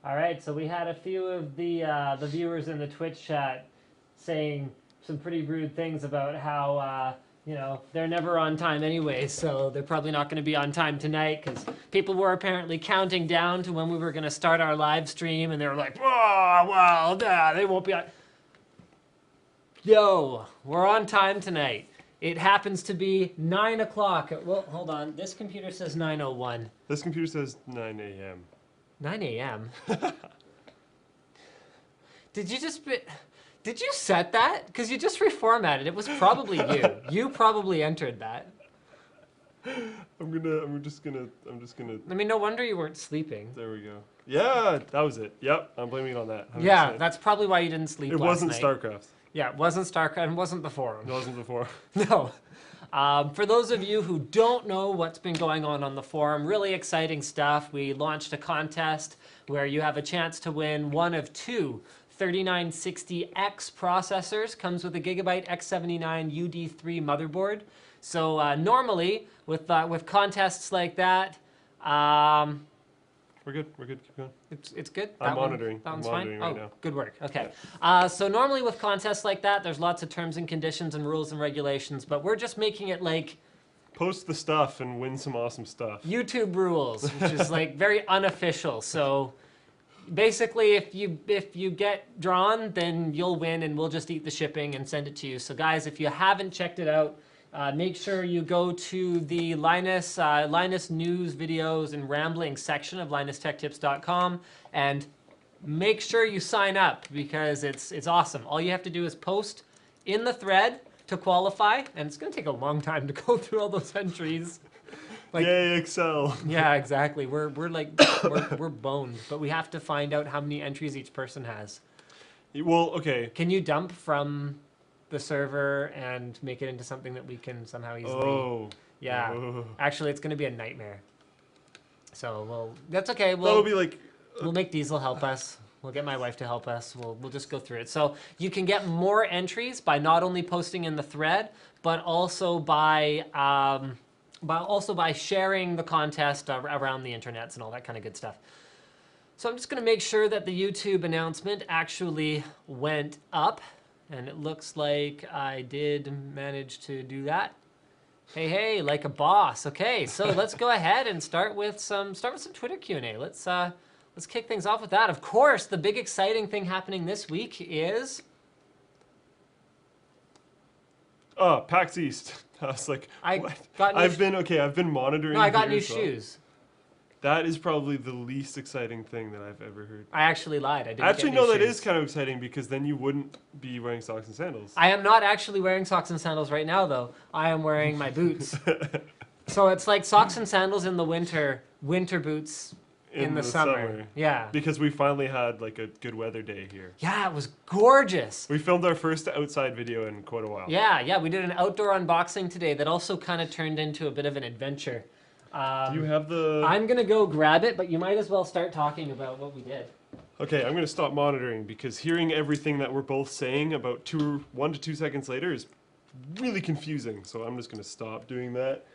All right, so we had a few of the viewers in the Twitch chat saying some pretty rude things about how you know, they're never on time anyway, so they're probably not going to be on time tonight because people were apparently counting down to when we were going to start our live stream, and they were like, "Oh, well, they won't be on." Yo, we're on time tonight. It happens to be 9 o'clock. Well, hold on. This computer says 9:01. This computer says 9 a.m. 9 a.m. Did you set that? Because you just reformatted. It was probably you. You probably entered that. I'm just gonna. I mean, no wonder you weren't sleeping. There we go. Yeah, that was it. Yep, I'm blaming it on that. 100%. Yeah, that's probably why you didn't sleep It last wasn't night. StarCraft. Yeah, it wasn't StarCraft, and it wasn't the forum. It wasn't before. No. For those of you who don't know what's been going on the forum, really exciting stuff. We launched a contest where you have a chance to win one of two 3960X processors. Comes with a Gigabyte X79 UD3 motherboard. So normally, with contests like that, We're good. Keep going. it's good. I'm monitoring. That one's I'm monitoring fine. right now. Good work. Okay. Yeah. So normally with contests like that, there's lots of terms and conditions and rules and regulations, but we're just making it like Post the stuff and win some awesome stuff. YouTube rules, which is like very unofficial. So basically, if you get drawn, then you'll win, and we'll just eat the shipping and send it to you. So guys, if you haven't checked it out, make sure you go to the Linus news, videos, and rambling section of linustechtips.com and make sure you sign up because it's awesome. All you have to do is post in the thread to qualify, and it's going to take a long time to go through all those entries. Like, yay, Excel. Yeah, exactly. We're boned, but we have to find out how many entries each person has. Well, okay. Can you dump from the server and make it into something that we can somehow easily? Oh. Yeah. Oh. Actually, it's going to be a nightmare. So that's okay. That'll be like. We'll make Diesel help us. We'll get my wife to help us. We'll just go through it. So you can get more entries by not only posting in the thread, but also by sharing the contest around the internets and all that kind of good stuff. So I'm just going to make sure that the YouTube announcement actually went up. And it looks like I did manage to do that. Hey, like a boss. Okay, so let's go ahead and start with some Twitter Q&A. Let's kick things off with that. Of course, the big exciting thing happening this week is Pax East. I was like, what? I've been monitoring. No, I got new shoes. That is probably the least exciting thing that I've ever heard. I actually lied. I didn't actually, get new no, shoes. that is kind of exciting because then you wouldn't be wearing socks and sandals. I am not actually wearing socks and sandals right now, though. I am wearing my boots. So it's like socks and sandals in the winter boots in the summer. Yeah. Because we finally had like a good weather day here. Yeah, it was gorgeous. We filmed our first outside video in quite a while. Yeah, we did an outdoor unboxing today that also kind of turned into a bit of an adventure. Do you have the... I'm going to go grab it, but you might as well start talking about what we did. Okay, I'm going to stop monitoring because hearing everything that we're both saying about 1 to 2 seconds later is really confusing. So I'm just going to stop doing that.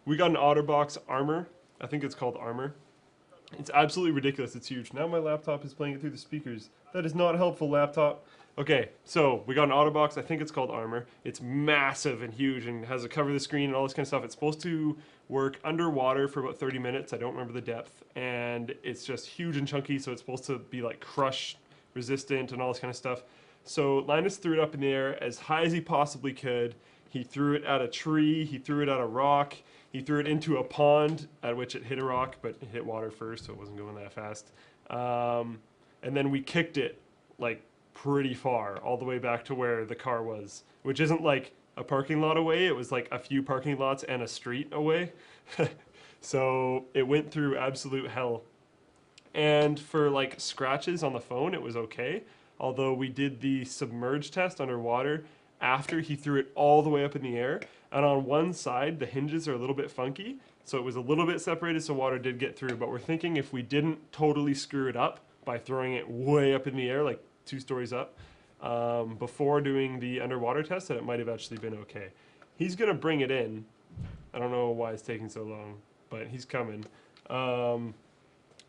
We got an Otter Box Armor. I think it's called Armor. It's absolutely ridiculous. It's huge. Now my laptop is playing it through the speakers. That is not helpful, laptop. Okay, so we got an Otter Box. I think it's called Armor. It's massive and huge and has a cover the screen and all this kind of stuff. It's supposed to work underwater for about 30 minutes. I don't remember the depth. And it's just huge and chunky, so it's supposed to be like crush resistant and all this kind of stuff. So Linus threw it up in the air as high as he possibly could. He threw it at a tree. He threw it at a rock. He threw it into a pond at which it hit a rock, but it hit water first, so it wasn't going that fast. And then we kicked it like pretty far, all the way back to where the car was, which isn't like a parking lot away. It was like a few parking lots and a street away. So it went through absolute hell. And for like scratches on the phone, it was okay. Although we did the submerge test underwater after he threw it all the way up in the air. And on one side, the hinges are a little bit funky. So it was a little bit separated, so water did get through. But we're thinking if we didn't totally screw it up by throwing it way up in the air, like 2 stories up, before doing the underwater test, that it might have actually been okay. He's going to bring it in. I don't know why it's taking so long, but he's coming.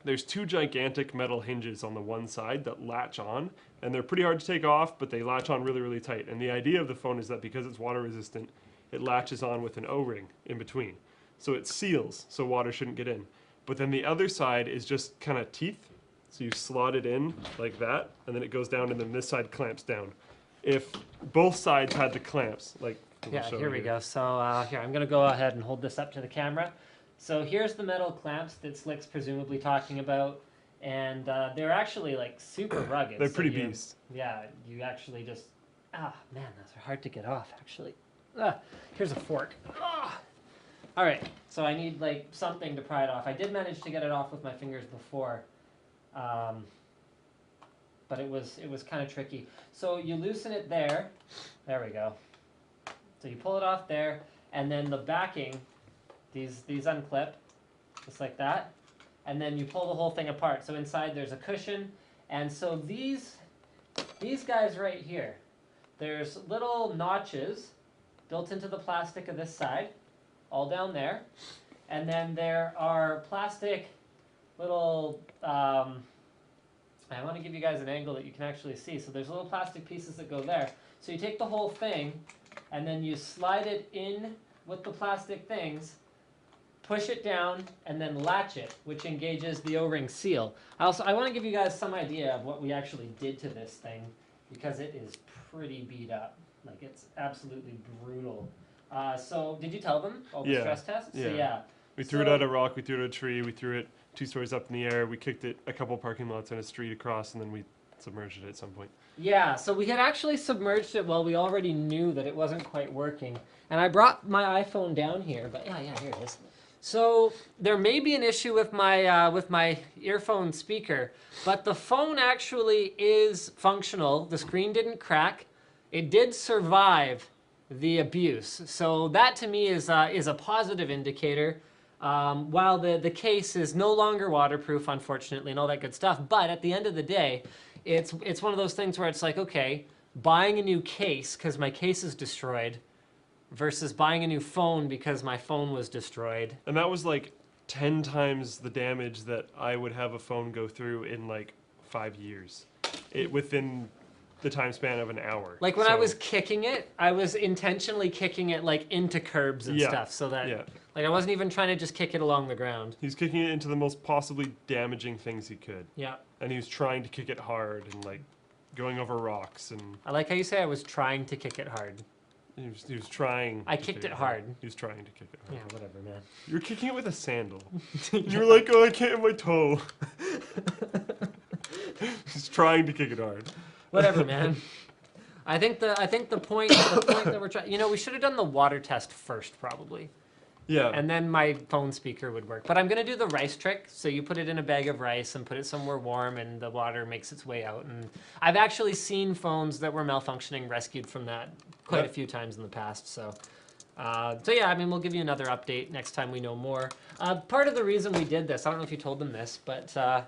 there's two gigantic metal hinges on the one side that latch on, and they're pretty hard to take off, but they latch on really, really tight. And the idea of the phone is that because it's water resistant, it latches on with an O-ring in between. So it seals, so water shouldn't get in. But then the other side is just kind of teeth. So you slot it in like that, and then it goes down, and then this side clamps down. If both sides had the clamps, like... Yeah, here we go. So here, I'm going to go ahead and hold this up to the camera. So here's the metal clamps that Slick's presumably talking about. And they're actually like super rugged. They're pretty beast. Yeah, you actually just... Ah, man, those are hard to get off, actually. Here's a fork. All right, so I need like something to pry it off. I did manage to get it off with my fingers before. But it was kind of tricky. So you loosen it there. There we go. So you pull it off there, and then the backing, these unclip, just like that, and then you pull the whole thing apart. So inside there's a cushion, and so these guys right here, there's little notches built into the plastic of this side, all down there, and then there are plastic little, I want to give you guys an angle that you can actually see. So there's little plastic pieces that go there. So you take the whole thing, and then you slide it in with the plastic things, push it down, and then latch it, which engages the O-ring seal. I want to give you guys some idea of what we actually did to this thing, because it is pretty beat up. Like, it's absolutely brutal. So, did you tell them all the stress tests? Yeah. So, yeah. We threw it at a rock, we threw it at a tree, we threw it 2 stories up in the air, we kicked it a couple parking lots and a street across, and then we submerged it at some point. Yeah, so we had actually submerged it while we already knew that it wasn't quite working. And I brought my iPhone down here, but yeah, here it is. So there may be an issue with my earphone speaker, but the phone actually is functional. The screen didn't crack. It did survive the abuse. So that to me is a positive indicator. While the case is no longer waterproof, unfortunately, and all that good stuff, but at the end of the day, it's one of those things where it's like, okay, buying a new case because my case is destroyed versus buying a new phone because my phone was destroyed. And that was like 10 times the damage that I would have a phone go through in like 5 years. Within the time span of an hour. Like when I was kicking it, I was intentionally kicking it like into curbs and stuff, so that like I wasn't even trying to just kick it along the ground. He was kicking it into the most possibly damaging things he could. Yeah. And he was trying to kick it hard and like going over rocks and... I like how you say I was trying to kick it hard. He was trying. I kicked it hard. He was trying to kick it hard. Yeah, whatever, man. You're kicking it with a sandal. You were like, oh, I can't hit my toe. He's trying to kick it hard. Whatever, man. I think the point that we're trying, we should have done the water test first, probably. Yeah. And then my phone speaker would work. But I'm gonna do the rice trick. So you put it in a bag of rice and put it somewhere warm, and the water makes its way out. And I've actually seen phones that were malfunctioning rescued from that quite a few times in the past. So yeah, I mean, we'll give you another update next time we know more. Part of the reason we did this, I don't know if you told them this, but I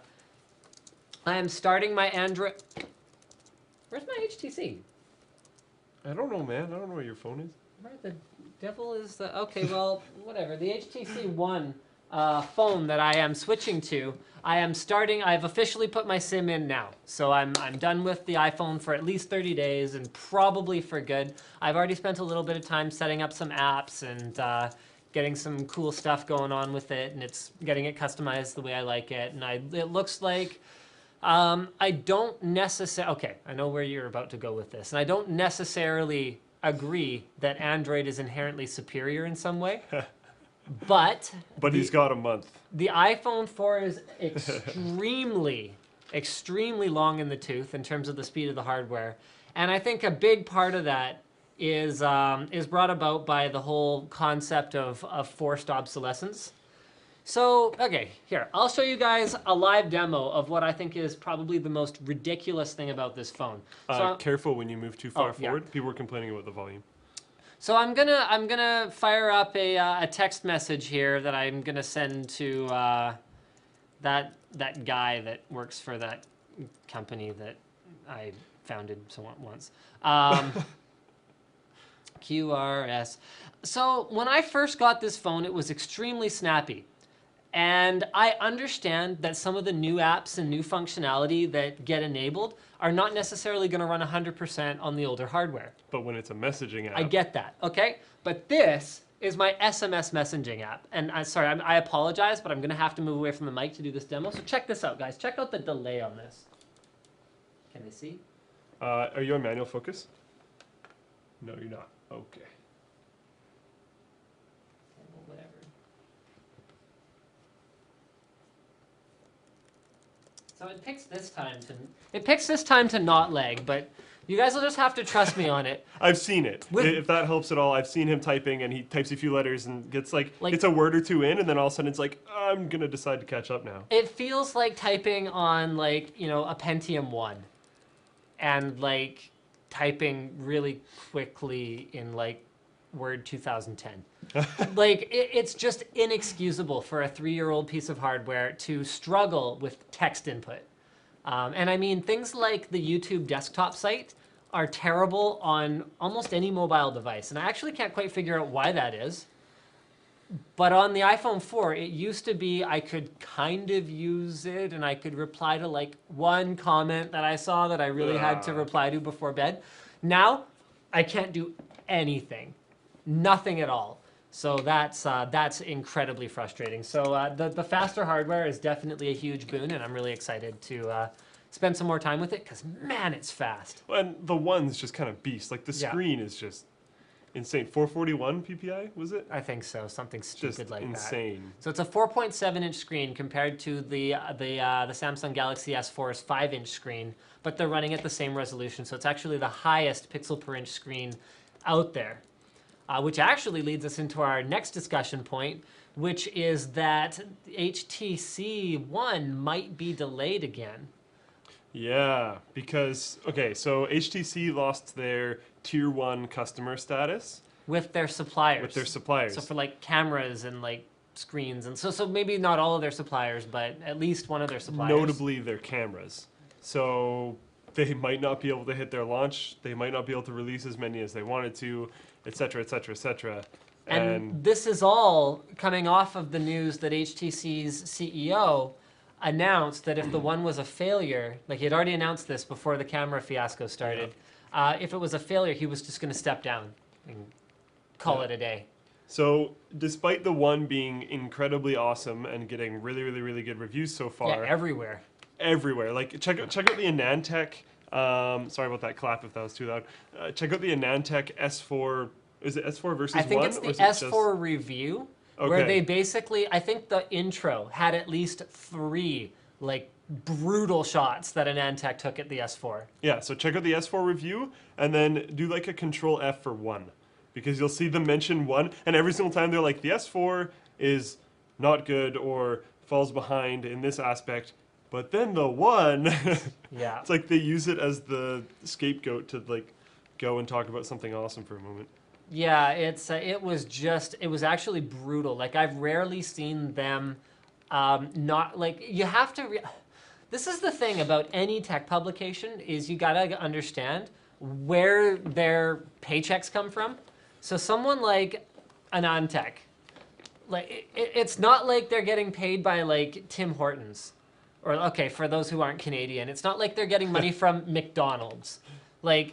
am starting my Android. Where's my HTC? I don't know, man. I don't know where your phone is. Where the devil is the... Okay, well, whatever. The HTC One phone that I am switching to, I've officially put my SIM in now. So I'm done with the iPhone for at least 30 days and probably for good. I've already spent a little bit of time setting up some apps and getting some cool stuff going on with it, and it's getting it customized the way I like it. And it looks like... I don't necessarily... Okay, I know where you're about to go with this. And I don't necessarily agree that Android is inherently superior in some way. But he's got a month. The iPhone 4 is extremely, extremely long in the tooth in terms of the speed of the hardware. And I think a big part of that is brought about by the whole concept of forced obsolescence. So, okay, here, I'll show you guys a live demo of what I think is probably the most ridiculous thing about this phone. Careful when you move too far forward. Yeah. People were complaining about the volume. So I'm gonna fire up a text message here that I'm gonna send to that guy that works for that company that I founded once. QRS. So when I first got this phone, it was extremely snappy. And I understand that some of the new apps and new functionality that get enabled are not necessarily going to run 100% on the older hardware. But when it's a messaging app, I get that, okay? But this is my SMS messaging app. And I apologize, but I'm going to have to move away from the mic to do this demo. So check this out, guys. Check out the delay on this. Can they see? are you on manual focus? No, you're not. Okay. Whatever. So it picks this time to not lag, but you guys will just have to trust me on it. I've seen it. If that helps at all, I've seen him typing, and he types a few letters and gets gets a word or two in, and then all of a sudden it's like, I'm gonna decide to catch up now. It feels like typing on a Pentium 1, and typing really quickly in Word 2010. It's just inexcusable for a 3-year-old piece of hardware to struggle with text input. And I mean, things like the YouTube desktop site are terrible on almost any mobile device. And I actually can't quite figure out why that is. But on the iPhone 4, it used to be I could kind of use it and I could reply to one comment that I saw that I really had to reply to before bed. Now, I can't do anything. Nothing at all. So that's incredibly frustrating. So the faster hardware is definitely a huge boon, and I'm really excited to spend some more time with it, because man, it's fast. And the one's just kind of beast. The screen is just insane. 441 PPI, was it? I think so. Something stupid Just like insane. that. So it's a 4.7-inch screen compared to the Samsung Galaxy S4's 5-inch screen, but they're running at the same resolution. So it's actually the highest pixel per inch screen out there. Which actually leads us into our next discussion point, which is that HTC One might be delayed again. Yeah, because, okay, so HTC lost their Tier 1 customer status. With their suppliers. With their suppliers. So for cameras and screens, and so maybe not all of their suppliers, but at least one of their suppliers. Notably their cameras. So they might not be able to hit their launch, they might not be able to release as many as they wanted to, etc., etc., etc. And this is all coming off of the news that HTC's CEO announced that if the One was a failure, he had already announced this before the camera fiasco started, if it was a failure, he was just going to step down and call it a day. So despite the One being incredibly awesome and getting really, really, really good reviews so far. Yeah, everywhere. Everywhere. Check out the Anantech. Sorry about that clap if that was too loud. Check out the Anantech S4. Is it S4 versus 1? I think it's the S4 review, where they basically, I think the intro had at least 3 brutal shots that Anantech took at the S4. Yeah, so check out the S4 review and then do a Control F for 1, because you'll see them mention 1, and every single time they're like, the S4 is not good or falls behind in this aspect. But then the One, yeah, it's they use it as the scapegoat to go and talk about something awesome for a moment. Yeah, it was actually brutal. I've rarely seen them you have to. This is the thing about any tech publication, is you gotta understand where their paychecks come from. So someone like Anantech, it's not like they're getting paid by Tim Hortons. Or, okay, for those who aren't Canadian, it's not like they're getting money from McDonald's. They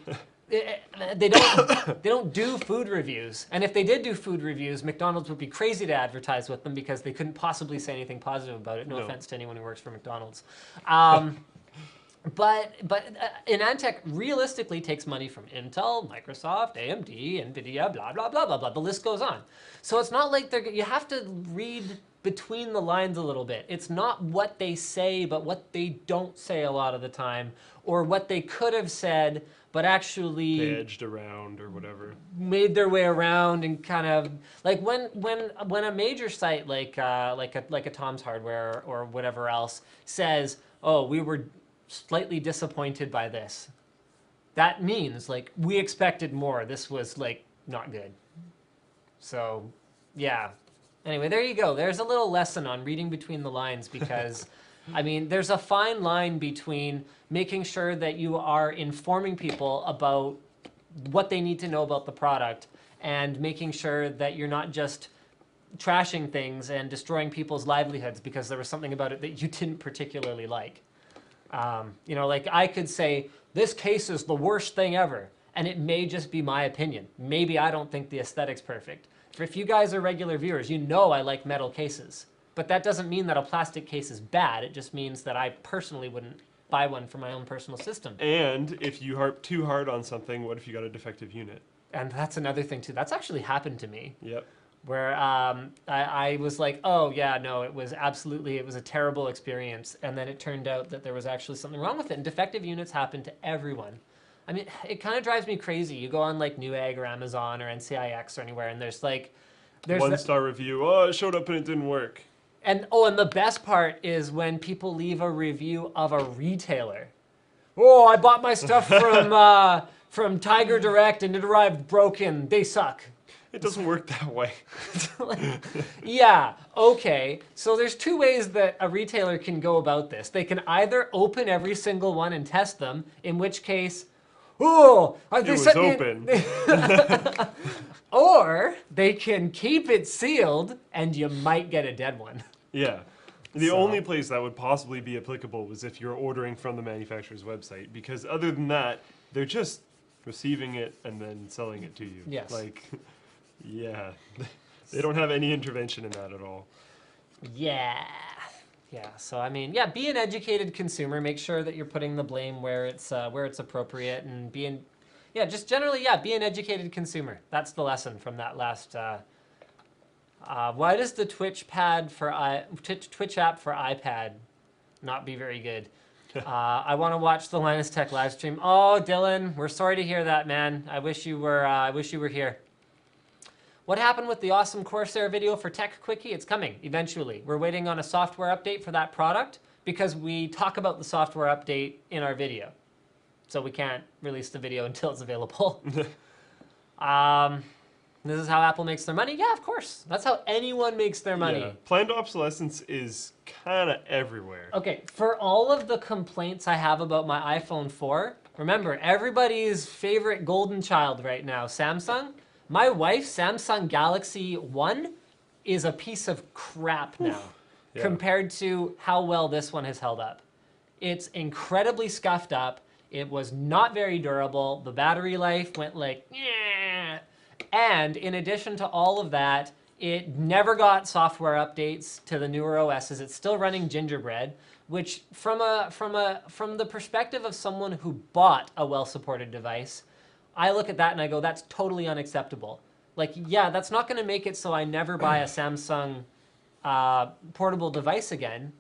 don't do food reviews. And if they did do food reviews, McDonald's would be crazy to advertise with them, because they couldn't possibly say anything positive about it. No offense to anyone who works for McDonald's. But Anantech realistically takes money from Intel, Microsoft, AMD, Nvidia, blah, blah, blah, blah, blah. The list goes on. So it's not like you have to read between the lines a little bit. It's not what they say, but what they don't say a lot of the time, or what they could have said, but actually they edged around or whatever, made their way around, and kind of when a major site like a Tom's Hardware or whatever else says, "Oh, we were slightly disappointed by this," that means we expected more. This was not good. So, yeah. Anyway, there you go. There's a little lesson on reading between the lines, because, I mean, there's a fine line between making sure that you are informing people about what they need to know about the product, and making sure that you're not just trashing things and destroying people's livelihoods because there was something about it that you didn't particularly like. You know, like I could say, this case is the worst thing ever, and it may just be my opinion. Maybe I don't think the aesthetic's perfect. If you guys are regular viewers, you know I like metal cases. But that doesn't mean that a plastic case is bad. It just means that I personally wouldn't buy one for my own personal system. And if you harp too hard on something, what if you got a defective unit? And that's another thing too. That's actually happened to me. Yep. Where I was like, oh yeah, no, it was a terrible experience. And then it turned out that there was actually something wrong with it. And defective units happen to everyone. I mean, it kind of drives me crazy. You go on like Newegg or Amazon or NCIX or anywhere, and there's 1-star review. Oh, it showed up and it didn't work. And the best part is when people leave a review of a retailer. Oh, I bought my stuff from Tiger Direct and it arrived broken. They suck. It doesn't work that way. Yeah, okay. So there's two ways that a retailer can go about this. They can either open every single one and test them, in which case, oh, it was open. Or they can keep it sealed and you might get a dead one. Yeah. The only place that would possibly be applicable was if you're ordering from the manufacturer's website, because other than that, they're just receiving it and then selling it to you. Yes. Like, yeah. They don't have any intervention in that at all. Yeah. Yeah. So I mean, yeah, be an educated consumer. Make sure that you're putting the blame where it's appropriate, and just generally, yeah, be an educated consumer. That's the lesson from that last. Why does the Twitch app for iPad not be very good? I want to watch the Linus Tech live stream. Oh, Dylan, we're sorry to hear that, man. I wish you were here. What happened with the awesome Corsair video for Tech Quickie? It's coming eventually. We're waiting on a software update for that product because we talk about the software update in our video. So we can't release the video until it's available. This is how Apple makes their money? Yeah, of course. That's how anyone makes their money. Yeah. Planned obsolescence is kind of everywhere. Okay, for all of the complaints I have about my iPhone 4, remember, everybody's favorite golden child right now, Samsung. My wife's Samsung Galaxy 1 is a piece of crap now compared to how well this one has held up. It's incredibly scuffed up. It was not very durable. The battery life went like, yeah. And in addition to all of that, it never got software updates to the newer OSs. It's still running Gingerbread, which from the perspective of someone who bought a well-supported device, I look at that and I go, that's totally unacceptable. Like, yeah, that's not going to make it so I never buy a Samsung portable device again.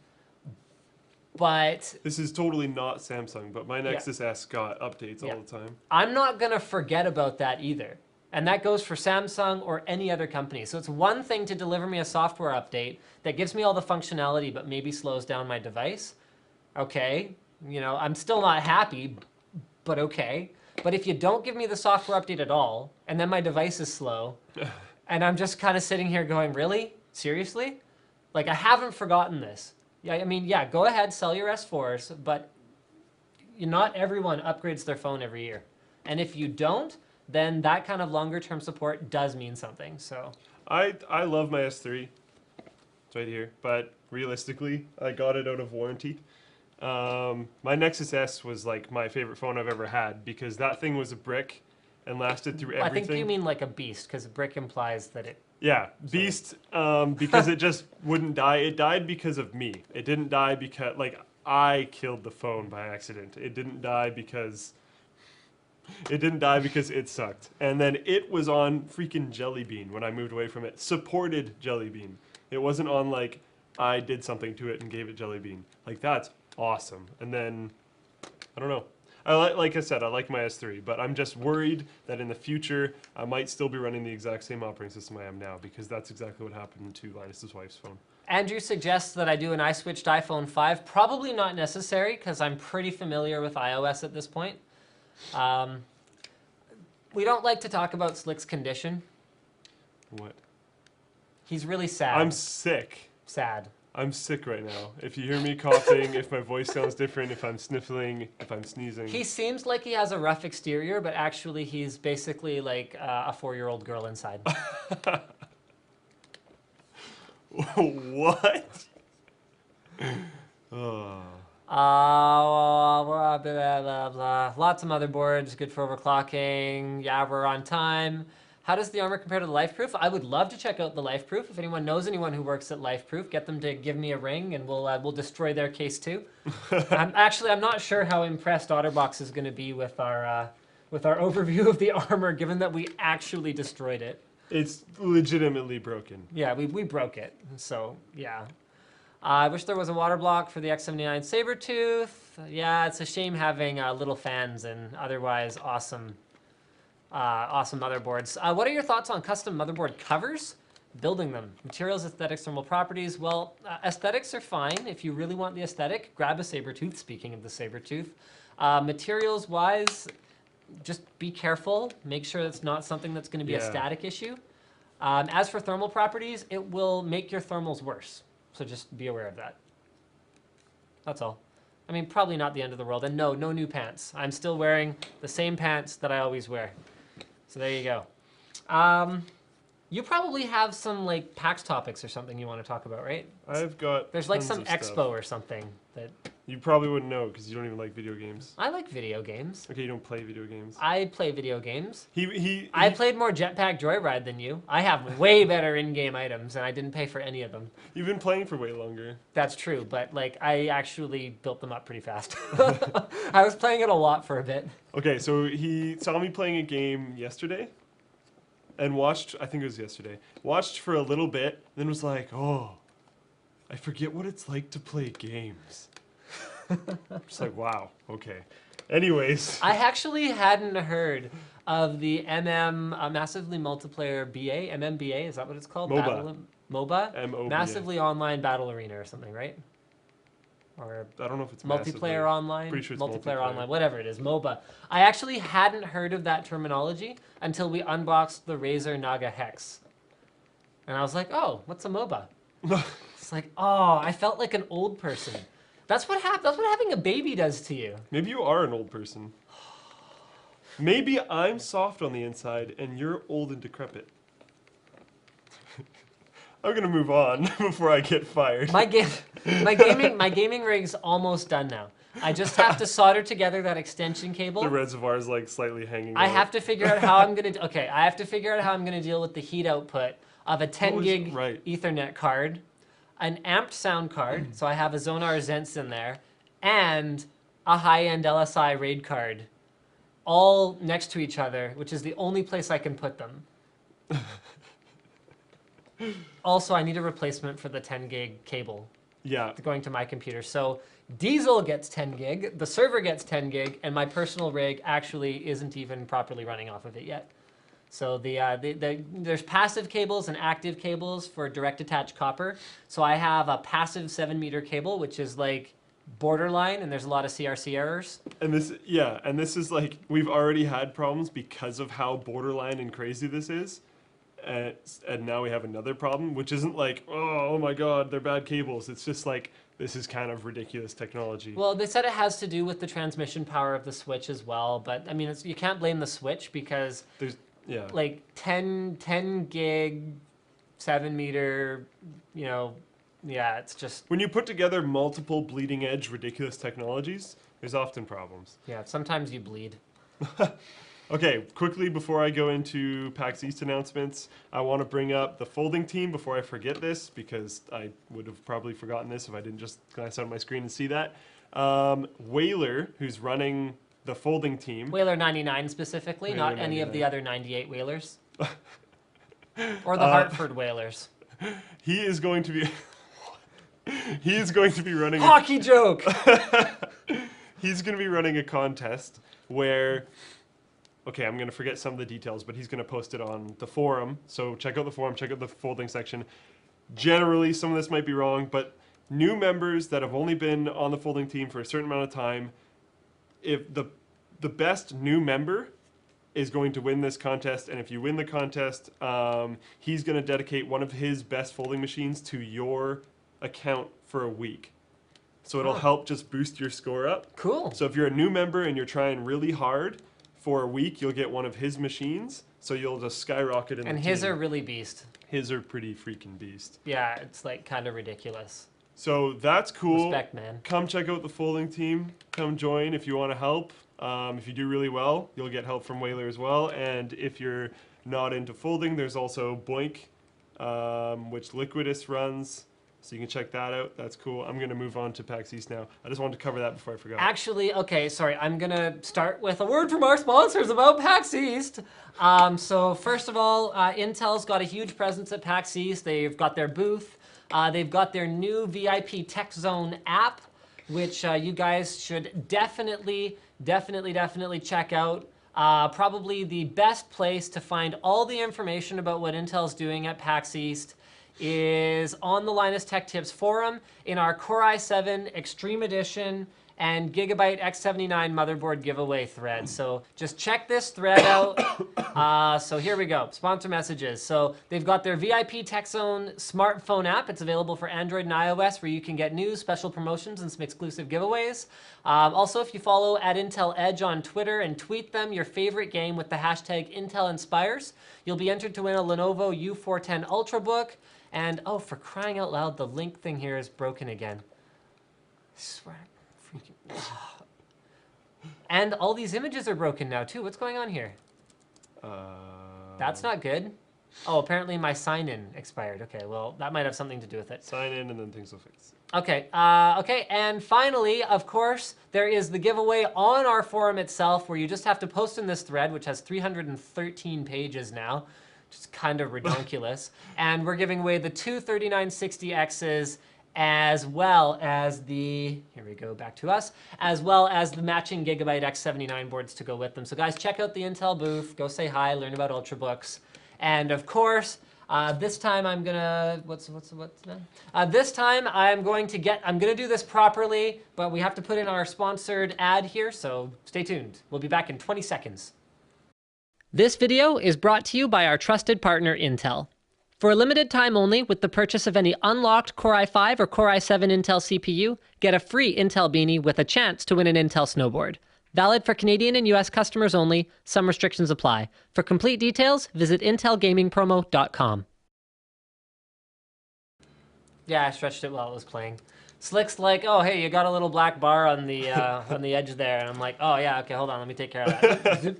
But this is totally not Samsung, but my Nexus S got updates all the time. I'm not going to forget about that either. And that goes for Samsung or any other company. So it's one thing to deliver me a software update that gives me all the functionality but maybe slows down my device. Okay, you know, I'm still not happy, but okay. But if you don't give me the software update at all, and then my device is slow, and I'm just kind of sitting here going, really? Seriously? Like, I haven't forgotten this. Yeah, I mean, yeah, go ahead, sell your S4s, but not everyone upgrades their phone every year. And if you don't, then that kind of longer-term support does mean something. So I love my S3. It's right here. But realistically, I got it out of warranty. My Nexus S was like my favorite phone I've ever had because that thing was a brick and lasted through everything. I think you mean like a beast because brick implies that it... Yeah, beast because it just wouldn't die. It died because of me. It didn't die because, like, I killed the phone by accident. It didn't die because it sucked. And then it was on freaking Jelly Bean when I moved away from it. Supported Jelly Bean. It wasn't on, like, I did something to it and gave it Jelly Bean. Like, that's awesome. And then, I don't know. Like I said, I like my S3, but I'm just worried that in the future, I might still be running the exact same operating system I am now, because that's exactly what happened to Linus's wife's phone. Andrew suggests that I do an I-switched iPhone 5. Probably not necessary, because I'm pretty familiar with iOS at this point. We don't like to talk about Slick's condition. What? He's really sad. I'm sick. Sad. I'm sick right now. If you hear me coughing, if my voice sounds different, if I'm sniffling, if I'm sneezing. He seems like he has a rough exterior, but actually he's basically like a 4-year-old girl inside. What? Oh. Blah, blah, blah. Lots of motherboards, good for overclocking. Yeah, we're on time. How does the armor compare to the LifeProof? I would love to check out the LifeProof. If anyone knows anyone who works at LifeProof, get them to give me a ring, and we'll destroy their case too. I'm not sure how impressed OtterBox is going to be with our overview of the armor, given that we actually destroyed it. It's legitimately broken. Yeah, we broke it. So yeah. I wish there was a water block for the X79 Sabertooth. Yeah, it's a shame having little fans and otherwise awesome motherboards. What are your thoughts on custom motherboard covers? Building them. Materials, aesthetics, thermal properties. Well, aesthetics are fine. If you really want the aesthetic, grab a Sabertooth, speaking of the Sabertooth. Materials-wise, just be careful. Make sure it's not something that's going to be a static issue. As for thermal properties, it will make your thermals worse. So just be aware of that. That's all. I mean, probably not the end of the world. And no new pants. I'm still wearing the same pants that I always wear. So there you go. You probably have some like PAX topics or something you want to talk about, right? I've got There's like some tons of expo stuff. or something that You probably wouldn't know because you don't even like video games. I like video games. Okay, you don't play video games. I play video games. I played more Jetpack Joyride than you. I have way better in-game items, and I didn't pay for any of them. You've been playing for way longer. That's true, but like I actually built them up pretty fast. I was playing it a lot for a bit. Okay, so he saw me playing a game yesterday and watched, I think it was yesterday, watched for a little bit, then was like, oh, I forget what it's like to play games. Just like, wow, okay. Anyways. I actually hadn't heard of the Massively Multiplayer BA, MMBA, is that what it's called? MOBA. MOBA? M-O-B-A. Massively Online Battle Arena or something, right? Or I don't know if it's multiplayer online, Pretty sure it's multiplayer online, whatever it is, MOBA. I actually hadn't heard of that terminology until we unboxed the Razer Naga Hex. And I was like, oh, what's a MOBA? It's like, oh, I felt like an old person. That's what having a baby does to you. Maybe you are an old person. Maybe I'm soft on the inside and you're old and decrepit. I'm gonna move on before I get fired. My gaming rig's almost done now. I just have to solder together that extension cable. The reservoir is like slightly hanging I out. have to figure out how I'm gonna. Okay, I have to figure out how I'm gonna deal with the heat output of a 10 gig Ethernet card, an amped sound card, so I have a Zonar Zents in there, and a high-end LSI RAID card, all next to each other, which is the only place I can put them. Also, I need a replacement for the 10 gig cable going to my computer. So Diesel gets 10 gig, the server gets 10 gig, and my personal rig actually isn't even properly running off of it yet. So there's passive cables and active cables for direct attached copper. So I have a passive 7-meter cable, which is like borderline, and there's a lot of CRC errors. And this is like, we've already had problems because of how borderline and crazy this is. And now we have another problem, which isn't like, oh my God, they're bad cables. It's just like, this is kind of ridiculous technology. Well, they said it has to do with the transmission power of the switch as well. But I mean, you can't blame the switch because there's like 10 gig, 7-meter, it's just... When you put together multiple bleeding edge ridiculous technologies, there's often problems. Yeah, sometimes you bleed. Okay, quickly before I go into PAX East announcements, I want to bring up the folding team before I forget this, because I would have probably forgotten this if I didn't just glance out of my screen and see that. Whaler, who's running the folding team. Whaler 99 specifically, Whaler not 99. any of the other 98 Whalers. Or the Hartford Whalers. He is going to be... he is going to be running... Hockey joke! He's going to be running a contest where... Okay, I'm going to forget some of the details, but he's going to post it on the forum. So check out the forum, check out the folding section. Generally, some of this might be wrong, but new members that have only been on the folding team for a certain amount of time, if the best new member is going to win this contest, and if you win the contest, he's going to dedicate one of his best folding machines to your account for a week. So it'll help just boost your score up. Cool. So if you're a new member and you're trying really hard, for a week, you'll get one of his machines, so you'll just skyrocket in the team. And his are really beast. his are pretty freaking beast. Yeah, it's like kind of ridiculous. So that's cool. Respect, man. Come check out the folding team. Come join if you want to help. If you do really well, you'll get help from Whaler as well. And if you're not into folding, there's also Boink, which Liquidus runs. So you can check that out. That's cool. I'm going to move on to Pax East now. I just wanted to cover that before I forgot. Actually, okay, sorry. I'm going to start with a word from our sponsors about Pax East. So first of all, Intel's got a huge presence at Pax East. They've got their booth. They've got their new VIP Tech Zone app, which you guys should definitely check out. Probably the best place to find all the information about what Intel's doing at Pax East is on the Linus Tech Tips forum in our Core i7 Extreme Edition and Gigabyte X79 motherboard giveaway thread. So just check this thread out. So here we go, sponsor messages. So they've got their VIP Tech Zone smartphone app. It's available for Android and iOS where you can get news, special promotions, and some exclusive giveaways. Also, if you follow @IntelEdge on Twitter and tweet them your favorite game with the hashtag #IntelInspires, you'll be entered to win a Lenovo U410 Ultrabook. And oh, for crying out loud, the link thing here is broken again. I swear. And all these images are broken now too. What's going on here? That's not good. Oh, apparently my sign-in expired. Okay, well, that might have something to do with it. Sign in and then things will fix. Okay, okay, and finally, of course, there is the giveaway on our forum itself where you just have to post in this thread, which has 313 pages now, which is kind of ridiculous. And we're giving away the two 3960Xs as well as the, here we go, back to us, as well as the matching Gigabyte X79 boards to go with them. So guys, check out the Intel booth, go say hi, learn about Ultrabooks. And of course, this time I'm gonna, this time I'm gonna do this properly, but we have to put in our sponsored ad here, so stay tuned. We'll be back in 20 seconds. This video is brought to you by our trusted partner, Intel. For a limited time only, with the purchase of any unlocked Core i5 or Core i7 Intel CPU, get a free Intel beanie with a chance to win an Intel snowboard. Valid for Canadian and US customers only. Some restrictions apply. For complete details, visit intelgamingpromo.com. Yeah, I stretched it while it was playing. Slick's like, oh, hey, you got a little black bar on the on the edge there. And I'm like, oh, yeah, okay, hold on, let me take care of that.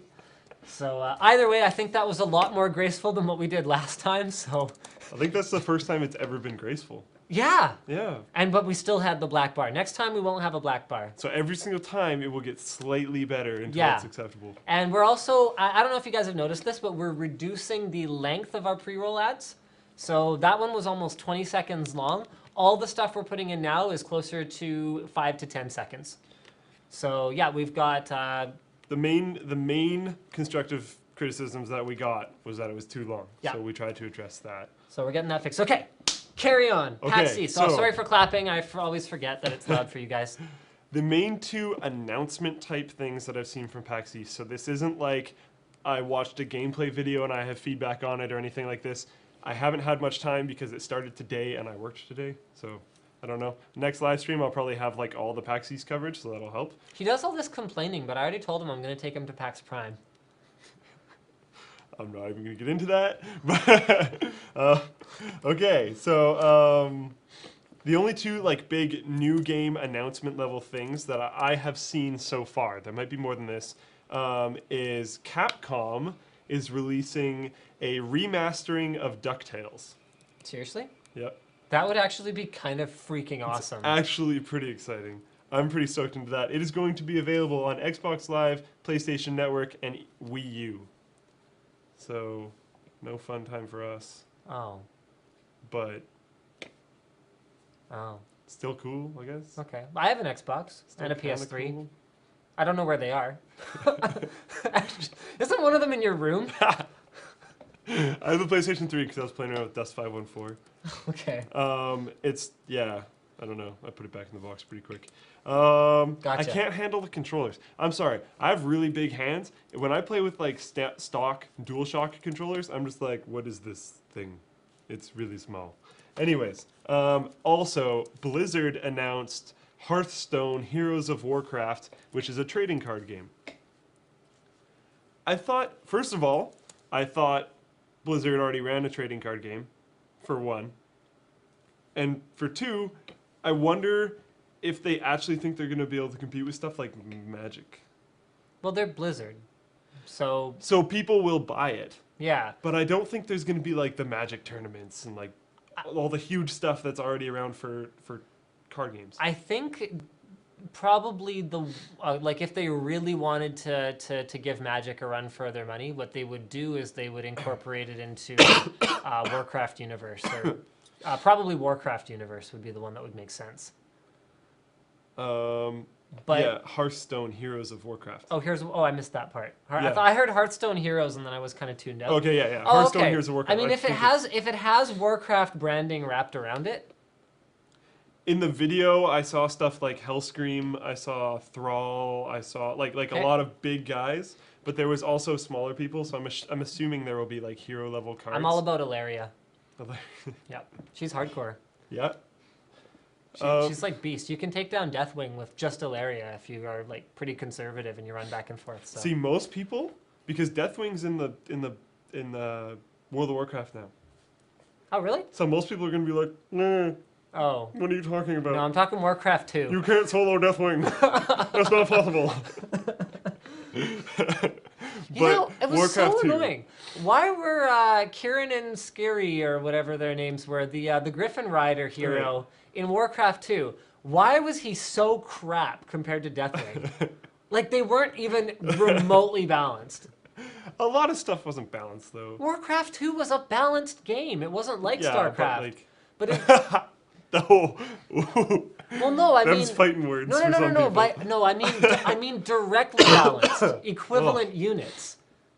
So either way, I think that was a lot more graceful than what we did last time, so. I think that's the first time it's ever been graceful. Yeah. Yeah. But we still had the black bar. Next time we won't have a black bar. So every single time it will get slightly better until it's acceptable. And we're also, I don't know if you guys have noticed this, but we're reducing the length of our pre-roll ads. So that one was almost 20 seconds long. All the stuff we're putting in now is closer to 5 to 10 seconds. So yeah, we've got... The main constructive criticisms that we got was that it was too long. Yeah. So we tried to address that. So we're getting that fixed. Okay, carry on. Okay, Pax East. So sorry for clapping. I always forget that it's loud for you guys. The main two announcement type things that I've seen from Pax East. So this isn't like I watched a gameplay video and I have feedback on it or anything like this. I haven't had much time because it started today and I worked today. So I don't know. Next live stream, I'll probably have like all the Pax East coverage, so that'll help. He does all this complaining, but I already told him I'm going to take him to PAX Prime. I'm not even going to get into that. Okay, so the only two like big new game announcement level things that I have seen so far, there might be more than this, is Capcom is releasing a remastering of DuckTales. Seriously? Yep. That would actually be kind of freaking awesome. It's actually pretty exciting. I'm pretty stoked into that. It is going to be available on Xbox Live, PlayStation Network, and Wii U. So, no fun time for us. Oh. But, oh. still cool, I guess. Okay. I have an Xbox Still and a PS3. cool. I don't know where they are. Isn't one of them in your room? I have the PlayStation 3 because I was playing around with Dust 514. Okay. It's, yeah, I don't know. I put it back in the box pretty quick. I Gotcha. can't handle the controllers. I'm sorry. I have really big hands. When I play with like stock DualShock controllers, I'm just like, what is this thing? It's really small. Anyways, also Blizzard announced Hearthstone Heroes of Warcraft, which is a trading card game. I thought, first of all, Blizzard already ran a trading card game. for one. And for two, I wonder if they actually think they're going to be able to compete with stuff like Magic. Well, they're Blizzard, so So people will buy it. yeah. But I don't think there's going to be like the Magic tournaments and like all the huge stuff that's already around for card games. I think probably like if they really wanted to give Magic a run for their money, what they would do is they would incorporate it into Warcraft universe, or probably Warcraft universe would be the one that would make sense. But Yeah, Hearthstone Heroes of Warcraft. I missed that part. Yeah. I heard Hearthstone Heroes and then I was kind of tuned out. Okay, yeah. Oh, Hearthstone okay. Heroes of Warcraft. I mean, if it has Warcraft branding wrapped around it. In the video, I saw stuff like Hellscream, I saw Thrall, I saw like Okay. a lot of big guys, but there was also smaller people, so I'm assuming there will be like hero level cards. I'm all about Ilaria. Yeah, she's hardcore. Yeah. She's like beast. You can take down Deathwing with just Ilaria if you are like pretty conservative and you run back and forth. So. See, most people, because Deathwing's in the World of Warcraft now. Oh really? So most people are gonna be like, nah, Oh. what are you talking about? No, I'm talking Warcraft 2. You can't solo Deathwing. That's not possible. You know, it was Warcraft so 2. annoying. Why were Kieran and Skiri, or whatever their names were, the Griffin Rider hero in Warcraft 2, why was he so crap compared to Deathwing? Like, they weren't even remotely balanced. A lot of stuff wasn't balanced though. Warcraft 2 was a balanced game. It wasn't like StarCraft. But But like, no. well, no, I mean... Them's fighting words No, for some people. I mean directly balanced, equivalent units.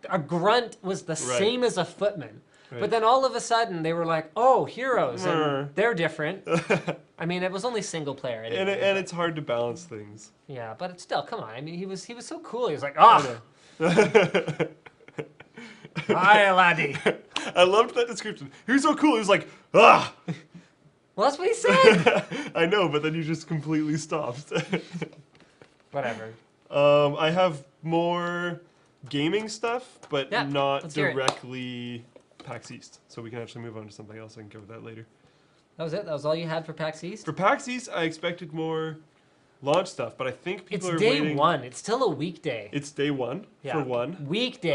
A grunt was the same as a footman. Right. But then all of a sudden they were like, oh, heroes, Brr. and they're different. I mean, it was only single player. And it's hard to balance things. Yeah, but it's still, come on. I mean, he was so cool. He was like, ah, hi, laddie. I loved that description. He was so cool. He was like, ah. Well, that's what he said. I know, but then you just completely stopped. Whatever. I have more gaming stuff, but Yeah, not let's hear it. directly PAX East. So we can actually move on to something else. I can cover that later. That was it? That was all you had for PAX East? For PAX East, I expected more launch stuff, but I think people It's are day waiting. one. It's still a weekday. It's day one for one. Weekday.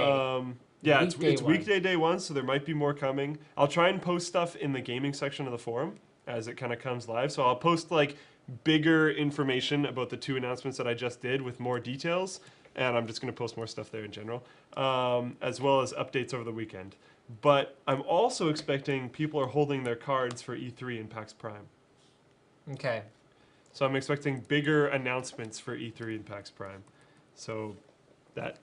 Yeah, Weekday it's one. weekday day one, so there might be more coming. I'll try and post stuff in the gaming section of the forum as it kind of comes live. So I'll post like bigger information about the two announcements that I just did with more details, and I'm just going to post more stuff there in general, as well as updates over the weekend. But I'm also expecting people are holding their cards for E3 and PAX Prime. Okay. So I'm expecting bigger announcements for E3 and PAX Prime. So that,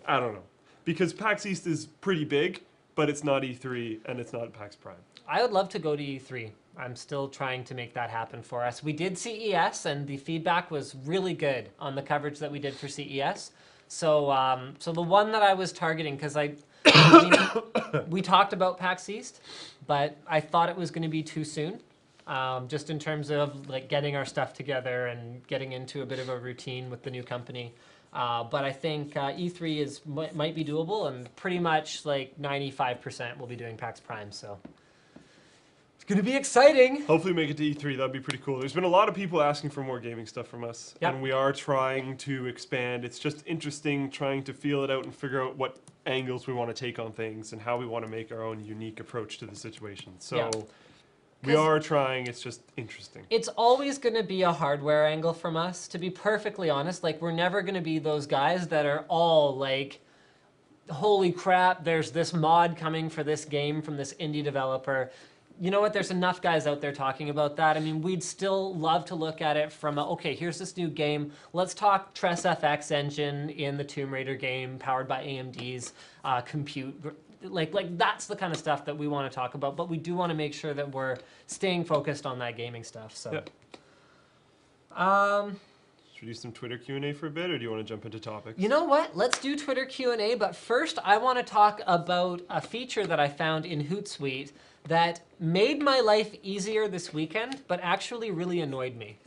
I don't know. Because PAX East is pretty big, but it's not E3 and it's not PAX Prime. I would love to go to E3. I'm still trying to make that happen for us. We did CES, and the feedback was really good on the coverage that we did for CES. So, so the one that I was targeting, because I mean, we talked about PAX East, but I thought it was going to be too soon, just in terms of like getting our stuff together and getting into a bit of a routine with the new company. But I think E3 might be doable, and pretty much like 95% will be doing PAX Prime. So it's going to be exciting. Hopefully make it to E3. That'd be pretty cool. There's been a lot of people asking for more gaming stuff from us. Yep. And we are trying to expand. It's just interesting trying to feel it out and figure out what angles we want to take on things and how we want to make our own unique approach to the situation. So Yeah. we are trying. It's just interesting. It's always going to be a hardware angle from us, to be perfectly honest. Like, we're never going to be those guys that are all like, holy crap, there's this mod coming for this game from this indie developer. You know what? There's enough guys out there talking about that. I mean, we'd still love to look at it from okay, here's this new game. Let's talk Tress FX engine in the Tomb Raider game, powered by AMD's compute. Like that's the kind of stuff that we want to talk about, but we do want to make sure that we're staying focused on that gaming stuff. So, Yep. Should we do some Twitter Q&A for a bit, or do you want to jump into topics? you know what? Let's do Twitter Q&A, but first I want to talk about a feature that I found in Hootsuite that made my life easier this weekend, but actually really annoyed me.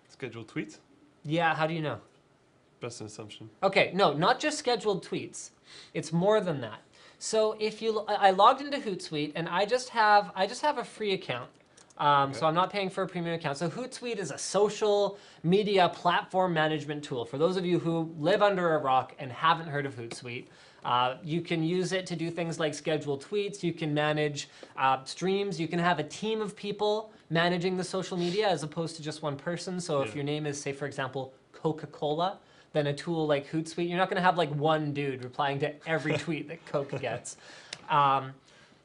Scheduled tweets? Yeah, how do you know? Best an assumption. Okay, no, not just scheduled tweets. It's more than that. So if I logged into Hootsuite and I just have a free account. So I'm not paying for a premium account. So Hootsuite is a social media platform management tool. For those of you who live under a rock and haven't heard of Hootsuite, you can use it to do things like schedule tweets. You can manage streams. You can have a team of people managing the social media as opposed to just one person. So if your name is, say, for example, Coca-Cola, then a tool like Hootsuite, you're not going to have like one dude replying to every tweet that Coke gets.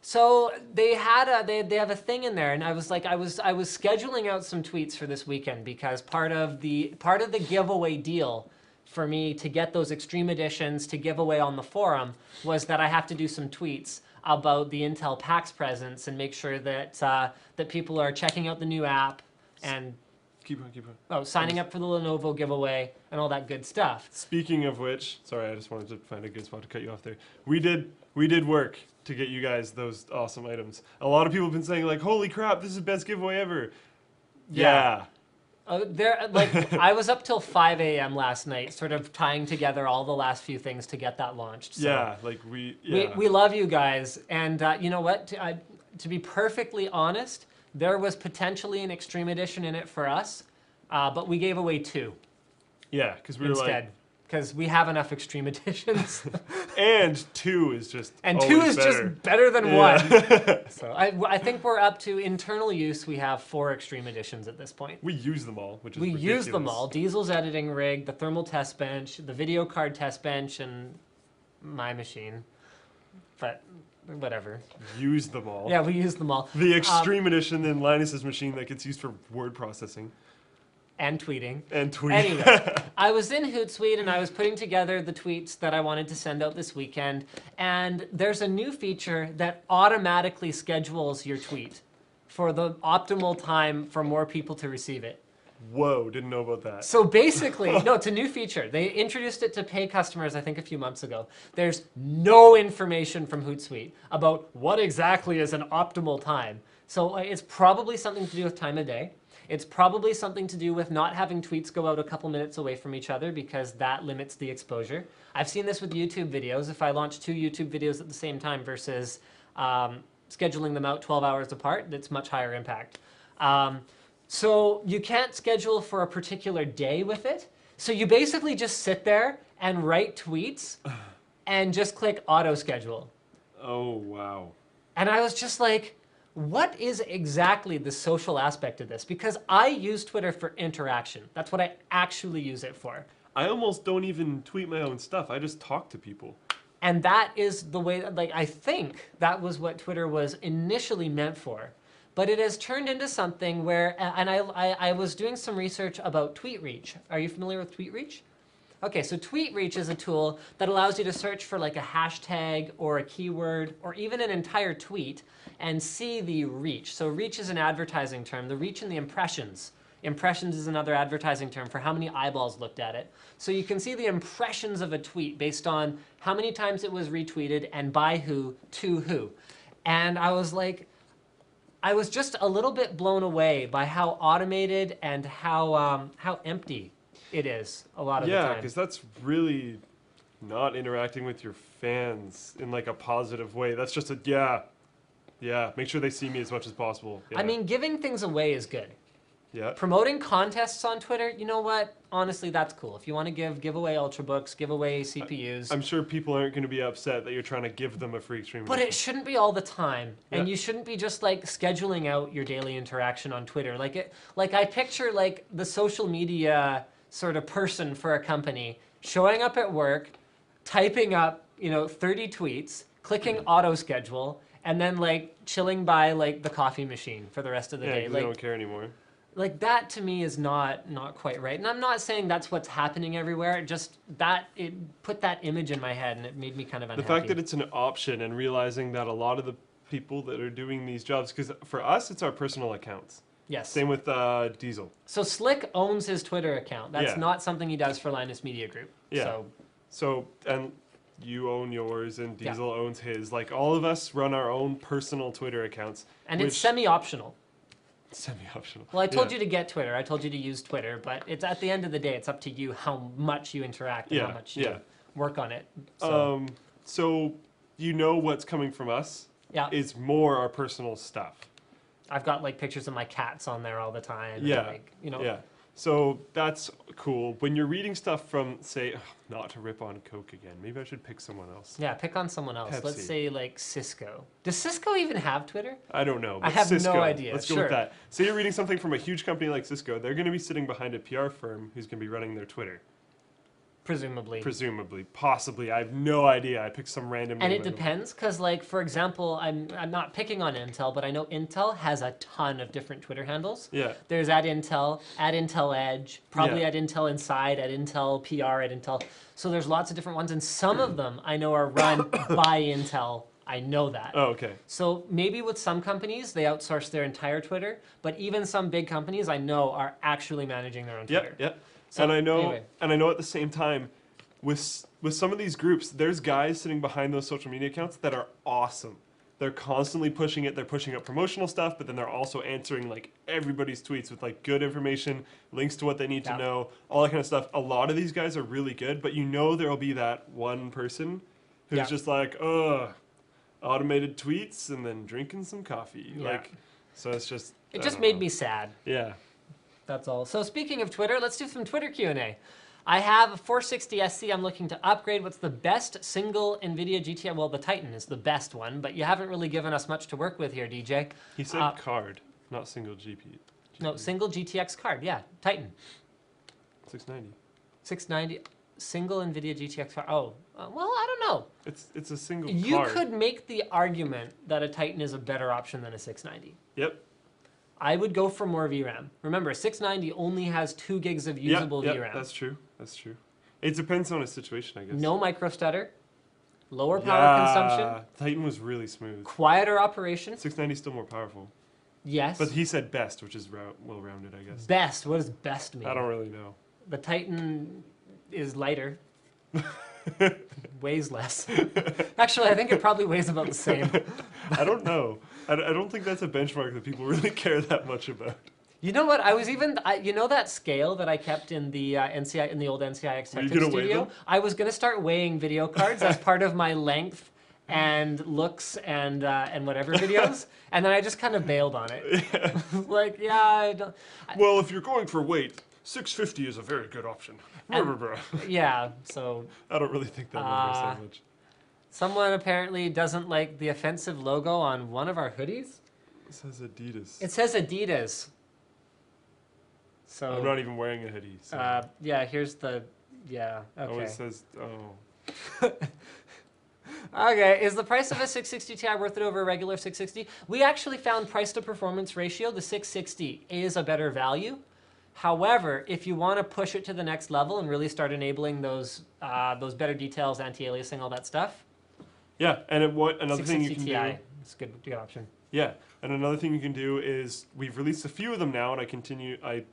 So they have a thing in there, and I was scheduling out some tweets for this weekend because part of the giveaway deal for me to get those extreme editions to give away on the forum was that I have to do some tweets about the Intel PAX presence and make sure that that people are checking out the new app and keep on. Oh, signing up for the Lenovo giveaway and all that good stuff. Speaking of which, sorry, I just wanted to find a good spot to cut you off there. We did work to get you guys those awesome items. A lot of people have been saying like, "Holy crap, this is the best giveaway ever." Yeah. I was up till 5 a.m. last night, sort of tying together all the last few things to get that launched. So we love you guys, and you know what? To be perfectly honest, there was potentially an extreme edition in it for us, but we gave away 2. Yeah, because we were instead, because we have enough extreme editions. And 2 is just just better than 1. So I think we're up to internal use. We have 4 extreme editions at this point. We use them all, which is ridiculous. We use them all. Diesel's editing rig, the thermal test bench, the video card test bench, and my machine. But whatever. Use them all. Yeah, we use them all. The extreme edition in Linus's machine that gets used for word processing. And tweeting. Anyway, I was in Hootsuite and I was putting together the tweets that I wanted to send out this weekend. And there's a new feature that automatically schedules your tweet for the optimal time for more people to receive it. Whoa, didn't know about that. So basically, no, it's a new feature. They introduced it to pay customers, I think, a few months ago. There's no information from Hootsuite about what exactly is an optimal time. So it's probably something to do with time of day. It's probably something to do with not having tweets go out a couple minutes away from each other because that limits the exposure. I've seen this with YouTube videos. If I launch 2 YouTube videos at the same time versus scheduling them out 12 hours apart, that's much higher impact. So you can't schedule for a particular day with it. So you basically just sit there and write tweets and just click auto schedule. Oh, wow. And I was just like, what is exactly the social aspect of this? Because I use Twitter for interaction. That's what I actually use it for. I almost don't even tweet my own stuff. I just talk to people. And that is the way, like, I think that was what Twitter was initially meant for. But it has turned into something where, and I was doing some research about tweet reach. Are you familiar with tweet reach? Okay, so tweet reach is a tool that allows you to search for like a hashtag or a keyword or even an entire tweet and see the reach. So reach is an advertising term. The reach and the impressions. Impressions is another advertising term for how many eyeballs looked at it. So you can see the impressions of a tweet based on how many times it was retweeted and by who to who. And I was like, I was just a little bit blown away by how automated and how empty it is a lot of the time. Yeah, because that's really not interacting with your fans in like a positive way. That's just a, yeah, make sure they see me as much as possible. Yeah. I mean, giving things away is good. Yeah. Promoting contests on Twitter, you know what? Honestly, that's cool. If you want to give away Ultrabooks, give away CPUs. I'm sure people aren't going to be upset that you're trying to give them a free extreme edition. But it shouldn't be all the time. And you shouldn't be just like scheduling out your daily interaction on Twitter. Like I picture like the social media sort of person for a company showing up at work, typing up, 30 tweets, clicking auto schedule, and then like chilling by like the coffee machine for the rest of the day. Like, they don't care anymore. Like that to me is not quite right. And I'm not saying that's what's happening everywhere. It put that image in my head and it made me kind of unhappy. The fact that it's an option and realizing that a lot of the people that are doing these jobs, because for us, it's our personal accounts. Yes. Same with Diesel. So Slick owns his Twitter account. That's not something he does for Linus Media Group. Yeah. So and you own yours and Diesel owns his. Like all of us run our own personal Twitter accounts. And it's semi-optional. Semi-optional. Well, I told you to get Twitter. I told you to use Twitter, but it's at the end of the day, it's up to you how much you interact and how much you work on it. So you know what's coming from us Yeah. is more our personal stuff. I've got like pictures of my cats on there all the time. And, Yeah. like, you know. Yeah. So that's cool. When you're reading stuff from, say, not to rip on Coke again. Maybe I should pick someone else. Yeah, pick on someone else. Pepsi. Let's say like Cisco. Does Cisco even have Twitter? I don't know. I But have Cisco, no idea. Let's go Sure. with that. Say you're reading something from a huge company like Cisco. They're going to be sitting behind a PR firm who's going to be running their Twitter. Presumably. Presumably. Possibly. I have no idea. I picked some random And name it I don't know. depends, because like for example, I'm not picking on Intel, but I know Intel has a ton of different Twitter handles. Yeah. There's at Intel Edge, probably Yeah. at Intel Inside, at Intel PR, at Intel. So there's lots of different ones, and some of them I know are run by Intel. I know that. Oh, okay. So maybe with some companies they outsource their entire Twitter, but even some big companies I know are actually managing their own Twitter. Yep, yep. So, and I know, anyway. at the same time, with some of these groups, there's guys sitting behind those social media accounts that are awesome. They're constantly pushing it. They're pushing up promotional stuff, but then they're also answering like everybody's tweets with like good information, links to what they need to Yeah. know, all that kind of stuff. A lot of these guys are really good, but you know there'll be that one person who's Yeah. just like, ugh, automated tweets and then drinking some coffee. Yeah. Like, so it's just. It I just don't made know. me sad. Yeah. That's all. So speaking of Twitter, let's do some Twitter Q&A. I have a 460 SC I'm looking to upgrade. What's the best single NVIDIA GTX? Well, the Titan is the best one, but you haven't really given us much to work with here, DJ. He said card, not single GP. No, single GTX card. Yeah, Titan. 690. 690, single NVIDIA GTX card. Oh, well, I don't know. It's a single You card. could make the argument that a Titan is a better option than a 690. Yep. I would go for more VRAM. Remember, 690 only has 2 gigs of usable yep, VRAM. that's true. That's true. It depends on a situation, I guess. No micro stutter, lower power consumption, Titan was really smooth. quieter operation. 690 is still more powerful. Yes. But he said best, which is well-rounded, I guess. Best. What does best mean? I don't really know. The Titan is lighter. Weighs less. Actually, I think it probably weighs about the same. I don't know. I don't think that's a benchmark that people really care that much about. You know what? I was even, you know that scale that I kept in the NCI in the old NCIX Were you Tech gonna weigh Studio? them? I was gonna start weighing video cards as part of my length and looks and whatever videos, and then I just kind of bailed on it. Like, yeah, I don't. Well, if you're going for weight, 650 is a very good option. Yeah, so I don't really think that matters that much. someone apparently doesn't like the offensive logo on one of our hoodies. It says Adidas. It says Adidas. So I'm not even wearing a hoodie. So. yeah, here's the, yeah, okay. Oh, it says, oh. Okay, is the price of a 660 Ti worth it over a regular 660? We actually found price to performance ratio, the 660 is a better value. However, if you want to push it to the next level and really start enabling those better details, anti-aliasing, all that stuff, Yeah, and another thing you 660 can Ti do. is a good option. Yeah, and another thing you can do is we've released a few of them now, and I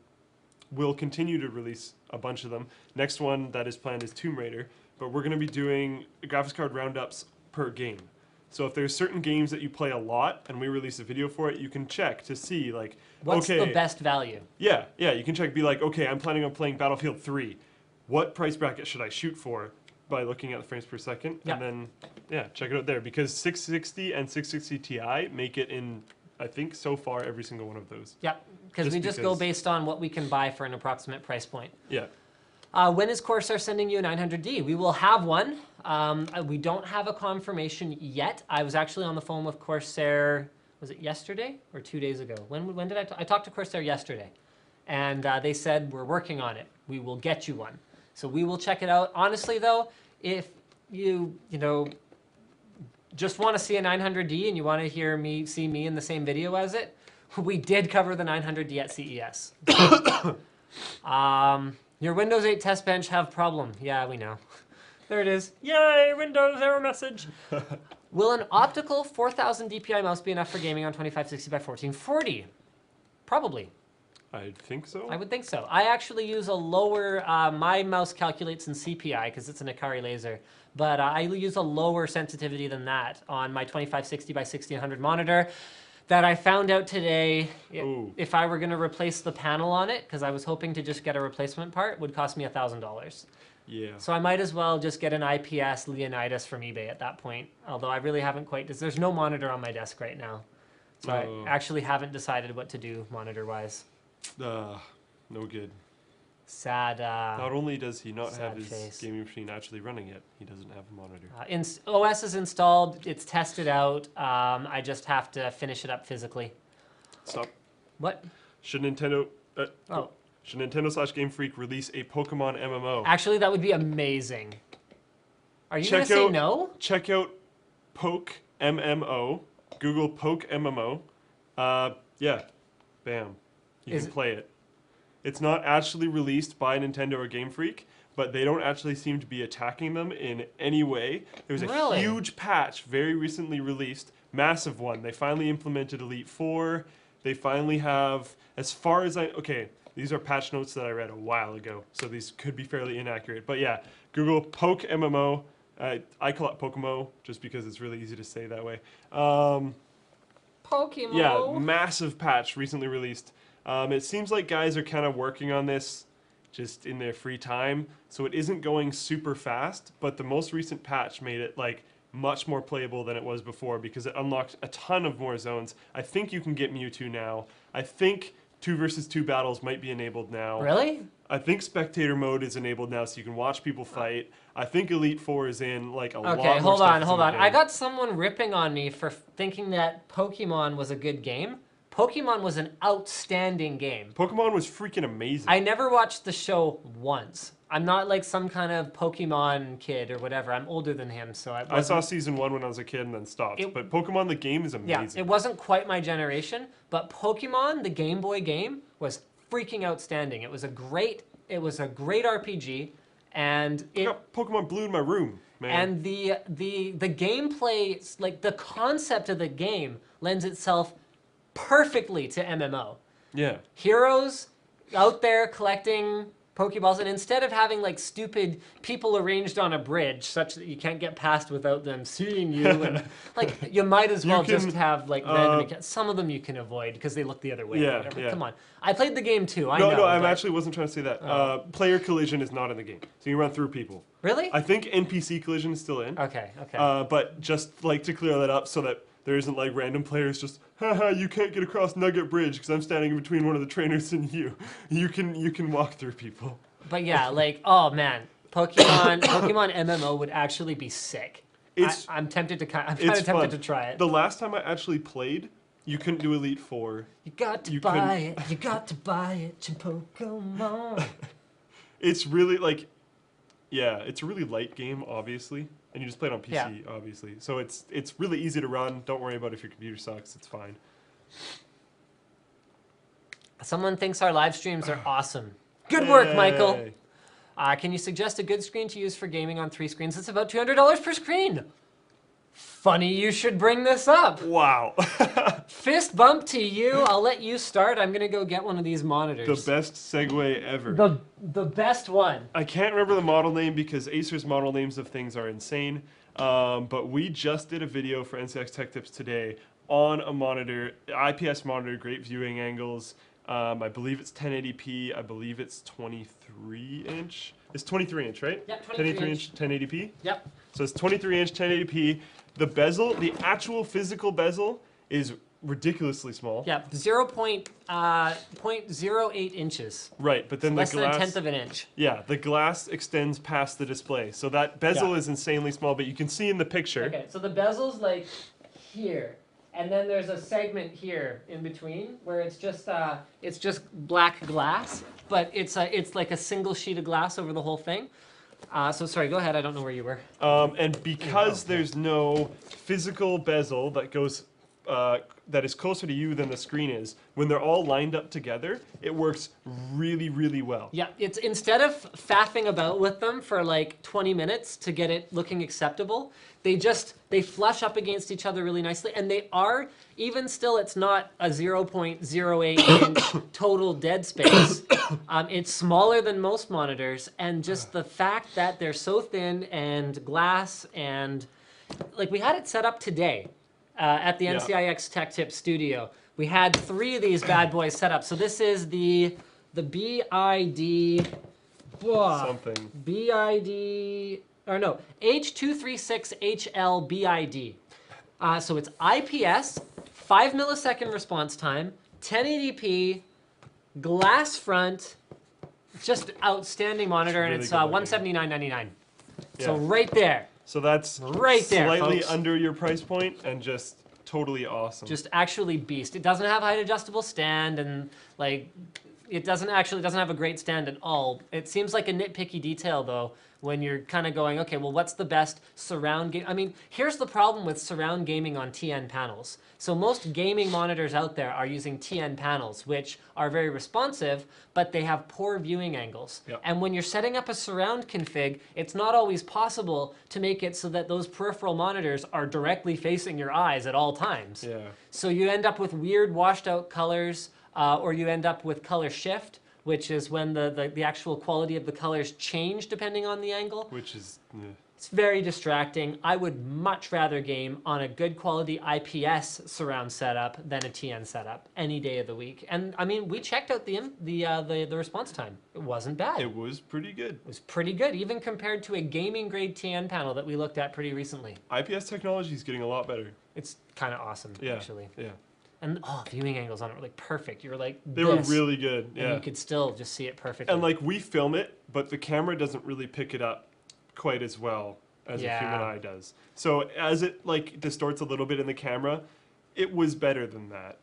will continue to release a bunch of them. Next one that is planned is Tomb Raider, but we're going to be doing graphics card roundups per game. So if there's certain games that you play a lot, and we release a video for it, you can check to see like, What's okay, the best value? yeah, you can check, be like, okay, I'm planning on playing Battlefield 3. What price bracket should I shoot for? By looking at the frames per second, Yeah. and then, yeah, check it out there. Because 660 and 660 Ti make it in, I think, so far, every single one of those. Yeah, because we just go because- based on what we can buy for an approximate price point. Yeah. When is Corsair sending you a 900D? We will have one. We don't have a confirmation yet. I was actually on the phone with Corsair, was it yesterday or 2 days ago? When did I talked to Corsair yesterday. And they said, we're working on it. We will get you one. So we will check it out. Honestly though, if you just want to see a 900D and you want to see me in the same video as it, we did cover the 900D at CES. Your Windows 8 test bench have problem. Yeah, we know. There it is. Yay, Windows error message. Will an optical 4000 DPI mouse be enough for gaming on 2560 by 1440? Probably. I think so. I would think so. I actually use a lower, my mouse calculates in CPI because it's an Akari laser, but I use a lower sensitivity than that on my 2560 by 1600 monitor that I found out today. Ooh. If I were going to replace the panel on it, because I was hoping to just get a replacement part, would cost me $1,000. Yeah. So I might as well just get an IPS Leonidas from eBay at that point. Although I really haven't quite, there's no monitor on my desk right now. So I actually haven't decided what to do monitor-wise. No good. Sad. Not only does he not have his face. gaming machine actually running yet, he doesn't have a monitor. OS is installed. It's tested out. I just have to finish it up physically. Stop. What? Should Nintendo... Should Nintendo / Game Freak release a Pokemon MMO? Actually, that would be amazing. Are you going to say no? Check out Poke MMO. Google Poke MMO. Yeah. Bam. You can play it. It's not actually released by Nintendo or Game Freak, but they don't actually seem to be attacking them in any way. There was a huge patch very recently released, massive one. They finally implemented Elite Four. They finally have, as far as okay, these are patch notes that I read a while ago, so these could be fairly inaccurate. But yeah, Google Poke MMO. I call it Pokemo just because it's really easy to say that way. Pokemon. Yeah, massive patch recently released. It seems like guys are kind of working on this just in their free time, so it isn't going super fast, but the most recent patch made it like much more playable than it was before because it unlocked a ton of more zones. I think you can get Mewtwo now. I think 2 versus 2 battles might be enabled now. Really? I think spectator mode is enabled now, so you can watch people fight. I think Elite Four is in like a lot more Okay, hold on. game. I got someone ripping on me for thinking that Pokemon was a good game. Pokemon was an outstanding game. Pokemon was freaking amazing. I never watched the show once. I'm not like some kind of Pokemon kid or whatever. I'm older than him, so I saw season 1 when I was a kid and then stopped. But Pokemon the game is amazing. Yeah, it wasn't quite my generation, but Pokemon, the Game Boy game, was freaking outstanding. It was a great RPG, and I got Pokemon Blue in my room, man. And the gameplay, like the concept of the game, lends itself perfectly to MMO. Yeah. Heroes out there collecting Pokeballs, and instead of having like stupid people arranged on a bridge such that you can't get past without them seeing you, and like you might as well just have like random. Some of them you can avoid because they look the other way. Yeah, or whatever. yeah. Come on, I played the game too. I know. I actually wasn't trying to say that. Player collision is not in the game, so you run through people. Really? I think NPC collision is still in. Okay. But just like to clear that up so that there isn't like random players just, haha, you can't get across Nugget Bridge because I'm standing in between one of the trainers and you. You can walk through people. But yeah, like, oh man, Pokemon MMO would actually be sick. I'm tempted to kind of tempted to try it. The last time I actually played, you couldn't do Elite Four. You got to buy it. You got to buy it, your Pokemon. It's really like, yeah, it's a really light game, obviously, and you just play it on PC, obviously. So it's really easy to run. Don't worry about if your computer sucks. It's fine. Someone thinks our live streams are awesome. Good work, Michael. Can you suggest a good screen to use for gaming on 3 screens? It's about $200 per screen. Funny you should bring this up. Wow. Fist bump to you. I'll let you start. I'm going to go get one of these monitors. The best segue ever. The best one. I can't remember the model name because Acer's model names of things are insane. But we just did a video for NCX Tech Tips today on a monitor, IPS monitor, great viewing angles. I believe it's 1080p. I believe it's 23-inch. It's 23-inch, right? Yeah, 23-inch. 1080p? Yep. So it's 23-inch, 1080p. The bezel, the actual physical bezel, is ridiculously small. Yeah, 0.08 inches. Right, but then less the glass... than 1/10 of an inch. Yeah, the glass extends past the display. So that bezel is insanely small, but you can see in the picture... Okay, so the bezel's like here. And then there's a segment here in between where it's just black glass, but it's like a single sheet of glass over the whole thing. So sorry, go ahead. I don't know where you were. And because there's no physical bezel that goes that is closer to you than the screen is, when they're all lined up together, it works really, really well. Yeah, it's instead of faffing about with them for like 20 minutes to get it looking acceptable, they flush up against each other really nicely, and they are, even still, it's not a 0.08 inch total dead space. It's smaller than most monitors, and just the fact that they're so thin and glass, and like we had it set up today at the NCIX Tech Tip studio. We had 3 of these bad boys set up. So this is the BID something. BID, or no, H236HLBID. So it's IPS, 5 millisecond response time, 1080p, glass front, just outstanding monitor, and Really it's good looking. $179.99. So Yeah. right there, So that's right there, slightly folks. under your price point and just totally awesome. Just actually beast. It doesn't have height adjustable stand, and like it doesn't have a great stand at all. It seems like a nitpicky detail though when you're kind of going, okay, well, what's the best surround game? I mean, here's the problem with surround gaming on TN panels. So most gaming monitors out there are using TN panels, which are very responsive, but they have poor viewing angles. Yep. And when you're setting up a surround config, it's not always possible to make it so that those peripheral monitors are directly facing your eyes at all times. Yeah. So you end up with weird washed out colors, or you end up with color shift, which is when the actual quality of the colors change depending on the angle. Which is, It's very distracting. I would much rather game on a good quality IPS surround setup than a TN setup any day of the week. And I mean, we checked out the response time. It wasn't bad. it was pretty good. It was pretty good, even compared to a gaming grade TN panel that we looked at pretty recently. IPS technology is getting a lot better. It's kind of awesome, Yeah. actually. Yeah. And viewing angles on it were like perfect. You were like, They were really good. and Yeah. you could still just see it perfectly. And like we film it, but the camera doesn't really pick it up quite as well as a human Yeah. eye does. So as it like distorts a little bit in the camera, it was better than that.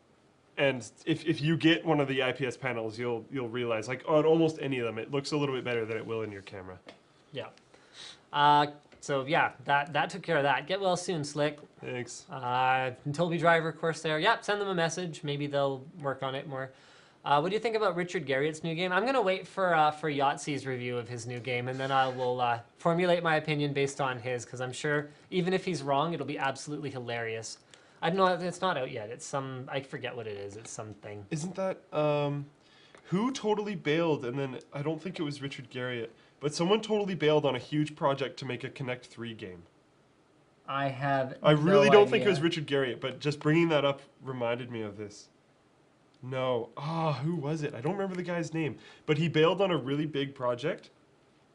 And if you get one of the IPS panels, you'll realize like on almost any of them, it looks a little bit better than it will in your camera. Yeah. So yeah, that took care of that. Get well soon, Slick. Thanks. Toby Driver, of course, there. Yep, send them a message. Maybe they'll work on it more. What do you think about Richard Garriott's new game? I'm going to wait for Yahtzee's review of his new game, and then I will formulate my opinion based on his, because I'm sure even if he's wrong, it'll be absolutely hilarious. I don't know, it's not out yet. It's some, I forget what it is. It's something. Isn't that who totally bailed? And then I don't think it was Richard Garriott, but someone totally bailed on a huge project to make a Connect 3 game. I have I really don't think it idea. was Richard Garriott, but just bringing that up reminded me of this. No. Who was it? I don't remember the guy's name, but he bailed on a really big project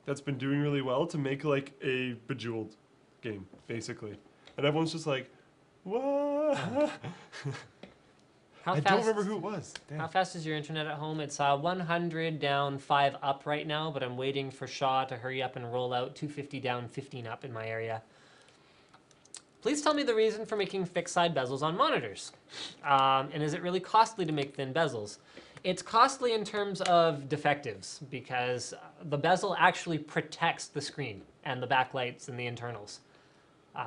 that's been doing really well to make like a Bejeweled game, basically. And everyone's just like, what? I don't remember who it was. Damn. How fast is your internet at home? It's 100 down, 5 up right now, but I'm waiting for Shaw to hurry up and roll out 250 down, 15 up in my area. Please tell me the reason for making fixed side bezels on monitors. And is it really costly to make thin bezels? It's costly in terms of defectives because the bezel actually protects the screen and the backlights and the internals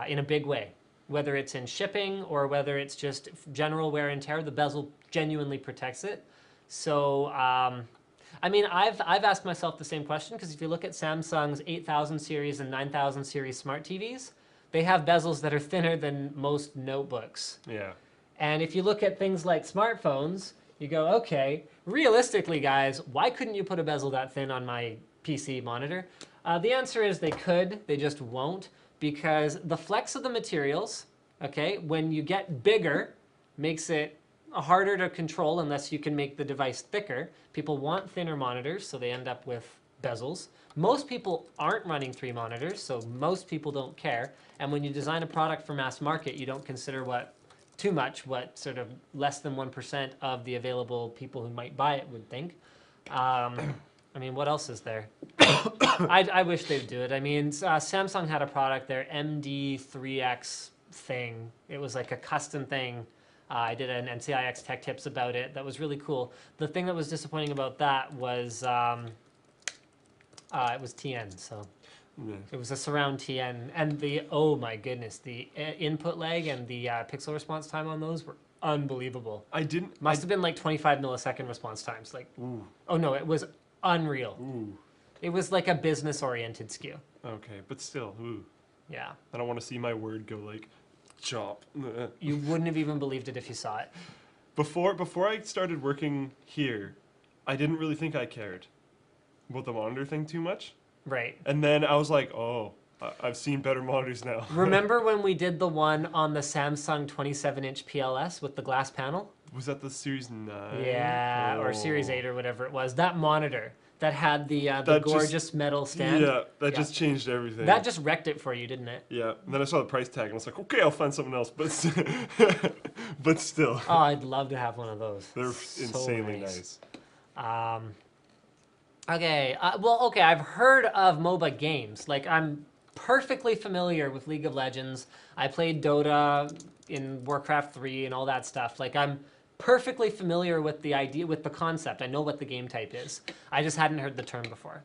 in a big way. Whether it's in shipping or whether it's just general wear and tear, the bezel genuinely protects it. So, I mean, I've asked myself the same question because if you look at Samsung's 8000 series and 9000 series smart TVs, they have bezels that are thinner than most notebooks. Yeah. And if you look at things like smartphones, you go, okay, realistically, guys, why couldn't you put a bezel that thin on my PC monitor? The answer is they could, they just won't, because the flex of the materials, okay, when you get bigger, makes it harder to control unless you can make the device thicker. People want thinner monitors, so they end up with bezels. Most people aren't running 3 monitors, so most people don't care. And when you design a product for mass market, you don't consider what sort of less than 1% of the available people who might buy it would think. I mean, what else is there? I wish they'd do it. I mean, Samsung had a product, their MD3X thing. It was like a custom thing. I did an NCIX Tech Tips about it. That was really cool. The thing that was disappointing about that was it was TN, so Yeah. it was a surround TN, and oh my goodness, the input lag and the pixel response time on those were unbelievable. Must have been like 25 millisecond response times. Like, Ooh. oh no, it was unreal. Ooh. It was like a business-oriented SKU. Okay, but still, ooh. Yeah, I don't want to see my word go like, chop. you wouldn't have even believed it if you saw it. Before I started working here, I didn't really think I cared about the monitor thing too much. Right. And then I was like, oh, I've seen better monitors now. Remember when we did the one on the Samsung 27-inch PLS with the glass panel? Was that the Series 9? Yeah, or Series 8 or whatever it was. That monitor That had the That gorgeous metal stand. Yeah, that just changed everything. That just wrecked it for you, didn't it? Yeah, and then I saw the price tag and I was like, okay, I'll find something else, but but still. Oh, I'd love to have one of those. They're So insanely nice. Okay, okay, I've heard of MOBA games. Like, I'm perfectly familiar with League of Legends. I played Dota in Warcraft 3 and all that stuff. Like, I'm perfectly familiar with the idea, with the concept. I know what the game type is. I just hadn't heard the term before.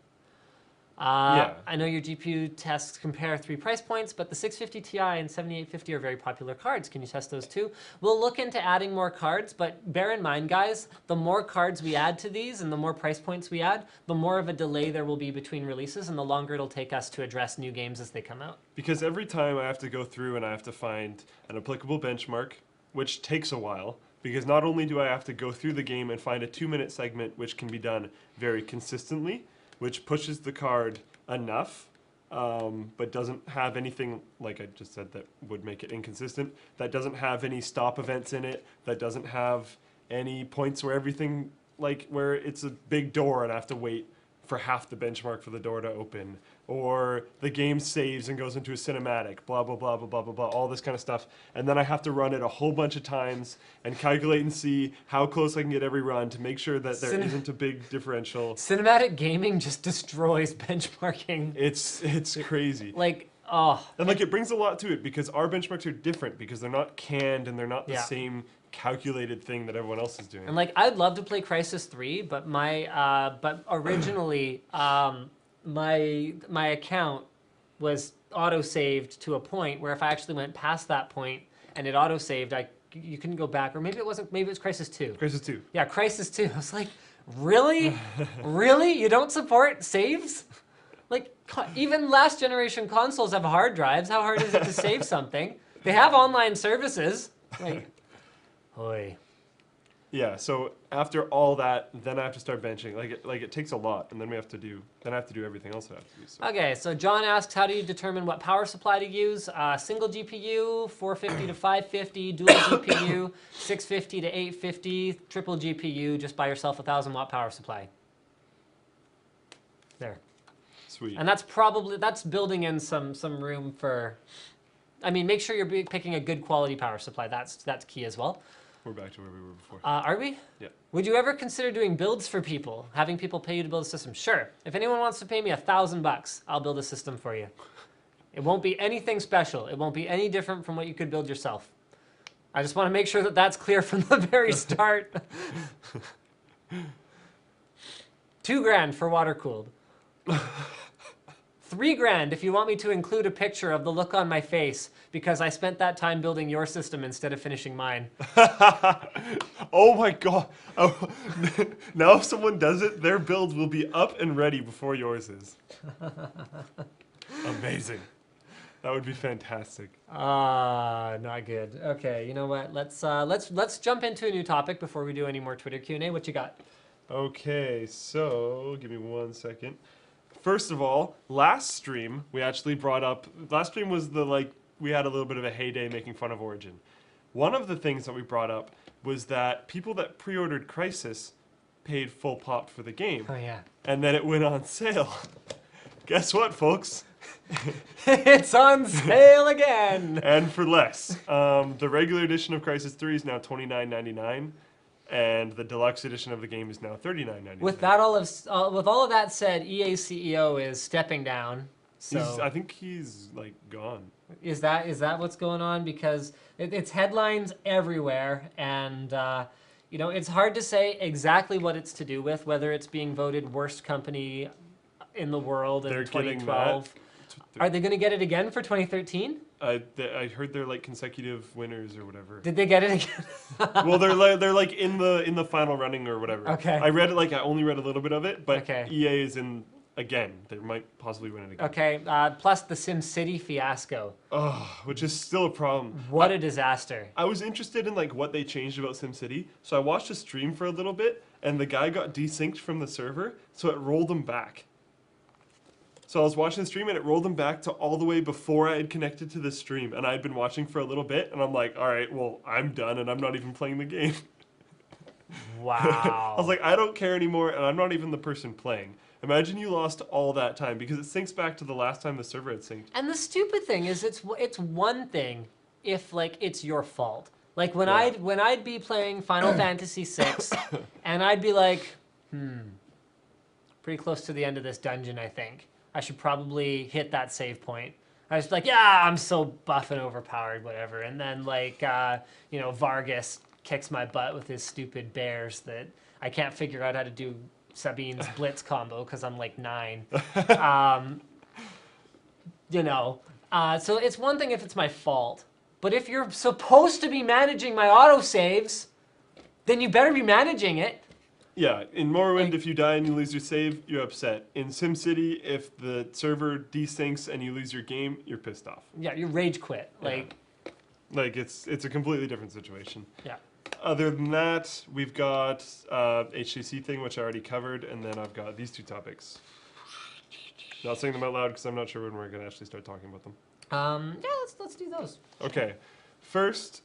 Yeah. I know your GPU tests compare 3 price points, but the 650 Ti and 7850 are very popular cards. Can you test those too? We'll look into adding more cards, but bear in mind, guys, the more cards we add to these and the more price points we add, the more of a delay there will be between releases and the longer it'll take us to address new games as they come out. Because every time I have to go through and I have to find an applicable benchmark, which takes a while, because not only do I have to go through the game and find a 2-minute segment, which can be done very consistently, which pushes the card enough, but doesn't have anything, like I just said, that would make it inconsistent, that doesn't have any stop events in it, that doesn't have any points where everything, like where it's a big door and I have to wait for half the benchmark for the door to open, or the game saves and goes into a cinematic, blah, blah, blah, blah, blah, blah, blah, all this kind of stuff. And then I have to run it a whole bunch of times and calculate and see how close I can get every run to make sure that there isn't a big differential. Cinematic gaming just destroys benchmarking. It's crazy. Like, oh. And like it brings a lot to it because our benchmarks are different because they're not canned and they're not the same calculated thing that everyone else is doing. And like, I'd love to play Crysis 3, but but originally, my account was auto-saved to a point where if I actually went past that point and it auto-saved, you couldn't go back. Or maybe it wasn't, maybe it was Crysis 2. Crysis 2. Yeah, Crysis 2. I was like, really? Really? You don't support saves? Like, even last generation consoles have hard drives. How hard is it to save something? They have online services. Like, Oy. Yeah, so after all that, then I have to start benching. Like it takes a lot, and then I have to do everything else I have to do. So. Okay, so John asks, how do you determine what power supply to use? Single GPU, 450 to 550, dual GPU, 650 to 850, triple GPU, just buy yourself a 1,000-watt power supply. There. Sweet. And that's building in some room for, I mean, make sure you're picking a good quality power supply. That's key as well. We're back to where we were before. Are we? Yeah. Would you ever consider doing builds for people? Having people pay you to build a system? Sure. If anyone wants to pay me $1,000, I'll build a system for you. It won't be anything special. It won't be any different from what you could build yourself. I just want to make sure that that's clear from the very start. $2,000 for water cooled. $3,000 if you want me to include a picture of the look on my face because I spent that time building your system instead of finishing mine. Oh my god. Oh, now if someone does it, their build will be up and ready before yours is. Amazing. That would be fantastic. Not good. Okay, you know what? Let's jump into a new topic before we do any more Twitter Q&A. What you got? Okay, so give me 1 second. First of all, last stream we actually brought up. Last stream was we had a little bit of a heyday making fun of Origin. One of the things that we brought up was that people that pre-ordered Crysis paid full pop for the game. Oh yeah. And then it went on sale. Guess what, folks? It's on sale again. And for less. The regular edition of Crysis 3 is now $29.99. And the deluxe edition of the game is now $39.99. With all of that said, EA CEO is stepping down. So I think he's like gone. Is that what's going on? Because it's headlines everywhere, and you know, it's hard to say exactly what it's to do with. Whether it's being voted worst company in the world in 2012. Are they going to get it again for 2013? I heard they're like consecutive winners or whatever. Did they get it again? Well, they're like in the final running or whatever. Okay. I read it I only read a little bit of it, but okay. EA is in again. They might possibly win it again. Okay. Plus the SimCity fiasco. Oh, which is still a problem. What a disaster. I was interested in what they changed about SimCity, so I watched a stream for a little bit, and the guy got desynced from the server, so it rolled him back. So I was watching the stream and it rolled them back to all the way before I had connected to the stream. And I had been watching for a little bit and I'm like, all right, well, I'm done and I'm not even playing the game. Wow. I was like, I don't care anymore and I'm not even the person playing. Imagine you lost all that time because it syncs back to the last time the server had synced. And the stupid thing is, it's one thing if like it's your fault. Like when Yeah. I'd be playing Final Fantasy VI, and I'd be like, pretty close to the end of this dungeon, I think. I should probably hit that save point. I was like, yeah, I'm so buff and overpowered, whatever. And then like, you know, Vargas kicks my butt with his stupid bears that I can't figure out how to do Sabine's blitz combo because I'm like 9. You know, so it's one thing if it's my fault, but if you're supposed to be managing my autosaves, then you better be managing it. Yeah, in Morrowind, if you die and you lose your save, you're upset. In SimCity, if the server desyncs and you lose your game, you're pissed off. Yeah, you rage quit. Yeah. Like it's a completely different situation. Yeah. Other than that, we've got HCC thing, which I already covered, and then I've got these 2 topics. Not saying them out loud because I'm not sure when we're going to actually start talking about them. Yeah, let's do those. Okay. First,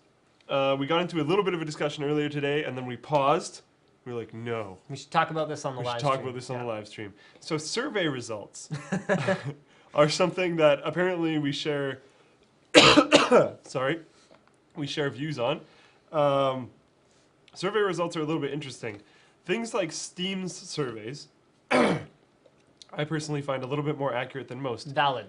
we got into a little bit of a discussion earlier today, and then we paused. We were like, no. We should talk about this on the We live should talk stream. about this on the live stream. So survey results are something that apparently we share. Sorry, we share views on. Survey results are a little bit interesting. Things like Steam's surveys, I personally find a little bit more accurate than most. Valid.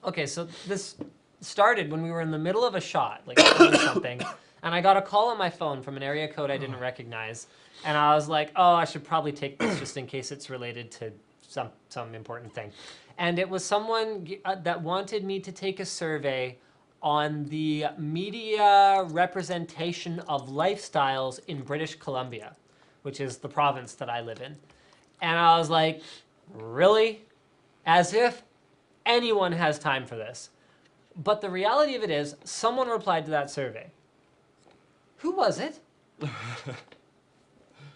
Okay, so this started when we were in the middle of a shot, like doing something, and I got a call on my phone from an area code I didn't recognize, and I was like, oh, I should probably take this just in case it's related to some important thing. And it was someone that wanted me to take a survey on the media representation of lifestyles in British Columbia, which is the province that I live in. And I was like, really? As if anyone has time for this. But the reality of it is, someone replied to that survey. Who was it?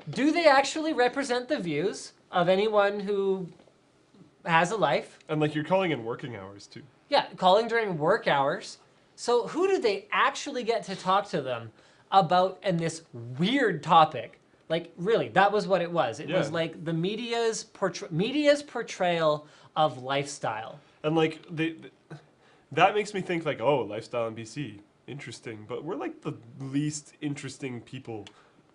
Do they actually represent the views of anyone who has a life? And like you're calling in working hours too. Yeah, calling during work hours. So who do they actually get to talk to them about in this weird topic? Like, really, that was what it was. It was like the media's portrayal of lifestyle. And like that makes me think like, oh, lifestyle in BC, interesting. But we're like the least interesting people.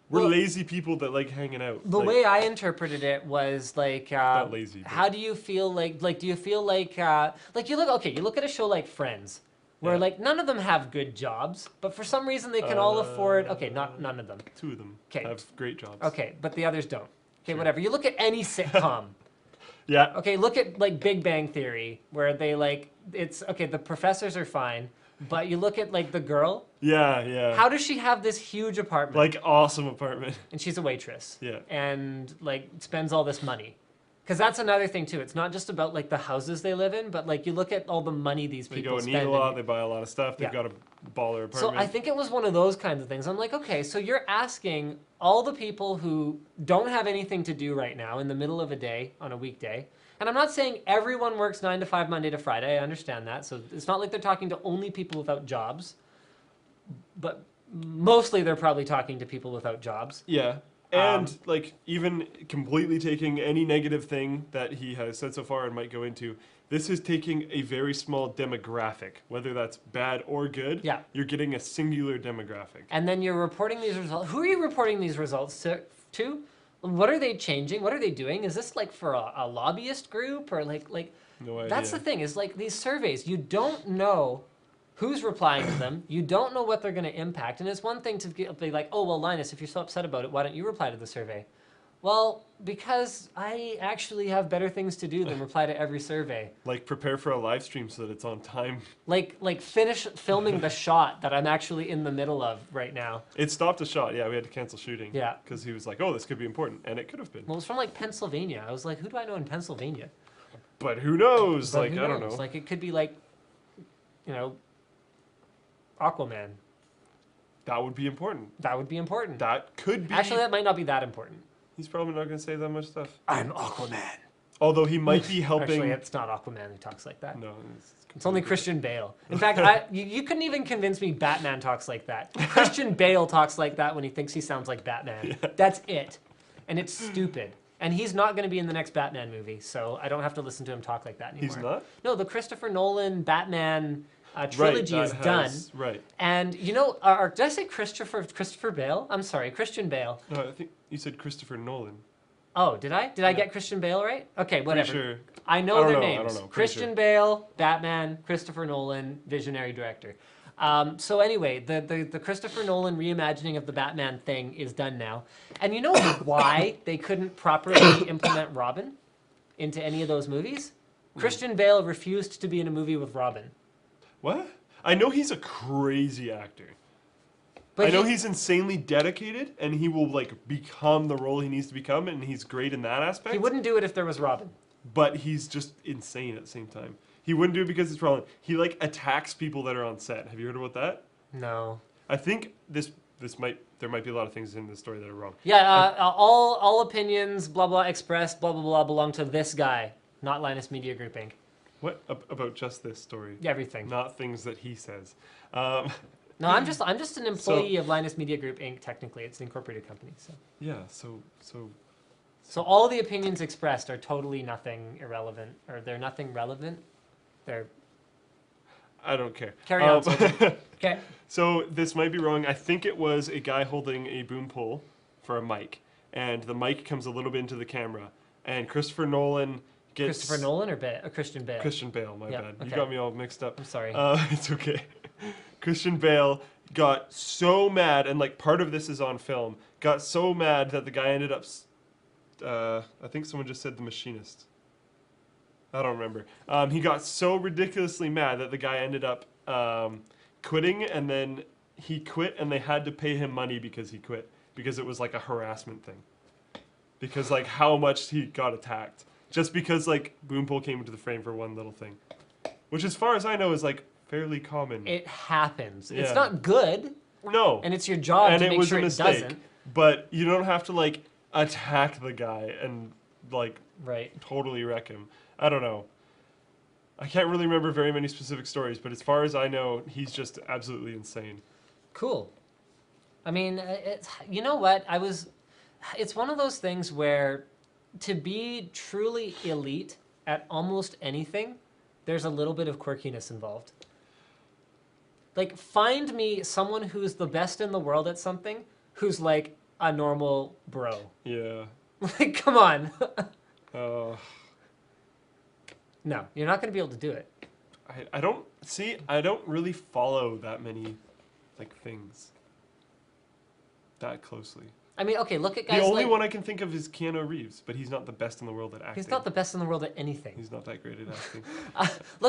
We're lazy people that like hanging out. The way I interpreted it was like, not lazy. How do you feel like do you feel like you look at a show like Friends, where like none of them have good jobs, but for some reason they can all afford. Okay, none of them. 2 of them Okay. have great jobs. Okay, but the others don't. Okay, whatever. You look at any sitcom. Yeah. Okay, look at like Big Bang Theory, where they like it's okay. The professors are fine, but you look at like the girl. Yeah, yeah. How does she have this huge apartment? Like awesome apartment. And she's a waitress. Yeah. And like spends all this money. Because that's another thing too. It's not just about like the houses they live in, but like you look at all the money these They people go and spend. eat a lot. They buy a lot of stuff. They've got a baller apartment. So I think it was one of those kinds of things. I'm like, okay, so you're asking all the people who don't have anything to do right now in the middle of a day on a weekday. And I'm not saying everyone works 9 to 5 Monday to Friday. I understand that. So it's not like they're talking to only people without jobs. But mostly they're probably talking to people without jobs. Yeah. And like even completely taking any negative thing that he has said so far and might go into, this is taking a very small demographic, whether that's bad or good. Yeah. You're getting a singular demographic. And then you're reporting these results. Who are you reporting these results to? What are they changing? What are they doing? Is this like for a lobbyist group or like No idea. That's the thing is like these surveys, you don't know who's replying to them. You don't know what they're going to impact. And it's one thing to be like, oh, well, Linus, if you're so upset about it, why don't you reply to the survey? Well, because I actually have better things to do than reply to every survey. Like prepare for a live stream so that it's on time. Like finish filming the shot that I'm actually in the middle of right now. It stopped a shot. Yeah, we had to cancel shooting. Yeah. Because he was like, oh, this could be important. And it could have been. Well, it's from like Pennsylvania. I was like, who do I know in Pennsylvania? But who knows? But like, who I don't knows? know. Like it could be like, you know, Aquaman. That would be important. That would be important. That could be. Actually, that might not be that important. He's probably not going to say that much stuff. I'm Aquaman. Although he might be helping. Actually, it's not Aquaman who talks like that. No. It's only Christian Bale. In fact, you couldn't even convince me Batman talks like that. Christian Bale talks like that when he thinks he sounds like Batman. Yeah. That's it. And it's stupid. And he's not going to be in the next Batman movie, so I don't have to listen to him talk like that anymore. He's not? No, the Christopher Nolan Batman trilogy is done. Right. And you know, did I say Christopher Bale? I'm sorry, Christian Bale. No, I think you said Christopher Nolan. Oh, did I? Did I get Christian Bale right? Okay, whatever. Pretty sure. I know their names. I don't know. Christian Bale, Batman, Christopher Nolan, visionary director. So anyway, the Christopher Nolan reimagining of the Batman thing is done now. And you know why they couldn't properly implement Robin into any of those movies? Christian Bale refused to be in a movie with Robin. What? I know he's a crazy actor. But I know he's insanely dedicated, and he will like become the role he needs to become, and he's great in that aspect. He wouldn't do it if there was Robin. But he's just insane at the same time. He wouldn't do it because it's Robin. He like attacks people that are on set. Have you heard about that? No. I think there might be a lot of things in this story that are wrong. Yeah, all opinions, blah blah expressed, blah blah blah, belong to this guy, not Linus Media Group Inc. What about just this story? Everything. Not things that he says. No, I'm just an employee of Linus Media Group Inc. Technically, it's an incorporated company. So. Yeah. So all the opinions expressed are totally nothing irrelevant, or they're nothing relevant. They're. I don't care. Carry on. Okay. So this might be wrong. I think it was a guy holding a boom pole for a mic, and the mic comes a little bit into the camera, and Christopher Nolan gets. Christopher Nolan or Christian Bale? Christian Bale, my bad. Okay. You got me all mixed up. I'm sorry. It's okay. Christian Bale got so mad, and like part of this is on film, got so mad that the guy ended up, I think someone just said the machinist. I don't remember. He got so ridiculously mad that the guy ended up quitting, and then he quit, and they had to pay him money because he quit, because it was like a harassment thing. Because like how much he got attacked. Just because like Boompole came into the frame for one little thing. Which as far as I know is like fairly common. It happens. Yeah. It's not good. No. And it's your job to make sure it doesn't. But you don't have to like attack the guy and like right. totally wreck him. I don't know. I can't really remember very many specific stories, but as far as I know, he's just absolutely insane. Cool. I mean, you know what? It's one of those things where to be truly elite at almost anything, there's a little bit of quirkiness involved. Like, find me someone who's the best in the world at something who's like a normal bro. Yeah. Like, come on. No, you're not going to be able to do it. I don't really follow that many like things that closely. I mean, okay, look at guys The only like, one I can think of is Keanu Reeves, but he's not the best in the world at acting. He's not the best in the world at anything. He's not that great at acting.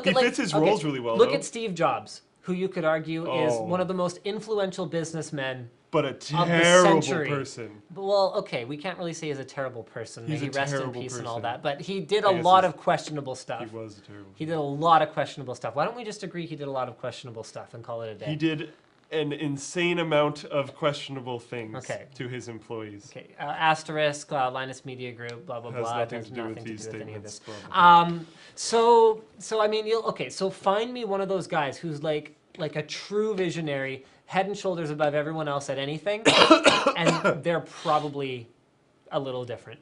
He fits his roles really well, Look though. at Steve Jobs, who you could argue is one of the most influential businessmen but a of the terrible century. person. Well, okay, we can't really say he's a terrible person. May He's he a rest in terrible peace and all person. that. But he did I a guess lot he's- of questionable stuff. He was a terrible He did a lot of questionable stuff. Why don't we just agree he did a lot of questionable stuff and call it a day? He did an insane amount of questionable things Okay. to his employees. Okay, asterisk, Linus Media Group, blah, blah, Has blah. nothing It has to do with nothing to these do with any of this. statements. Blah, blah, So I mean, so find me one of those guys who's like a true visionary, head and shoulders above everyone else at anything, and they're probably a little different.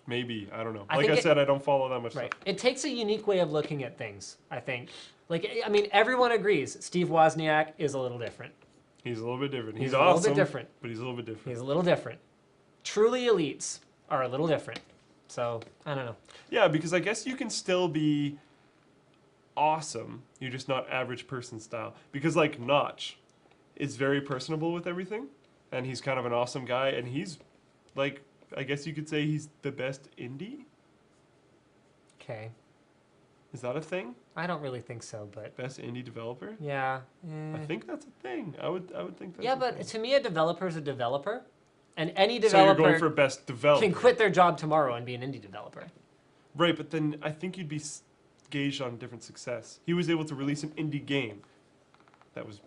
Maybe, I don't know. I Like think I said, I don't follow that much Right. stuff. It takes a unique way of looking at things, I think. Like, I mean, everyone agrees Steve Wozniak is a little different. He's a little bit different. He's He's a awesome, little bit different. but he's a little bit different. He's a little different. Truly elites are a little different. So, I don't know. Yeah, because I guess you can still be awesome. You're just not average person style. Because like Notch is very personable with everything, and he's kind of an awesome guy, and he's like, I guess you could say he's the best indie. Okay. Is that a thing? I don't really think so, but Best indie developer? yeah. I think that's a thing. I would think that's Yeah, a but thing. to me, a developer is a developer, and any So you're going developer for best developer. can quit their job tomorrow and be an indie developer. Right, but then I think you'd be gauged on different success. He was able to release an indie game. That was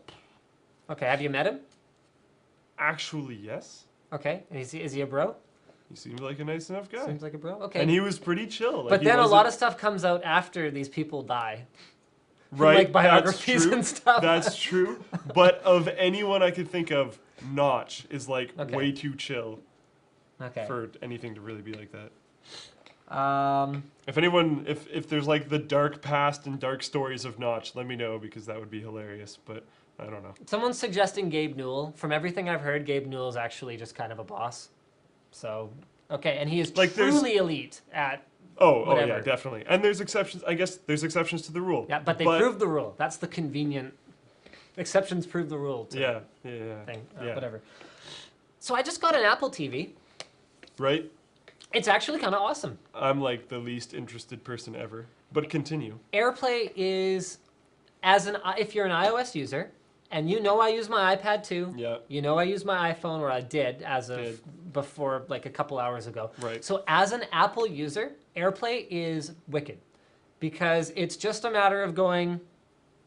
Okay, have you met him? actually, yes. Okay, and is he a bro? He seemed like a nice enough guy. Seems like a bro. Okay. And he was pretty chill. Like, but he then a wasn't- lot of stuff comes out after these people die. right, like biographies that's true, and stuff. That's true. But of anyone I could think of, Notch is like Okay. way too chill. Okay. for anything to really be like that. If If there's like the dark past and dark stories of Notch, let me know because that would be hilarious. But I don't know. Someone's suggesting Gabe Newell. From everything I've heard, Gabe Newell is actually just kind of a boss. So, okay, and he is Like, there's- truly elite at Oh whatever. yeah, definitely. And there's exceptions. I guess there's exceptions to the rule. Yeah, but they proved the rule. That's the convenient. Exceptions prove the rule. Yeah. Thing. Yeah. Whatever. So I just got an Apple TV. Right. It's actually kind of awesome. I'm like the least interested person ever. But continue. AirPlay is, if you're an iOS user, and you know I use my iPad too. Yeah. You know I use my iPhone, or I did as of Did. before, like a couple hours ago. Right. So as an Apple user, AirPlay is wicked because it's just a matter of going,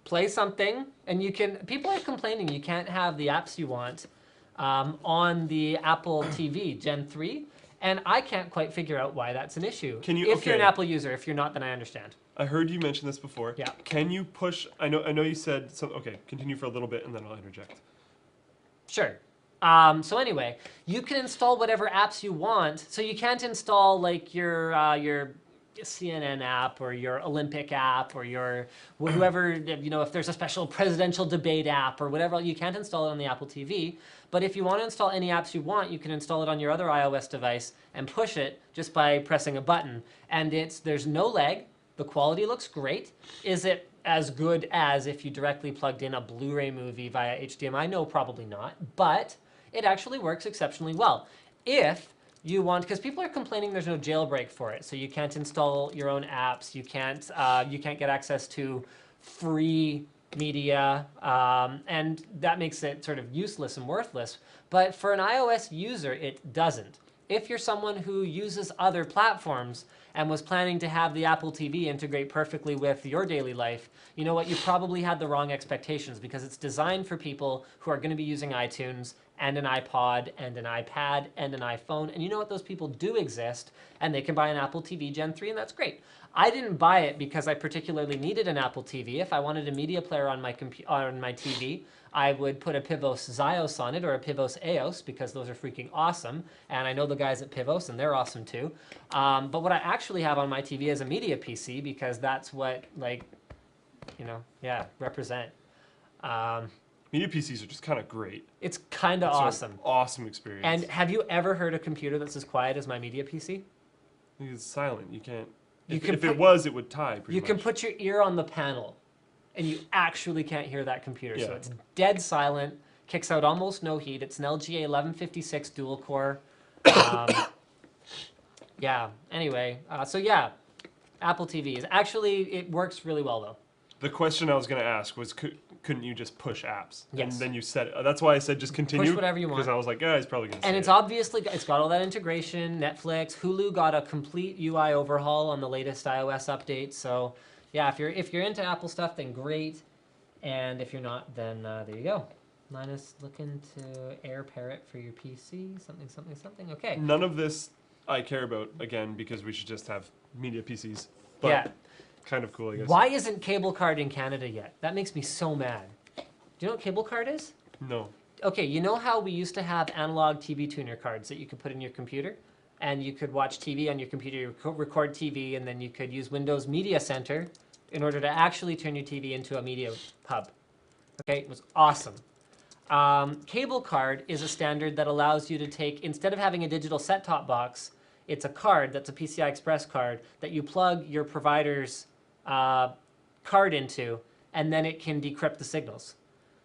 play something, and you can. People are complaining you can't have the apps you want on the Apple TV Gen 3, and I can't quite figure out why that's an issue. Can you- If you're an okay. Apple user, if you're not, then I understand. I heard you mention this before. Yeah. Can you push? I know you said some. Okay, continue for a little bit and then I'll interject. Sure. So anyway, you can install whatever apps you want. So you can't install like your CNN app or your Olympic app or your whoever, if there's a special presidential debate app or whatever, you can't install it on the Apple TV. But if you want to install any apps you want, you can install it on your other iOS device and push it just by pressing a button. And there's no lag. The quality looks great. Is it as good as if you directly plugged in a Blu-ray movie via HDMI? No, probably not. But it actually works exceptionally well. If you want, because people are complaining there's no jailbreak for it, so you can't install your own apps, you can't get access to free media, and that makes it sort of useless and worthless. But for an iOS user, it doesn't. If you're someone who uses other platforms and was planning to have the Apple TV integrate perfectly with your daily life, you know what? You probably had the wrong expectations because it's designed for people who are going to be using iTunes and an iPod and an iPad and an iPhone. And you know what? Those people do exist, and they can buy an Apple TV Gen 3, and that's great. I didn't buy it because I particularly needed an Apple TV. If I wanted a media player on my TV, I would put a Pivos Xios on it or a Pivos Eos because those are freaking awesome. And I know the guys at Pivos, and they're awesome too. But what I actually have on my TV is a media PC because that's what, represent. Media PCs are just kind of great. It's kind of awesome. Awesome experience. And have you ever heard a computer that's as quiet as my media PC? It's silent. You can't. You If, can if put- it was, it would tie. Pretty You can much. put your ear on the panel, and you actually can't hear that computer. So Yeah. it's dead silent, kicks out almost no heat. It's an LGA 1156 dual core. Yeah, anyway. Apple TVs. Actually, it works really well, though. The question I was going to ask was, couldn't you just push apps? Yes. And then you said, that's why I said just continue. whatever you want. Because I was like, yeah, he's probably going to say And it's it. obviously, it's got all that integration. Netflix, Hulu got a complete UI overhaul on the latest iOS update. So, yeah, if you're into Apple stuff, then great. And if you're not, then there you go. Linus, looking to Air Parrot for your PC. Something. Okay. None of this I care about, again, because we should just have media PCs. But Yeah. kind of cool, I guess. Why isn't Cable Card in Canada yet? That makes me so mad. Do you know what Cable Card is? No. Okay, you know how we used to have analog TV tuner cards that you could put in your computer? And you could watch TV on your computer, you record TV, and then you could use Windows Media Center in order to actually turn your TV into a media hub. Okay, it was awesome. Cable Card is a standard that allows you to take, instead of having a digital set-top box, it's a card that's a PCI Express card that you plug your provider's card into, and then it can decrypt the signals.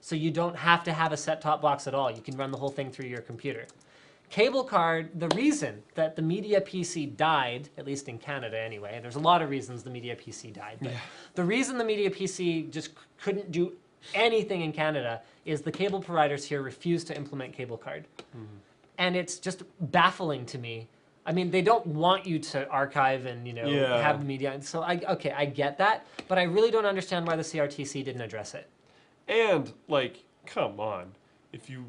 So you don't have to have a set-top box at all. You can run the whole thing through your computer. Cable Card, the reason that the Media PC died, at least in Canada anyway, there's a lot of reasons the Media PC died, but the reason the Media PC just couldn't do anything in Canada is the cable providers here refused to implement Cable Card. And it's just baffling to me. I mean, they don't want you to archive and, have media. So, I get that, but I really don't understand why the CRTC didn't address it. And, come on. If you...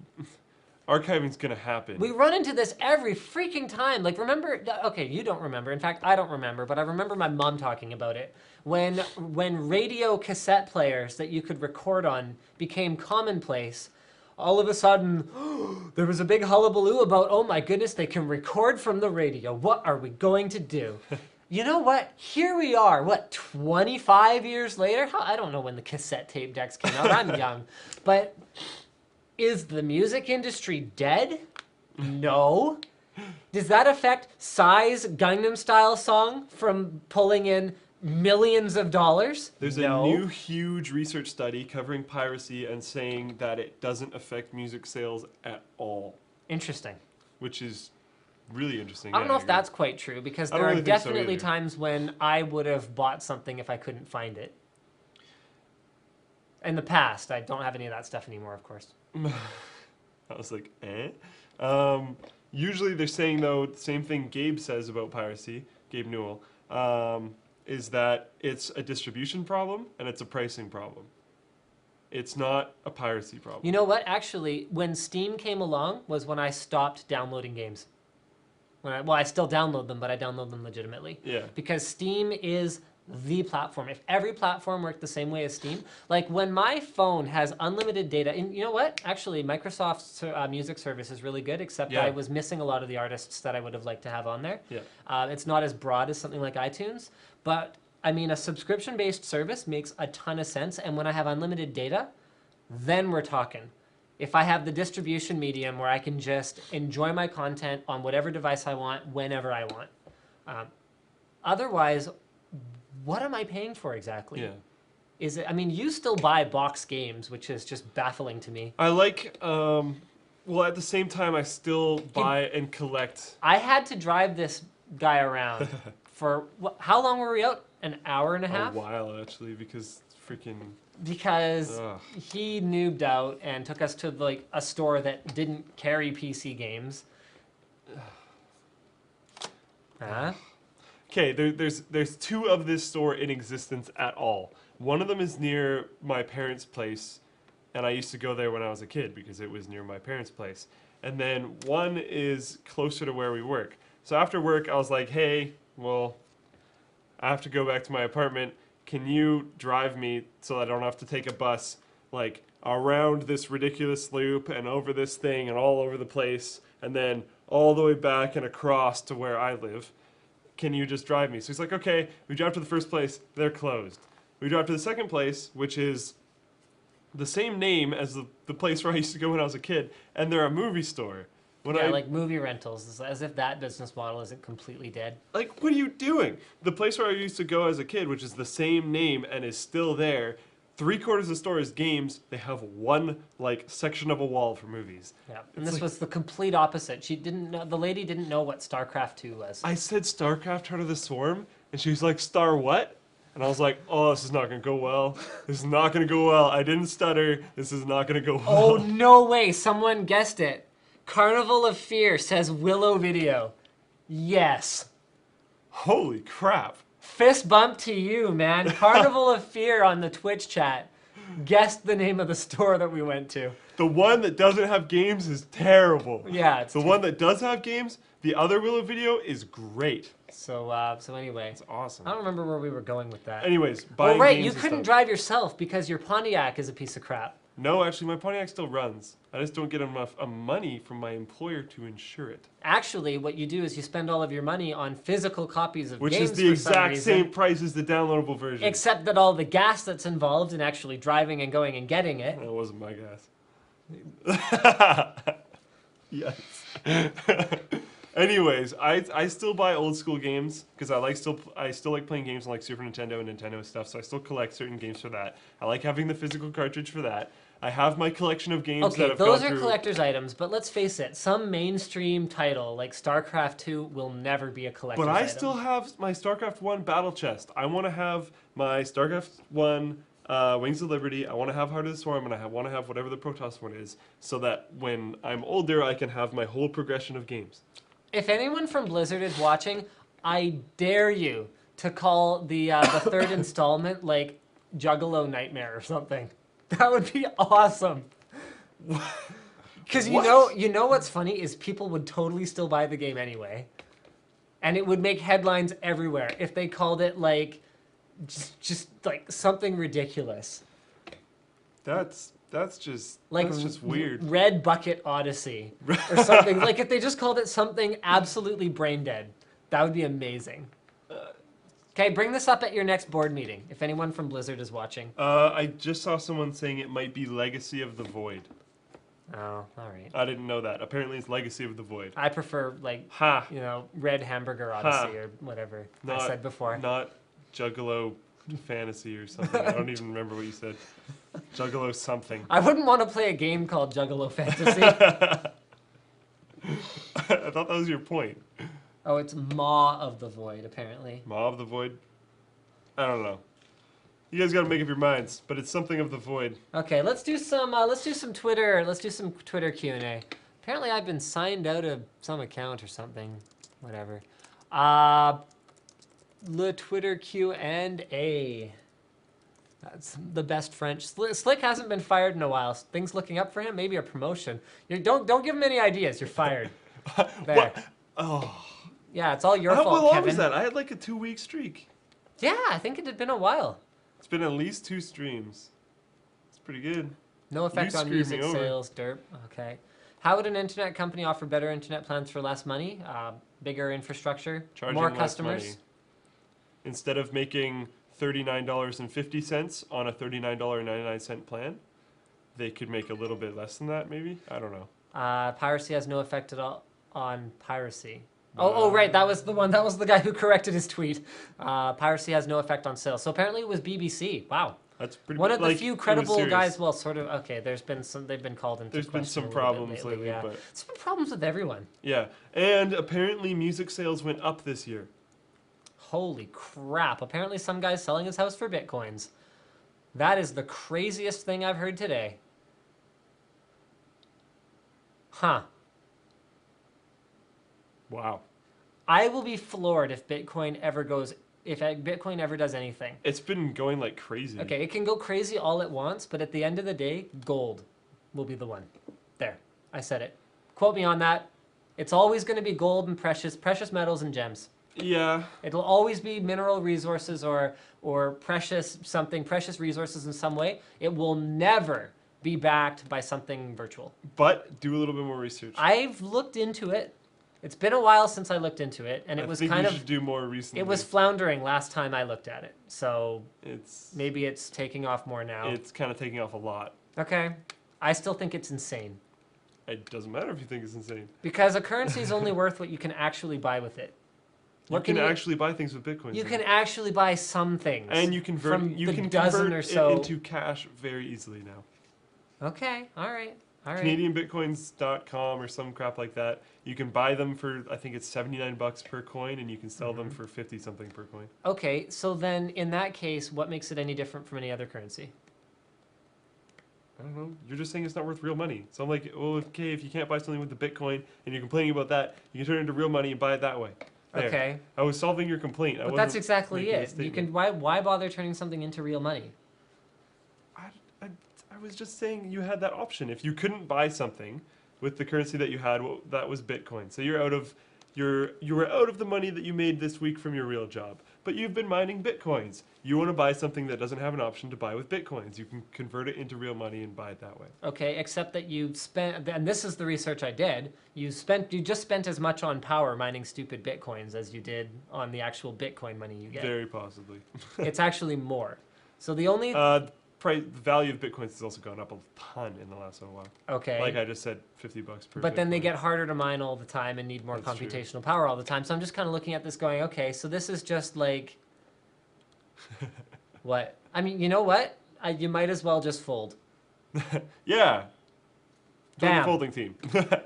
Archiving's going to happen. We run into this every freaking time. Remember, okay, you don't remember. In fact, I don't remember, but I remember my mom talking about it. When radio cassette players that you could record on became commonplace, all of a sudden, there was a big hullabaloo about, oh my goodness, they can record from the radio. What are we going to do? You know what? Here we are, 25 years later? I don't know when the cassette tape decks came out. I'm young. But is the music industry dead? No. Does that affect Psy's Gangnam Style song from pulling in millions of dollars? There's a new huge research study covering piracy and saying that it doesn't affect music sales at all. Interesting. Which is really interesting. I don't know if that's quite true, because there are definitely times when I would have bought something if I couldn't find it. In the past. I don't have any of that stuff anymore, of course. I was like, eh? Usually they're saying, though, the same thing Gabe says about piracy, Gabe Newell, is that it's a distribution problem and it's a pricing problem. It's not a piracy problem. You know what? Actually, when Steam came along was when I stopped downloading games. I still download them, but I download them legitimately. Yeah. Because Steam is the platform. If every platform worked the same way as Steam, like when my phone has unlimited data, and you know what? Actually, Microsoft's music service is really good, except I was missing a lot of the artists that I would have liked to have on there. Yeah. It's not as broad as something like iTunes, but I mean, a subscription-based service makes a ton of sense, and when I have unlimited data, then we're talking. If I have the distribution medium where I can just enjoy my content on whatever device I want, whenever I want. Otherwise, what am I paying for exactly? Yeah. Is it? I mean, you still buy box games, which is just baffling to me. I like, well, at the same time, I still buy and collect. I had to drive this guy around for, how long were we out? An hour and a half? A while, actually, because freaking... Because he noobed out and took us to like a store that didn't carry PC games. Huh? Okay, there's two of this store in existence at all. One of them is near my parents' place, and I used to go there when I was a kid because it was near my parents' place. And then one is closer to where we work. So after work, I was like, hey, well, I have to go back to my apartment. Can you drive me so I don't have to take a bus, like, around this ridiculous loop and over this thing and all over the place, and then all the way back and across to where I live? Can you just drive me? So he's like, okay. We drive to the first place. They're closed. We drive to the second place, which is the same name as the place where I used to go when I was a kid, and they're a movie store. Like movie rentals, as if that business model isn't completely dead. Like, what are you doing? The place where I used to go as a kid, which is the same name and is still there, 3/4 of the store is games. They have one, like, section of a wall for movies. Yeah, and this was the complete opposite. She didn't know, the lady didn't know what StarCraft 2 was. I said StarCraft Heart of the Swarm, and she was like, Star what? And I was like, oh, this is not going to go well. This is not going to go well. I didn't stutter. This is not going to go well. Oh, no way. Someone guessed it. Carnival of Fear says Willow Video. Yes. Holy crap. Fist bump to you, man. Carnival of Fear on the Twitch chat guessed the name of the store that we went to. The one that doesn't have games is terrible. Yeah, it's the one that does have games, the other Willow Video is great. So anyway. It's awesome. I don't remember where we were going with that. Anyways, buying games you couldn't drive yourself because your Pontiac is a piece of crap. No, actually, my Pontiac still runs. I just don't get enough money from my employer to insure it. Actually, what you do is you spend all of your money on physical copies of games. Which is the exact same price as the downloadable version. Except that all the gas that's involved in actually driving and going and getting it. That wasn't my gas. Yes. Anyways, I still buy old school games because I still like playing games on like Super Nintendo and Nintendo stuff, so I still collect certain games for that. I like having the physical cartridge for that. I have my collection of games that have gone through... those are collector's items, but let's face it, some mainstream title like StarCraft 2 will never be a collector's item. But I still have my StarCraft 1 battle chest. I want to have my StarCraft 1 Wings of Liberty. I want to have Heart of the Swarm, and I want to have whatever the Protoss one is, so that when I'm older, I can have my whole progression of games. If anyone from Blizzard is watching, I dare you to call the third installment like Juggalo Nightmare or something. That would be awesome. Because you know what's funny is people would totally still buy the game anyway, and it would make headlines everywhere if they called it like just like something ridiculous. That's That's just Like that's just weird. Red Bucket Odyssey or something. Like if they just called it something absolutely brain dead, that would be amazing. Okay, bring this up at your next board meeting if anyone from Blizzard is watching. I just saw someone saying it might be Legacy of the Void. Oh, all right. I didn't know that. Apparently, it's Legacy of the Void. I prefer like Ha! Red Hamburger Odyssey or whatever I said before. Not Juggalo Fantasy or something. I don't even remember what you said. Juggalo something. I wouldn't want to play a game called Juggalo Fantasy. I thought that was your point. Oh, it's Maw of the Void, apparently. Maw of the Void? I don't know. You guys gotta make up your minds, but it's something of the void. Okay, let's do some Twitter Q&A. Apparently I've been signed out of some account or something. Whatever. Le Twitter Q&A. That's the best French. Slick hasn't been fired in a while. Things looking up for him? Maybe a promotion. Don't give him any ideas. You're fired. There. What? Oh. Yeah, it's all your fault, How long Kevin. was that? I had like a 2-week streak. Yeah, I think it had been a while. It's been at least 2 streams. It's pretty good. No effect You on screwed music me over. sales, derp. Okay. How would an internet company offer better internet plans for less money? Bigger infrastructure, Charging more less customers. money. Instead of making $39.50 on a $39.99 plan, they could make a little bit less than that, maybe? I don't know. Piracy has no effect at all on piracy. Oh, right. That was the one. That was the guy who corrected his tweet. Piracy has no effect on sales. So apparently it was BBC. Wow. That's pretty. One of the like, few it was credible serious. guys. Well, sort of. Okay. There's been some. They've been called into There's been question some a little bit problems lately, yeah. but There's been problems with everyone. yeah. And apparently music sales went up this year. Holy crap. Apparently some guy's selling his house for bitcoins. That is the craziest thing I've heard today. Huh. Wow. I will be floored if Bitcoin ever does anything. It's been going like crazy. Okay, it can go crazy all it wants, but at the end of the day, gold will be the one. There, I said it. Quote me on that. It's always going to be gold and precious metals and gems. Yeah. It'll always be mineral resources or precious resources in some way. It will never be backed by something virtual. But do a little bit more research. I've looked into it. It's been a while since I looked into it, and it was kind of. Should do more recently. It was floundering last time I looked at it, so It's maybe it's taking off more now. It's kind of taking off a lot. Okay, I still think it's insane It doesn't matter if you think it's insane. because a currency is only worth what you can actually buy with it. You can actually buy things with Bitcoin. You can actually buy some things, and you can from you the can dozen convert or it so. into cash very easily now. Okay, all right. CanadianBitcoins.com or some crap like that. You can buy them for, I think it's $79 per coin, and you can sell them for 50 something per coin. Okay, so then in that case, what makes it any different from any other currency? I don't know. You're just saying it's not worth real money. So I'm like, well, okay, if you can't buy something with the Bitcoin and you're complaining about that, you can turn it into real money and buy it that way. There. Okay, I was solving your complaint. but that's exactly it. You can why bother turning something into real money? I was just saying you had that option. If you couldn't buy something with the currency that you had, well, that was Bitcoin. So you were out of the money that you made this week from your real job, but you've been mining Bitcoins. You want to buy something that doesn't have an option to buy with Bitcoins. You can convert it into real money and buy it that way. Okay, except that you spent, and this is the research I did, you just spent as much on power mining stupid Bitcoins as you did on the actual Bitcoin money you get. Very possibly. It's actually more. So the only... The value of Bitcoins has also gone up a ton in the last little while. Okay. Like I just said, $50 per But then they Bitcoin. get harder to mine all the time and need more That's true. computational power all the time. So I'm just kind of looking at this going, okay, so this is just like... What? I mean, you know what? You might as well just fold. Yeah. Join Bam. the folding team.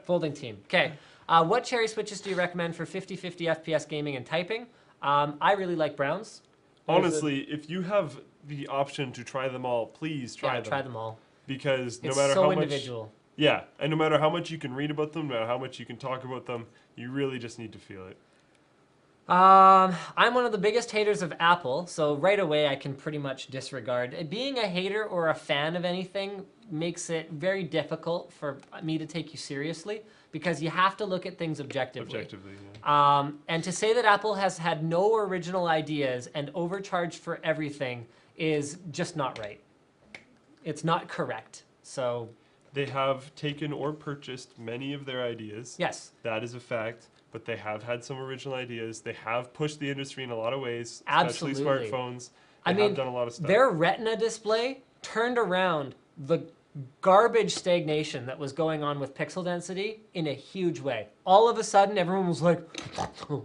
Folding team. Okay. What cherry switches do you recommend for 50-50 FPS gaming and typing? I really like Browns. Honestly, if you have the option to try them all, please try them. Try them all. Because no It's matter so how much, individual. yeah, and no matter how much you can read about them, no matter how much you can talk about them, you really just need to feel it. I'm one of the biggest haters of Apple, so right away I can pretty much disregard. Being a hater or a fan of anything makes it very difficult for me to take you seriously because you have to look at things objectively. Yeah. And to say that Apple has had no original ideas and overcharged for everything is just not right. It's not correct. So They have taken or purchased many of their ideas. yes, That is a fact. But they have had some original ideas. They have pushed the industry in a lot of ways, especially Absolutely. smartphones. I They mean, have done a lot of stuff. their Retina display turned around the garbage stagnation that was going on with pixel density in a huge way. All of a sudden, everyone was like, and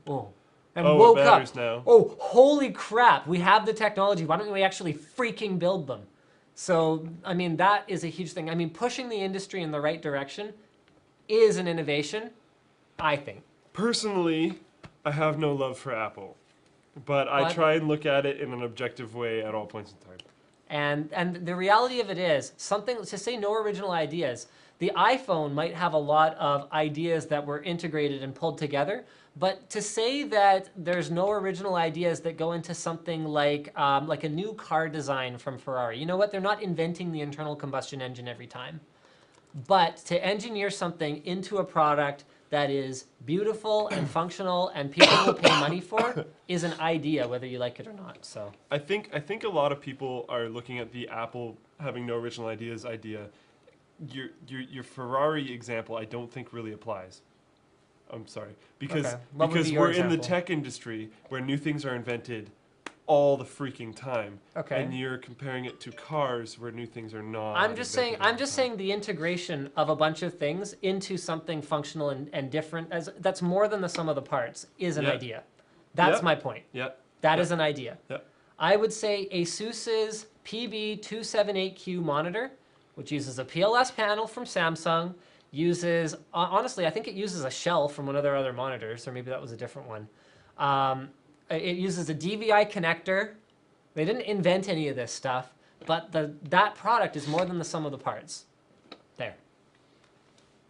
Oh, it woke up. matters now. Oh, holy crap, we have the technology. Why don't we actually freaking build them? So, I mean, that is a huge thing. I mean, pushing the industry in the right direction is an innovation, I think. Personally, I have no love for Apple. But I What? try and look at it in an objective way at all points in time. And the reality of it is, something to say no original ideas. The iPhone might have a lot of ideas that were integrated and pulled together, but to say that there's no original ideas that go into something like a new car design from Ferrari, you know what? They're not inventing the internal combustion engine every time. But to engineer something into a product that is beautiful and functional and people will pay money for is an idea, whether you like it or not. So I think a lot of people are looking at the Apple having no original ideas idea. Your Ferrari example, I don't think really applies. I'm sorry, because Okay. What would be your we're in the example? tech industry where new things are invented all the freaking time. Okay. And you're comparing it to cars where new things are not. I'm just saying. invented all I'm the just time. saying the integration of a bunch of things into something functional and different, that's more than the sum of the parts, is an Yeah. idea. That's Yeah. my point. Yeah. That is an idea. Yeah. I would say ASUS's PB278Q monitor, which uses a PLS panel from Samsung, uses honestly, I think it uses a shell from one of their other monitors, or maybe that was a different one. It uses a DVI connector. They didn't invent any of this stuff, but that product is more than the sum of the parts. There.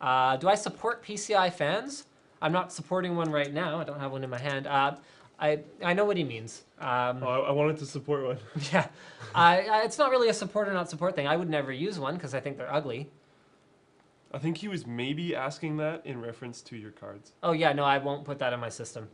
Do I support PCI fans? I'm not supporting one right now. I don't have one in my hand. I know what he means. I wanted to support one. Yeah, it's not really a support or not support thing. I would never use one because I think they're ugly. I think he was maybe asking that in reference to your cards. Oh yeah, no, I won't put that in my system.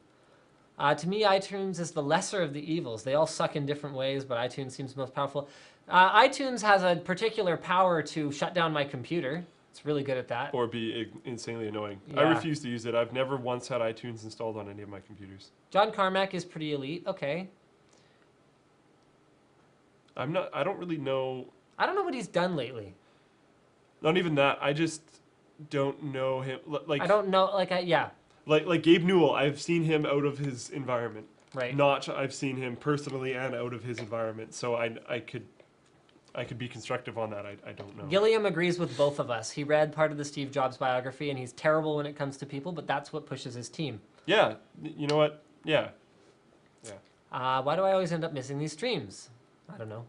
To me, iTunes is the lesser of the evils. They all suck in different ways, but iTunes seems most powerful. iTunes has a particular power to shut down my computer. It's really good at that. Or be insanely annoying. I Yeah. refuse to use it. I've never once had iTunes installed on any of my computers. John Carmack is pretty elite. Okay. I don't really know. I don't know what he's done lately. Not even that. I just don't know him. Like I don't know. Yeah, like Gabe Newell. I've seen him out of his environment. right. Notch. I've seen him personally and out of his environment. So I could be constructive on that. I don't know. Gilliam agrees with both of us. He read part of the Steve Jobs biography, and he's terrible when it comes to people, but that's what pushes his team. Yeah. You know what? Yeah. Why do I always end up missing these streams? I don't know.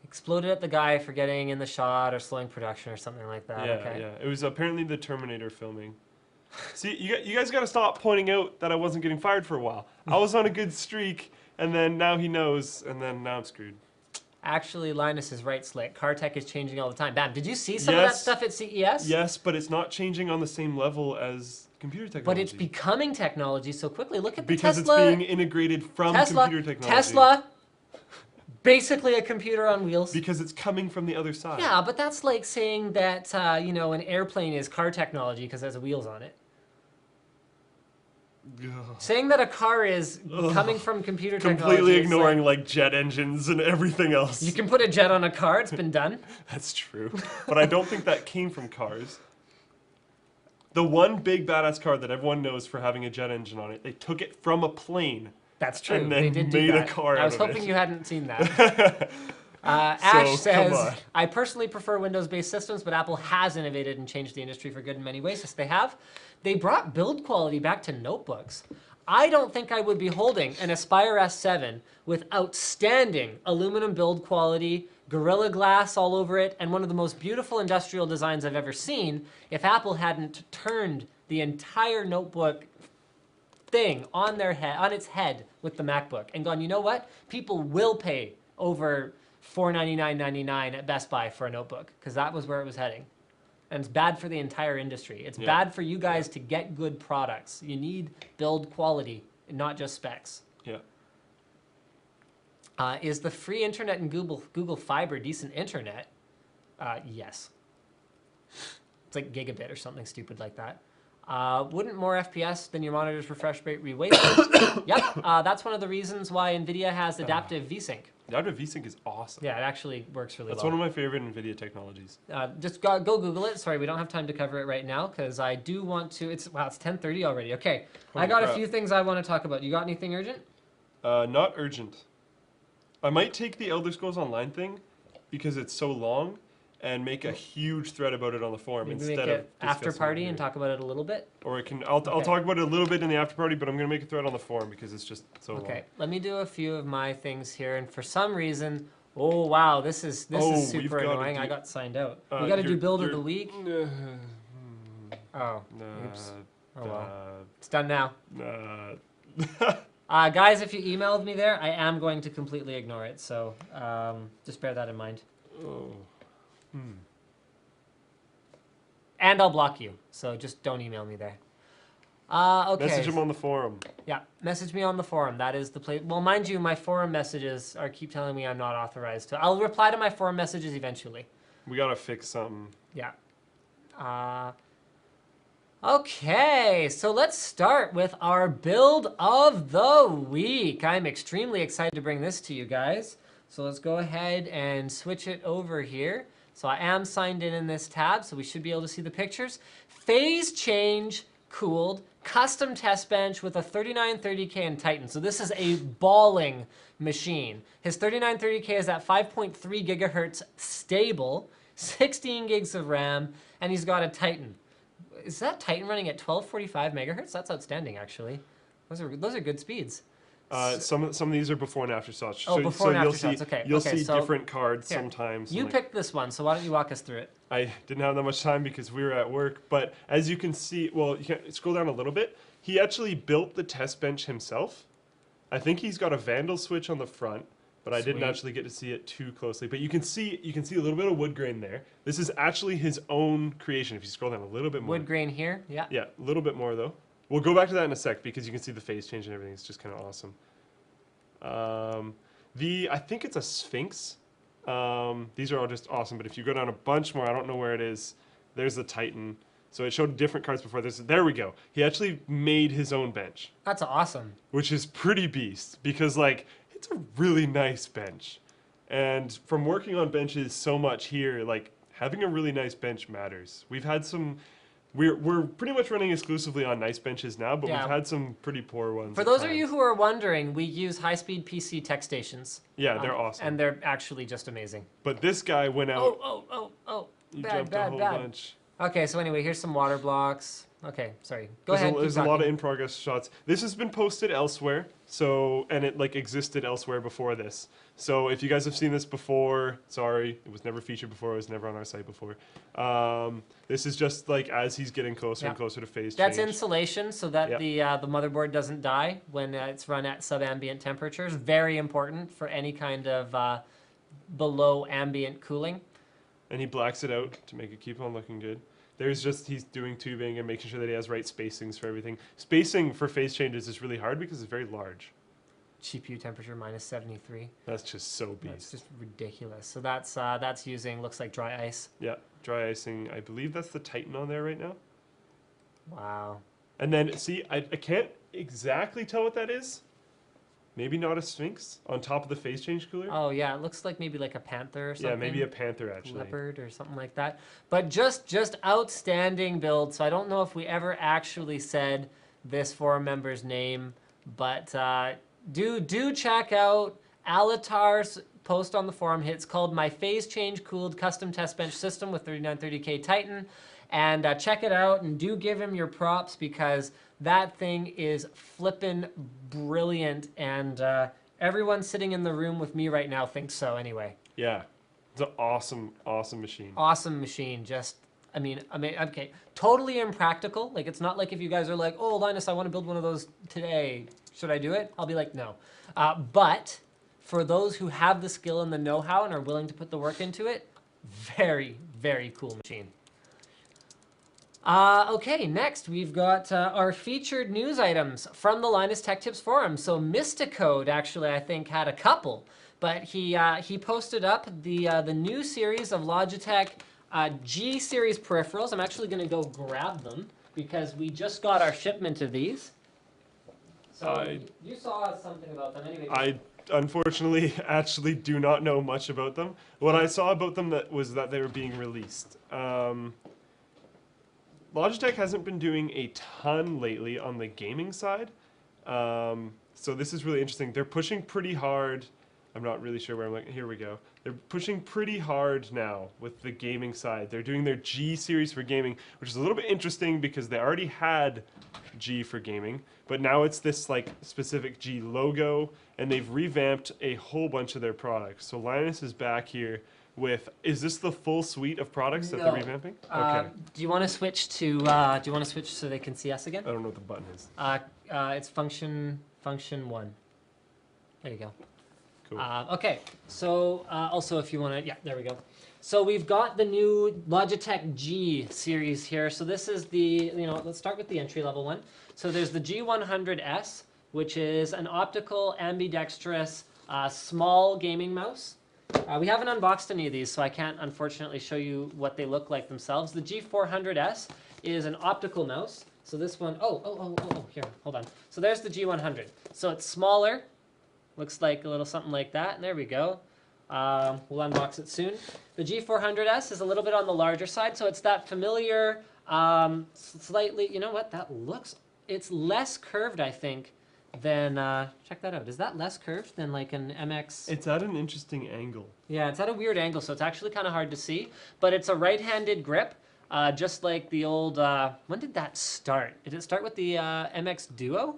Exploded at the guy for getting in the shot or slowing production or something like that. Yeah. Okay. Yeah. It was apparently the Terminator filming. See, you guys got to stop pointing out that I wasn't getting fired for a while. I was on a good streak, and then now he knows, and then now I'm screwed. Actually, Linus is right, Slick. Car tech is changing all the time. Bam, did you see some of that Yes. stuff at CES? Yes, but it's not changing on the same level as computer technology. But it's becoming technology so quickly. Look at the because Tesla. it's being integrated from computer technology. Tesla, basically a computer on wheels. Because it's coming from the other side. Yeah, but that's like saying that an airplane is car technology because it has wheels on it. Ugh. Saying that a car is coming from computer technology. Completely is ignoring like jet engines and everything else. you can put a jet on a car. It's been done. That's true. But I don't think that came from cars. The one big badass car that everyone knows for having a jet engine on it, they took it from a plane. That's true. And then they did do made a that. car I out was of hoping it. you hadn't seen that. Ash come says, on. I personally prefer Windows-based systems, but Apple has innovated and changed the industry for good in many ways. Yes, they have. They brought build quality back to notebooks. I don't think I would be holding an Aspire S7 with outstanding aluminum build quality, Gorilla Glass all over it, and one of the most beautiful industrial designs I've ever seen if Apple hadn't turned the entire notebook thing on its head with the MacBook and gone, you know what? People will pay over $499.99 at Best Buy for a notebook because that was where it was heading. And it's bad for the entire industry. It's bad for you guys to get good products. You need build quality, not just specs. Yeah. Is the free internet in Google Fiber decent internet? Yes. It's like Gigabit or something stupid like that. Wouldn't more FPS than your monitor's refresh rate be wasted? Yep, that's one of the reasons why Nvidia has adaptive VSync. Adaptive VSync is awesome. Yeah, it actually works really That's well. one of my favorite Nvidia technologies. Just go Google it. Sorry, we don't have time to cover it right now because I do want to. It's 10:30 already. Okay, I got a few things I want to talk about. You got anything urgent? Not urgent. I might take the Elder Scrolls Online thing because it's so long and make a huge thread about it on the forum Maybe instead make of it after party and talk about it a little bit. Or I'll talk about it a little bit in the after party, but I'm gonna make a thread on the forum because it's just so long. Okay, let me do a few of my things here, and for some reason, oh wow, this is super annoying. I got signed out. We got to do build of the week. Oh, oops. Oh well, it's done now. Guys, if you emailed me there, I am going to completely ignore it. So just bear that in mind. Oh. And I'll block you. So just don't email me there. Okay. Message him on the forum. Yeah, message me on the forum. That is the place. Well, mind you, my forum messages keep telling me I'm not authorized to. I'll reply to my forum messages eventually. We gotta fix something. Yeah. Okay, so let's start with our build of the week. I'm extremely excited to bring this to you guys. So let's go ahead and switch it over here. So I am signed in this tab, so we should be able to see the pictures. Phase change cooled custom test bench with a 3930K and Titan. So this is a balling machine. His 3930K is at 5.3 gigahertz stable, 16 gigs of RAM, and he's got a Titan. Is that Titan running at 1245 megahertz? That's outstanding, actually. Those are good speeds. Some of these are before and after shots. Oh, before and after shots. Okay. You'll see different cards here, sometimes. You picked this one, so why don't you walk us through it? I didn't have that much time because we were at work, but as you can see, well, you can scroll down a little bit. He actually built the test bench himself. I think he's got a Vandal switch on the front, but I didn't actually get to see it too closely. But you can see a little bit of wood grain there. This is actually his own creation. If you scroll down a little bit more. Wood grain here, yeah. Yeah, a little bit more though. We'll go back to that in a sec because you can see the phase change and everything. It's just kind of awesome. I think it's a Sphinx. These are all just awesome, but if you go down a bunch more, I don't know where it is. There's the Titan. So it showed different cards before this. There we go. He actually made his own bench. That's awesome. Which is pretty beast because like it's a really nice bench. And from working on benches so much here, like having a really nice bench matters. We've had some we're pretty much running exclusively on nice benches now, but we've had some pretty poor ones. For those of you who are wondering, we use high-speed PC tech stations. Yeah, they're awesome. And they're actually just amazing. But this guy went out. Oh. He jumped a whole bunch. Okay, so anyway, here's some water blocks. Okay, sorry. Go ahead. There's a lot of in-progress shots. This has been posted elsewhere, and it like existed elsewhere before this. So if you guys have seen this before, sorry, it was never featured before. It was never on our site before. This is just like as he's getting closer and closer to phase change. That's insulation, so that the motherboard doesn't die when it's run at sub-ambient temperatures. Very important for any kind of below ambient cooling. And he blacks it out to make it keep on looking good. He's doing tubing and making sure that he has right spacings for everything. Spacing for phase changes is really hard because it's very large. GPU temperature minus 73. That's just so beast. That's just ridiculous. So that's using, looks like dry ice. Yeah, dry icing. I believe that's the Titan on there right now. Wow. And then, see, I can't exactly tell what that is. Maybe not a Sphinx on top of the phase change cooler. Oh yeah, it looks like maybe like a panther or something. Yeah, maybe a panther actually. Leopard or something like that. But just outstanding build. So I don't know if we ever actually said this forum member's name, but do check out Alatar's post on the forum. It's called My Phase Change Cooled Custom Test Bench System with 3930K Titan. And check it out and do give him your props because that thing is flippin' brilliant. And everyone sitting in the room with me right now thinks so anyway. Yeah, it's an awesome machine. Awesome machine. Just, I mean, okay, totally impractical. Like, it's not like if you guys are like, oh, Linus, I want to build one of those today. Should I do it? I'll be like, no. But for those who have the skill and the know-how and are willing to put the work into it, very, very cool machine. Okay, next we've got our featured news items from the Linus Tech Tips forum. So Mysticode actually, I think, had a couple. but he posted up the new series of Logitech G series peripherals. I'm actually going to go grab them because we just got our shipment of these. So you saw something about them anyway. I unfortunately actually do not know much about them. What I saw about them was that they were being released. Logitech hasn't been doing a ton lately on the gaming side. So this is really interesting. They're pushing pretty hard. I'm not really sure where I'm here we go. They're pushing pretty hard now with the gaming side. They're doing their G series for gaming, which is a little bit interesting because they already had G for gaming, but now it's this like specific G logo, and they've revamped a whole bunch of their products. So Linus is back here with, is this the full suite of products that they're revamping? Okay. Do you want to switch to, so they can see us again? I don't know what the button is. It's function 1. There you go. Cool. Okay, so also if you want to, yeah, there we go. So we've got the new Logitech G series here. So this is the, let's start with the entry-level one. So there's the G100S, which is an optical ambidextrous small gaming mouse. We haven't unboxed any of these, so I can't unfortunately show you what they look like themselves. The G400S is an optical mouse. So this one, here, hold on. So there's the G100. So it's smaller, looks like a little something like that. And there we go. We'll unbox it soon. The G400S is a little bit on the larger side, so it's that familiar, slightly, you know what, it's less curved, I think, than, check that out. Is that less curved than like an MX? It's at an interesting angle. Yeah, it's at a weird angle, so it's actually kind of hard to see. But it's a right-handed grip, just like the old, when did that start? Did it start with the MX Duo?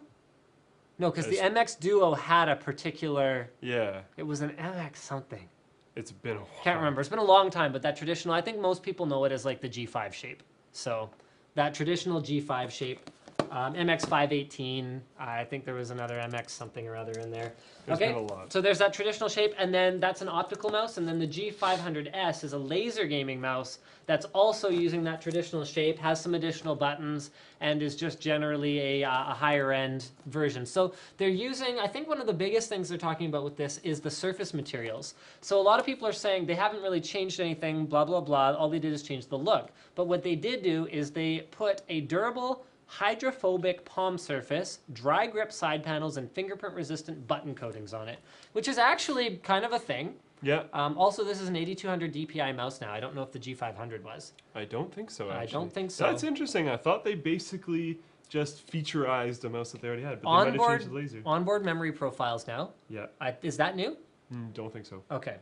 No, because the MX Duo had a particular... Yeah. It was an MX something. It's been a while. Can't remember. It's been a long time, but that traditional, I think most people know it as like the G5 shape. So that traditional G5 shape. MX 518, I think there was another MX something or other in there. There's been a lot. So there's that traditional shape, and then that's an optical mouse, and then the G500S is a laser gaming mouse that's also using that traditional shape, has some additional buttons, and is just generally a higher end version. So they're using, I think one of the biggest things they're talking about with this is the surface materials. So a lot of people are saying they haven't really changed anything, blah, blah, blah. All they did is change the look. But what they did do is they put a durable, hydrophobic palm surface, dry grip side panels, and fingerprint-resistant button coatings on it, which is actually kind of a thing. Yeah. Also, this is an 8200 DPI mouse now. I don't know if the G500 was. I don't think so, actually. I don't think so. That's interesting. I thought they basically just featurized a mouse that they already had, but they might have changed the laser. Onboard memory profiles now. Yeah. Is that new? Don't think so. Okay.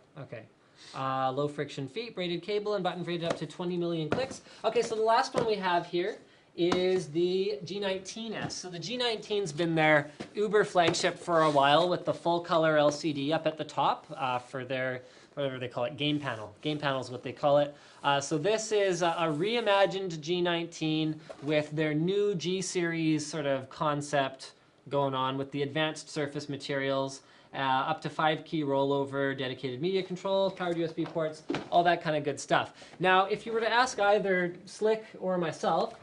Low friction feet, braided cable, and button braided up to 20 million clicks. Okay, so the last one we have here is the G19S. So the G19's been their Uber flagship for a while with the full color LCD up at the top for their, whatever they call it, game panel. Game panel is what they call it. So this is a reimagined G19 with their new G series sort of concept going on with the advanced surface materials, up to 5-key rollover, dedicated media control, powered USB ports, all that kind of good stuff. Now, if you were to ask either Slick or myself,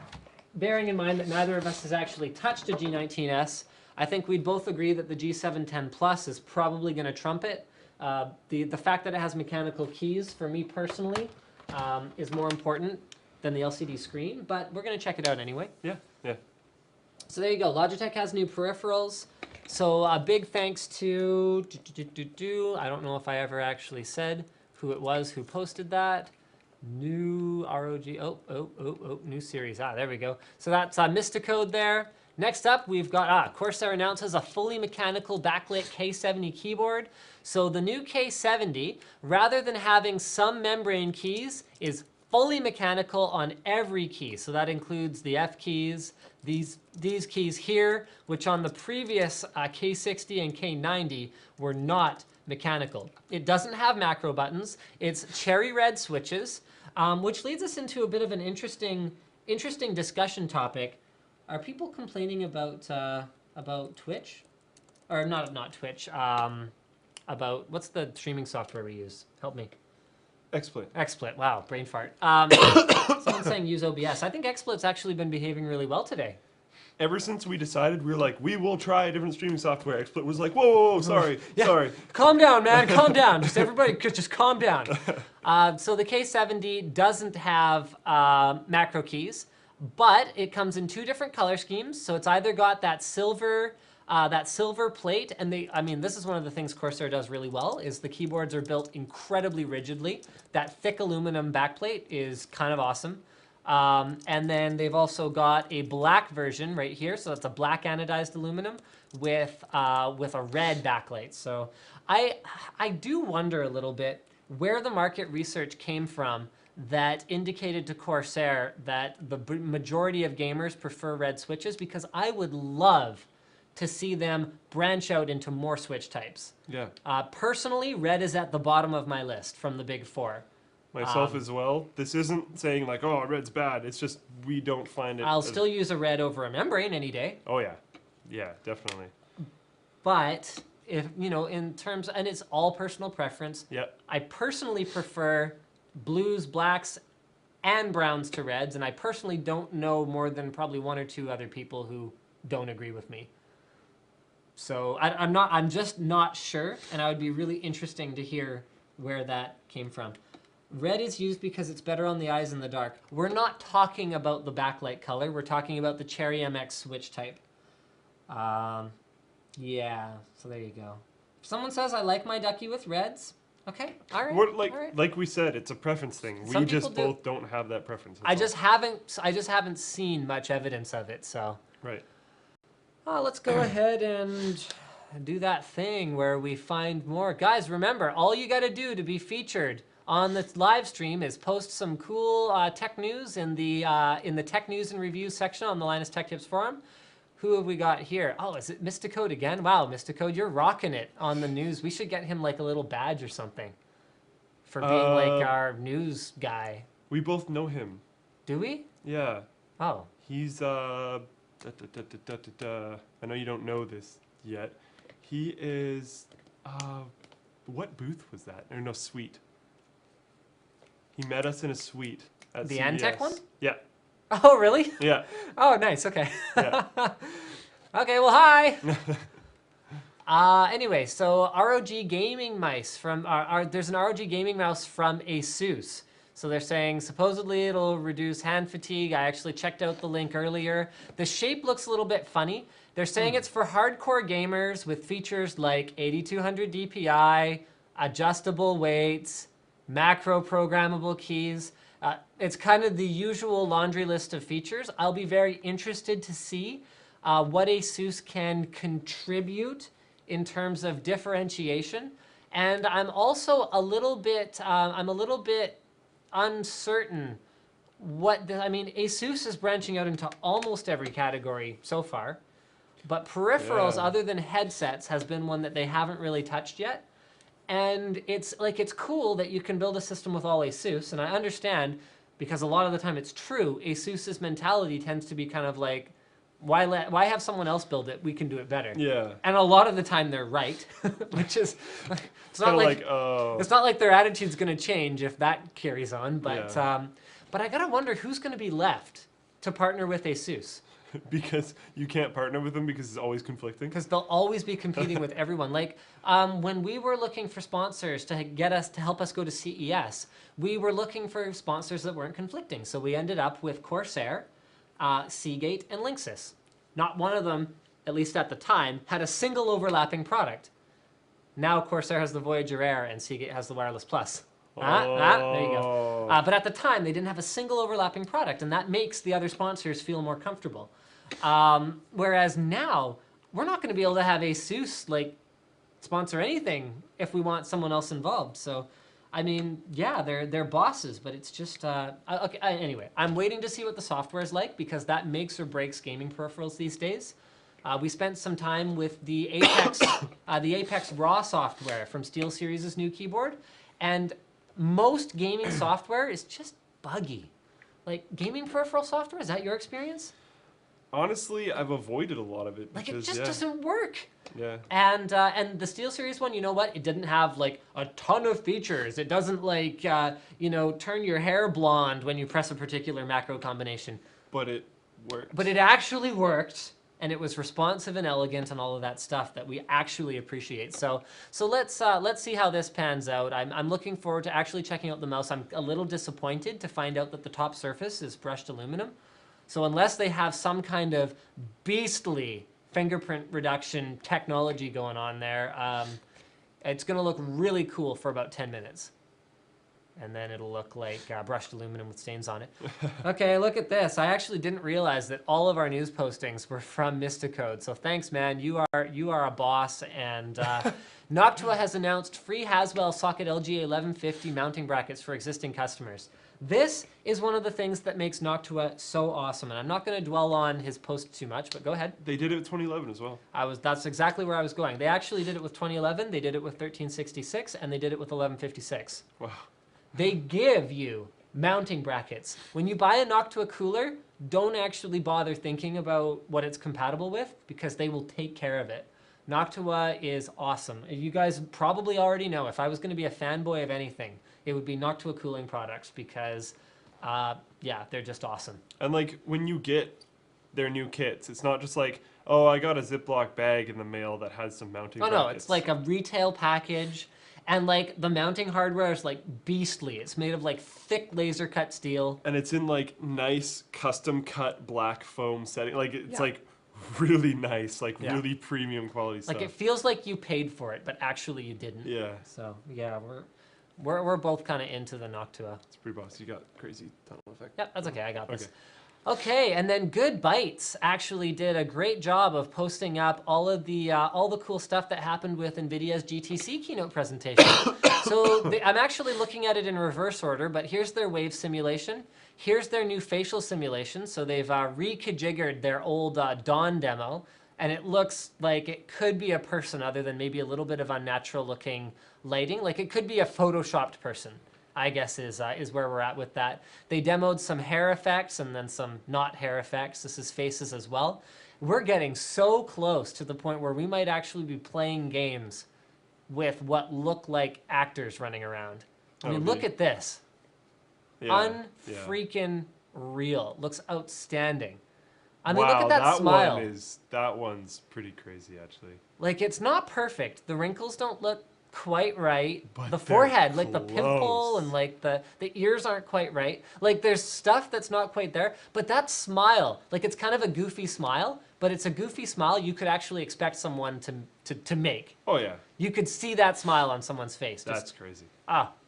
bearing in mind that neither of us has actually touched a G19S, I think we'd both agree that the G710 Plus is probably going to trump it. The fact that it has mechanical keys, for me personally, is more important than the LCD screen, but we're going to check it out anyway. Yeah. So there you go. Logitech has new peripherals. So a big thanks to, I don't know if I ever actually said who it was who posted that. New ROG, new series. There we go. So that's Mysticode there. Next up, we've got, Corsair announces a fully mechanical backlit K70 keyboard. So the new K70, rather than having some membrane keys, is fully mechanical on every key. So that includes the F keys, these keys here, which on the previous K60 and K90 were not mechanical. It doesn't have macro buttons. It's cherry red switches, which leads us into a bit of an interesting discussion topic. Are people complaining about Twitch? Or not Twitch, about, what's the streaming software we use? Help me. XSplit, wow, brain fart. Someone's saying use OBS. I think XSplit's actually been behaving really well today. ever since we decided, we were like, we will try a different streaming software. XSplit was like, whoa, sorry, sorry. Calm down, man, calm down. Just everybody, just calm down. So the K70 doesn't have macro keys, but it comes in 2 different color schemes. So it's either got that silver plate, and this is one of the things Corsair does really well, is the keyboards are built incredibly rigidly. That thick aluminum backplate is kind of awesome. And then they've also got a black version right here, so it's a black anodized aluminum with a red backlight. So I do wonder a little bit where the market research came from that indicated to Corsair that the majority of gamers prefer red switches, because I would love to see them branch out into more switch types. Yeah. Personally, red is at the bottom of my list from the big 4. Myself as well. This isn't saying like, oh, red's bad. It's just we don't find it. I'll still use a red over a membrane any day. Oh yeah, yeah, definitely. But if in terms, and it's all personal preference. Yep. I personally prefer blues, blacks, and browns to reds, and I personally don't know more than probably 1 or 2 other people who don't agree with me. So I'm just not sure, and I would be really interesting to hear where that came from. Red is used because it's better on the eyes in the dark. We're not talking about the backlight color. We're talking about the Cherry MX switch type. Yeah, so there you go. If someone says, I like my ducky with reds, okay, all right. What, all right. like we said, it's a preference thing. Some We just people do. both don't have that preference. I just haven't seen much evidence of it, so. Right. Let's go ahead and do that thing where we find more. Guys, remember, all you got to do to be featured on the live stream is post some cool tech news in the tech news and reviews section on the Linus Tech Tips forum. Who have we got here? Oh, is it Mysticode again? Wow, Mysticode, you're rocking it on the news. We should get him like a little badge or something for being like our news guy. We both know him. Do we? Yeah. Oh. He's I know you don't know this yet. He is what booth was that? Or no, suite. He met us in a suite at The CES. Antec one? Yeah. Oh, really? Yeah. Oh, nice. Okay. Yeah. Okay, well, hi. Anyway, so ROG gaming mice from there's an ROG gaming mouse from ASUS. So they're saying supposedly it'll reduce hand fatigue. I actually checked out the link earlier. The shape looks a little bit funny. They're saying it's for hardcore gamers with features like 8200 DPI, adjustable weights, macro programmable keys. It's kind of the usual laundry list of features. I'll be very interested to see what ASUS can contribute in terms of differentiation. And I'm also a little bit, uncertain ASUS is branching out into almost every category so far, but peripherals other than headsets has been one that they haven't really touched yet. And it's cool that you can build a system with all ASUS, and I understand, because a lot of the time it's true, ASUS's mentality tends to be kind of like, why have someone else build it? We can do it better. Yeah. And a lot of the time they're right, which is it's not like it's not like their attitude's going to change if that carries on. But but I gotta wonder who's going to be left to partner with ASUS. Because you can't partner with them because it's always conflicting. Because they'll always be competing with everyone. Like when we were looking for sponsors to get us to help us go to CES, we were looking for sponsors that weren't conflicting. So we ended up with Corsair, Seagate, and Linksys. Not one of them, at least at the time, had a single overlapping product. Now Corsair has the Voyager Air and Seagate has the Wireless Plus. There you go. But at the time, they didn't have a single overlapping product, and that makes the other sponsors feel more comfortable. Whereas now, we're not going to be able to have ASUS sponsor anything if we want someone else involved. So, I mean, yeah, they're bosses, but it's just anyway. I'm waiting to see what the software is like because that makes or breaks gaming peripherals these days. We spent some time with the Apex Raw software from SteelSeries' new keyboard, and most gaming software is just buggy. Like gaming peripheral software, is that your experience? Honestly, I've avoided a lot of it because it just doesn't work. Yeah. And the SteelSeries one, you know what? It didn't have a ton of features. It doesn't turn your hair blonde when you press a particular macro combination. But it worked. But it actually worked, and it was responsive and elegant and all of that stuff that we actually appreciate. So let's see how this pans out. I'm looking forward to actually checking out the mouse. I'm a little disappointed to find out that the top surface is brushed aluminum. So unless they have some kind of beastly fingerprint reduction technology going on there, it's going to look really cool for about 10 minutes. And then it'll look like brushed aluminum with stains on it. Okay, look at this. I actually didn't realize that all of our news postings were from Mysticode. So thanks, man. You are a boss. And Noctua has announced free Haswell socket LGA 1150 mounting brackets for existing customers. This is one of the things that makes Noctua so awesome. And I'm not going to dwell on his post too much, but go ahead. They did it with 2011 as well. That's exactly where I was going. They actually did it with 2011. They did it with 1366, and they did it with 1156. Wow. They give you mounting brackets. When you buy a Noctua cooler, don't actually bother thinking about what it's compatible with because they will take care of it. Noctua is awesome. You guys probably already know, if I was going to be a fanboy of anything, it would be Noctua cooling products because, yeah, they're just awesome. And like when you get their new kits, it's not just like, oh, I got a Ziploc bag in the mail that has some mounting brackets. No, it's like a retail package. And like the mounting hardware is like beastly. It's made of like thick laser cut steel. And it's in like nice custom cut black foam setting. Like it's like really nice, like really premium quality stuff. Like it feels like you paid for it, but actually you didn't. Yeah. So yeah, we're both kind of into the Noctua. It's pretty boss. You got crazy tunnel effect. Yeah, that's okay. I got this. Okay. Okay, and then Good Bytes actually did a great job of posting up all the cool stuff that happened with Nvidia's GTC keynote presentation. So I'm actually looking at it in reverse order, but here's their wave simulation. Here's their new facial simulation. So they've rekijiggered their old Dawn demo, and it looks like it could be a person other than maybe a little bit of unnatural looking lighting. Like it could be a photoshopped person, I guess is where we're at with that. They demoed some hair effects and then some not hair effects. This is faces as well. We're getting so close to the point where we might actually be playing games with what look like actors running around. I mean, look at this. Yeah, Unfreaking real. Looks outstanding. I mean, wow, look at that smile. That one's pretty crazy, actually. Like, it's not perfect. The wrinkles don't look quite right. But the forehead, like the close. pimple and like the ears aren't quite right. Like there's stuff that's not quite there, but that smile, like it's kind of a goofy smile, but it's a goofy smile you could actually expect someone to make. Oh yeah. You could see that smile on someone's face. That's crazy.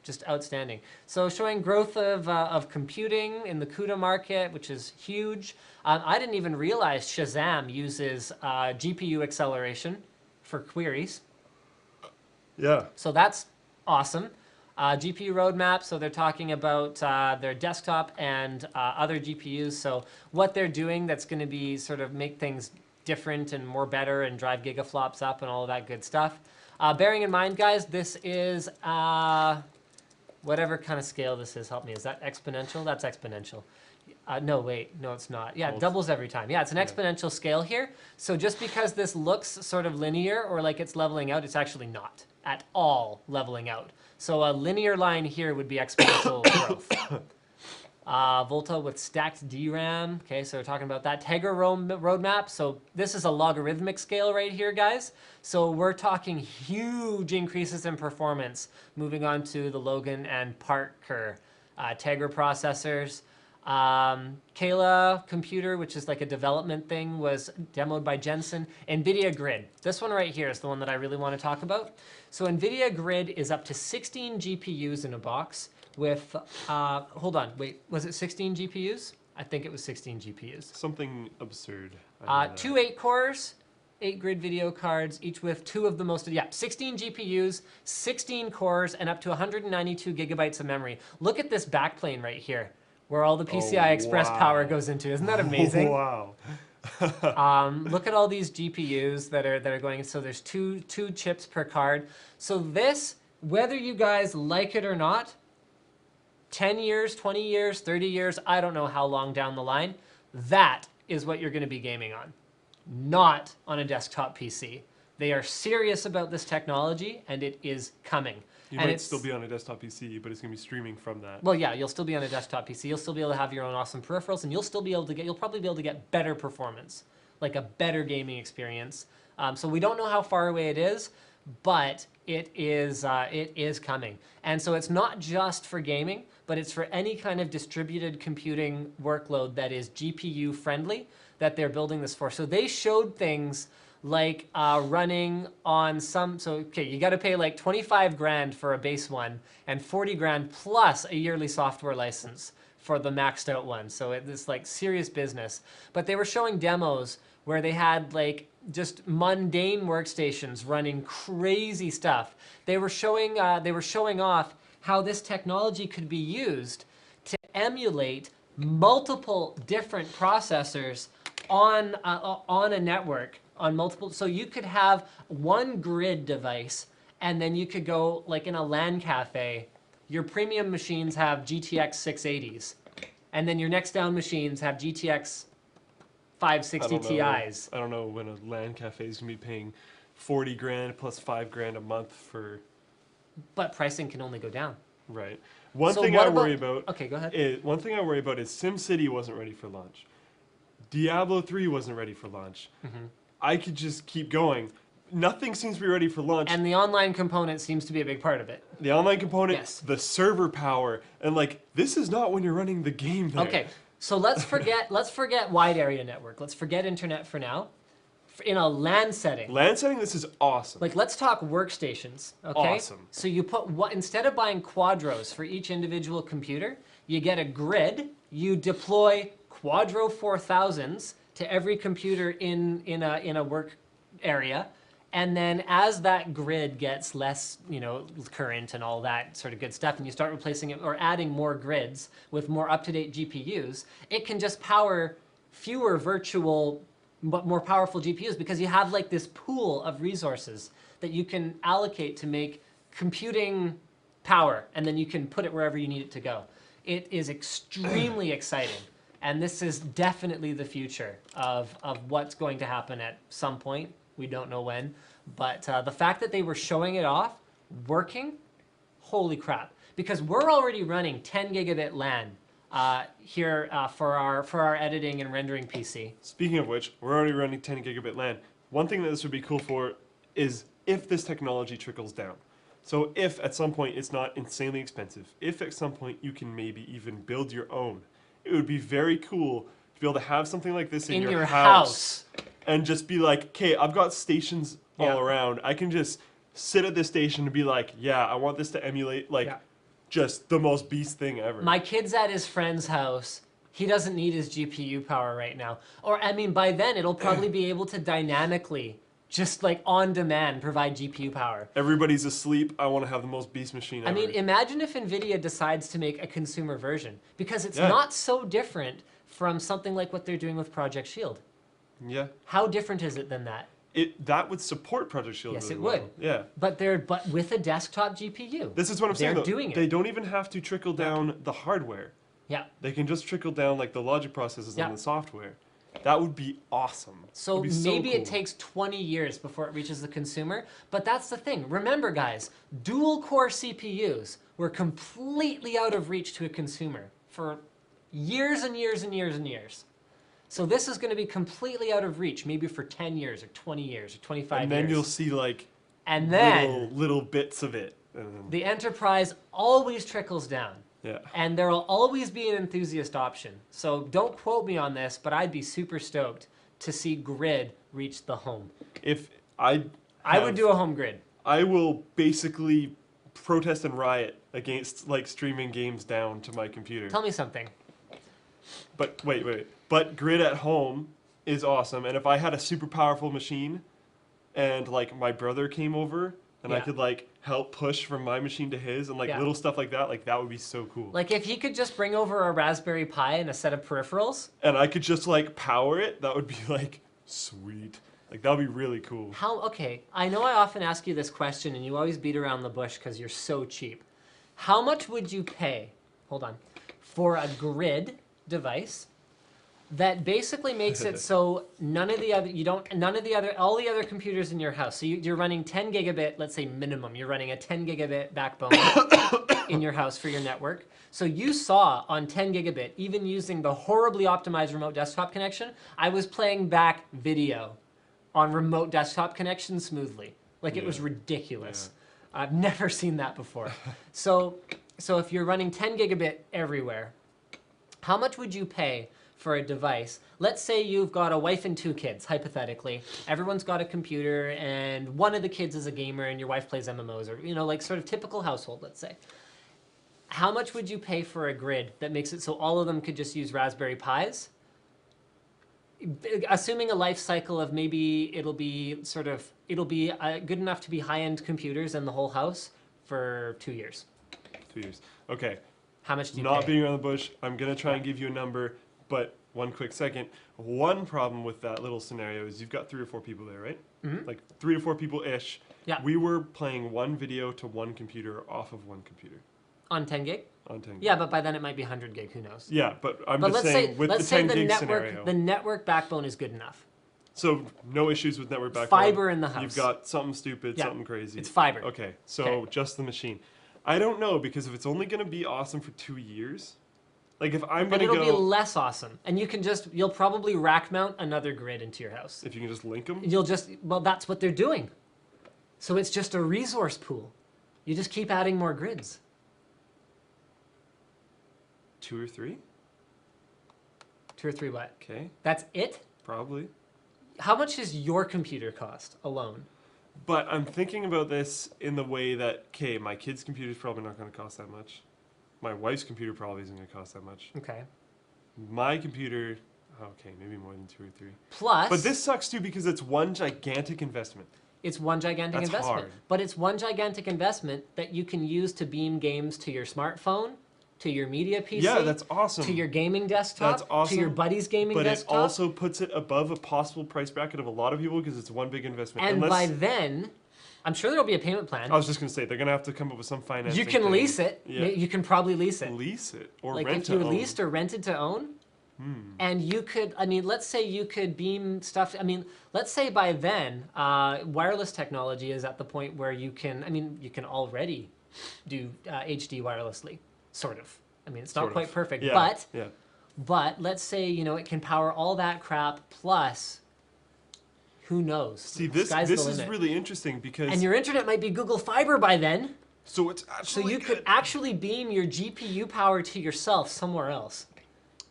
Just outstanding. So showing growth of computing in the CUDA market, which is huge. I didn't even realize Shazam uses GPU acceleration for queries. Yeah. So that's awesome. GPU roadmap, so they're talking about their desktop and other GPUs. So what they're doing that's going to be sort of make things different and more better and drive gigaflops up and all of that good stuff. Bearing in mind, guys, this is whatever kind of scale this is. Help me. Is that exponential? That's exponential. No, wait. No, it's not. Yeah, it doubles every time. Yeah, it's an exponential scale here. So just because this looks sort of linear or like it's leveling out, it's actually not at all leveling out. So a linear line here would be exponential growth. Volta with stacked DRAM. Okay, so we're talking about that. Tegra roadmap. So this is a logarithmic scale right here, guys. So we're talking huge increases in performance moving on to the Logan and Parker Tegra processors. Kayla computer, which is like a development thing, was demoed by Jensen. Nvidia Grid. This one right here is the one that I really want to talk about. So Nvidia Grid is up to 16 GPUs in a box with, hold on, wait, was it 16 GPUs? I think it was 16 GPUs. Something absurd. 2 8 cores, 8 grid video cards, each with 2 of the most, 16 GPUs, 16 cores, and up to 192 gigabytes of memory. Look at this backplane right here, where all the PCI Express power goes into. Isn't that amazing? Wow. Look at all these GPUs that are going. So there's two chips per card. So this, whether you guys like it or not, 10 years, 20 years, 30 years, I don't know how long down the line, that is what you're going to be gaming on, not on a desktop PC. They are serious about this technology, and it is coming. You might still be on a desktop PC, but it's going to be streaming from that. Well, yeah, you'll still be on a desktop PC. You'll still be able to have your own awesome peripherals, and you'll probably be able to get better performance, like a better gaming experience. So we don't know how far away it is, but it is coming. And so it's not just for gaming, but it's for any kind of distributed computing workload that is GPU friendly that they're building this for. So they showed things like running on okay, you got to pay like 25 grand for a base one and 40 grand plus a yearly software license for the maxed out one. So it's like serious business. But they were showing demos where they had like just mundane workstations running crazy stuff. They were showing off how this technology could be used to emulate multiple different processors on a network. On multiple, so you could have one grid device, and then you could go like in a LAN cafe. Your premium machines have GTX 680s, and then your next down machines have GTX 560 Ti's. I don't know when a LAN cafe is gonna be paying 40 grand plus 5 grand a month for. But pricing can only go down. Right. One thing I worry about. Okay, go ahead. One thing I worry about is SimCity wasn't ready for launch. Diablo 3 wasn't ready for launch. Mm-hmm. I could just keep going. Nothing seems to be ready for launch. And the online component seems to be a big part of it. The online component, yes. The server power, and like this is not when you're running the game there. Okay, so let's forget wide area network. Let's forget internet for now. In a LAN setting. LAN setting, this is awesome. Like let's talk workstations. Okay. Awesome. So you put instead of buying quadros for each individual computer, you get a grid. You deploy Quadro 4000s to every computer in a work area, and then as that grid gets less, current and all that sort of good stuff, and you start replacing it or adding more grids with more up-to-date GPUs, it can just power fewer virtual but more powerful GPUs because you have like this pool of resources that you can allocate to make computing power, and then you can put it wherever you need it to go. It is extremely exciting. And this is definitely the future of what's going to happen at some point. We don't know when. But the fact that they were showing it off, working, holy crap. Because we're already running 10 gigabit LAN here for our editing and rendering PC. Speaking of which, we're already running 10 gigabit LAN. One thing that this would be cool for is if this technology trickles down. So if at some point it's not insanely expensive, if at some point you can maybe even build your own, it would be very cool to be able to have something like this in your house and just be like, okay, I've got stations all around. I can just sit at this station and be like, yeah, I want this to emulate just the most beast thing ever. My kid's at his friend's house. He doesn't need his GPU power right now. Or, I mean, by then it'll probably be able to dynamically, just like on demand, provide GPU power. Everybody's asleep. I want to have the most beast machine ever. I mean, imagine if Nvidia decides to make a consumer version, because it's not so different from something like what they're doing with Project Shield. Yeah. How different is it than that? That would support Project Shield. Yes, really it well. would. Yeah. But with a desktop GPU. This is what I'm saying. They're doing it. They don't even have to trickle down the hardware. Yeah. They can just trickle down like the logic processes on the software. That would be awesome. So be maybe cool. it takes 20 years before it reaches the consumer, but that's the thing. Remember, guys, dual-core CPUs were completely out of reach to a consumer for years and years and years and years. So this is going to be completely out of reach, maybe for 10 years or 20 years or 25 years. And then you'll see like little bits of it. The enterprise always trickles down. Yeah. And there will always be an enthusiast option. So don't quote me on this, but I'd be super stoked to see Grid reach the home. If I would do a home Grid. I will basically protest and riot against like streaming games down to my computer. Tell me something. But wait. But Grid at home is awesome. And if I had a super powerful machine and like my brother came over and I could like help push from my machine to his and like little stuff like that would be so cool. Like if he could just bring over a Raspberry Pi and a set of peripherals. And I could just like power it, that would be like sweet. Like that would be really cool. Okay, I know I often ask you this question and you always beat around the bush because you're so cheap. How much would you pay, hold on, for a Grid device that basically makes it so none of the other all the other computers in your house. So you're running 10 gigabit, let's say minimum. You're running a 10 gigabit backbone in your house for your network. So you saw on 10 gigabit, even using the horribly optimized remote desktop connection, I was playing back video on remote desktop connection smoothly. Like it was ridiculous. Yeah. I've never seen that before. So if you're running 10 gigabit everywhere, how much would you pay for a device? Let's say you've got a wife and 2 kids, hypothetically. Everyone's got a computer and one of the kids is a gamer and your wife plays MMOs, or, you know, like sort of typical household, let's say. How much would you pay for a grid that makes it so all of them could just use Raspberry Pis? Assuming a life cycle of maybe it'll be good enough to be high-end computers in the whole house for 2 years. 2 years. Okay. How much do you Not pay? being around the bush, I'm going to try and give you a number, but one quick second. One problem with that little scenario is you've got 3 or 4 people there, right? Mm-hmm. Like 3 to 4 people-ish. Yeah. We were playing one video to one computer off of one computer. On 10 gig? On 10 gig. Yeah, but by then it might be 100 gig, who knows? Yeah, but I'm just saying with the 10 gig scenario. The network backbone is good enough. So no issues with network backbone. Fiber in the house. You've got something stupid, something crazy. It's fiber. Okay, so just the machine. I don't know, because if it's only going to be awesome for 2 years, like if I'm going to go... But it'll be less awesome. And you'll probably rack mount another grid into your house. If you can just link them? Well, that's what they're doing. So it's just a resource pool. You just keep adding more grids. 2 or 3? 2 or 3 what? Okay. That's it? Probably. How much does your computer cost alone? But I'm thinking about this in the way that, okay, my kid's computer is probably not going to cost that much. My wife's computer probably isn't going to cost that much. Okay. My computer, okay, maybe more than 2 or 3. Plus... But this sucks too because it's one gigantic investment. It's one gigantic investment. Hard. But it's one gigantic investment that you can use to beam games to your smartphone, to your media PC. Yeah, that's awesome. To your gaming desktop. That's awesome. To your buddy's gaming desktop. But it also puts it above a possible price bracket of a lot of people because it's one big investment. And by then, I'm sure there'll be a payment plan. I was just going to say, they're going to have to come up with some financing. You can thing. lease it. Yeah. You can probably lease it. Lease it or like rent if to you own. leased or rented to own. And you could, I mean, let's say you could beam stuff. I mean, let's say by then, wireless technology is at the point where you can, I mean, you can already do HD wirelessly, sort of. I mean, it's not quite perfect, but let's say, you know, it can power all that crap plus, who knows? See, this is really interesting because... And your internet might be Google Fiber by then. So it's actually So you could actually beam your GPU power to yourself somewhere else.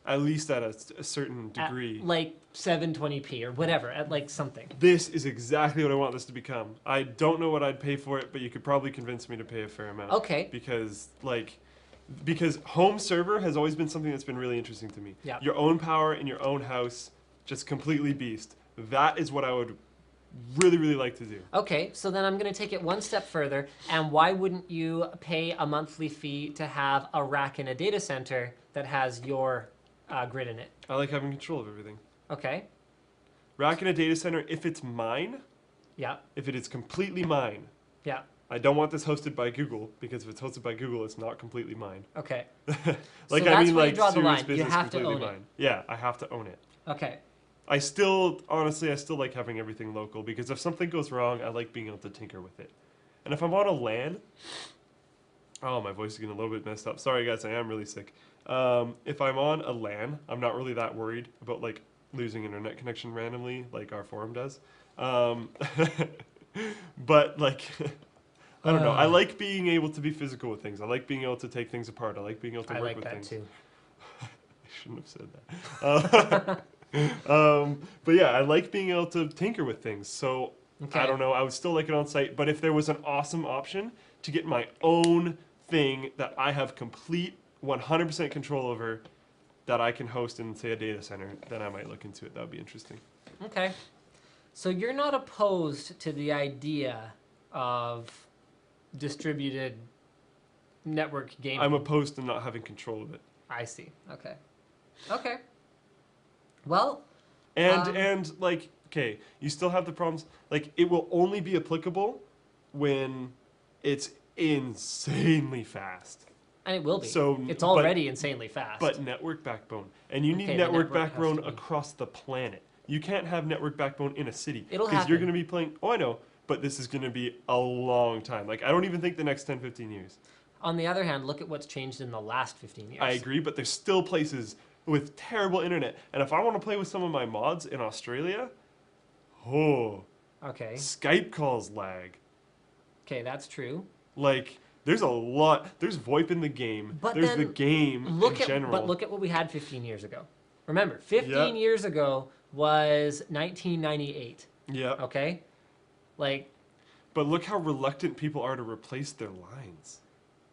At least at a certain degree. At like 720p or whatever, at like something. This is exactly what I want this to become. I don't know what I'd pay for it, but you could probably convince me to pay a fair amount. Okay. Because home server has always been something that's been really interesting to me. Yeah. Your own power in your own house, just completely beast. That is what I would really, really like to do. Okay, so then I'm going to take it one step further. And why wouldn't you pay a monthly fee to have a rack in a data center that has your grid in it? I like having control of everything. Okay. Rack in a data center, if it's mine, yeah. If it is completely mine, yeah. I don't want this hosted by Google, because if it's hosted by Google, it's not completely mine. Okay. Like, so I that's mean, where like, you draw the line. serious business, You have to completely own mine. Yeah, I have to own it. Okay. Honestly, I still like having everything local, because if something goes wrong, I like being able to tinker with it. And if I'm on a LAN, oh, my voice is getting a little bit messed up. Sorry, guys, I am really sick. If I'm on a LAN, I'm not really that worried about, like, losing internet connection randomly, like our forum does. But, like... I don't know. I like being able to be physical with things. I like being able to take things apart. I like being able to work with things. Too. I shouldn't have said that. But yeah, I like being able to tinker with things. So I don't know. I would still like it on site. But if there was an awesome option to get my own thing that I have complete 100% control over, that I can host in, say, a data center, then I might look into it. That would be interesting. Okay. So you're not opposed to the idea of distributed network gaming? I'm opposed to not having control of it. I see. Okay. Okay. Well. And like, okay, you still have the problems. Like, it will only be applicable when it's insanely fast. And it will be. So it's already insanely fast. But network backbone, and you need Okay, the network network has backbone to be. across the planet. You can't have network backbone in a city It'll because happen. you're going to be playing. Oh, I know, but this is going to be a long time. Like I don't even think the next 10, 15 years. On the other hand, look at what's changed in the last 15 years. I agree, but there's still places with terrible internet. And if I want to play with some of my mods in Australia, Okay. Skype calls lag. Okay, that's true. Like, there's a lot. There's VoIP in the game. But there's then the game in general. But look at what we had 15 years ago. Remember, 15 years ago was 1998. Yeah. Okay? Like, but look how reluctant people are to replace their lines.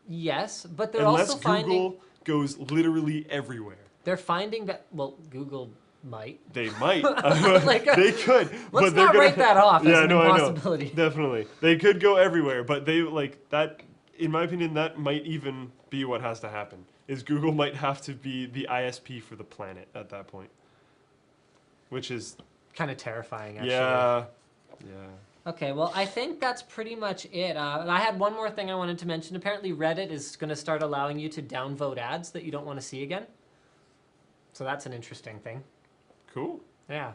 yes, but they're Unless also Google finding... goes literally everywhere. They're finding that... Well, Google might. They might. Like, they could. Let's but they're not gonna, write that off as an I know. impossibility. Definitely. They could go everywhere, but they, like, that, in my opinion, that might even be what has to happen. Is Google might have to be the ISP for the planet at that point. Which is... Kind of terrifying, actually. Yeah. Okay, well, I think that's pretty much it. I had one more thing I wanted to mention. Apparently, Reddit is going to start allowing you to downvote ads that you don't want to see again. So that's an interesting thing. Cool. Yeah.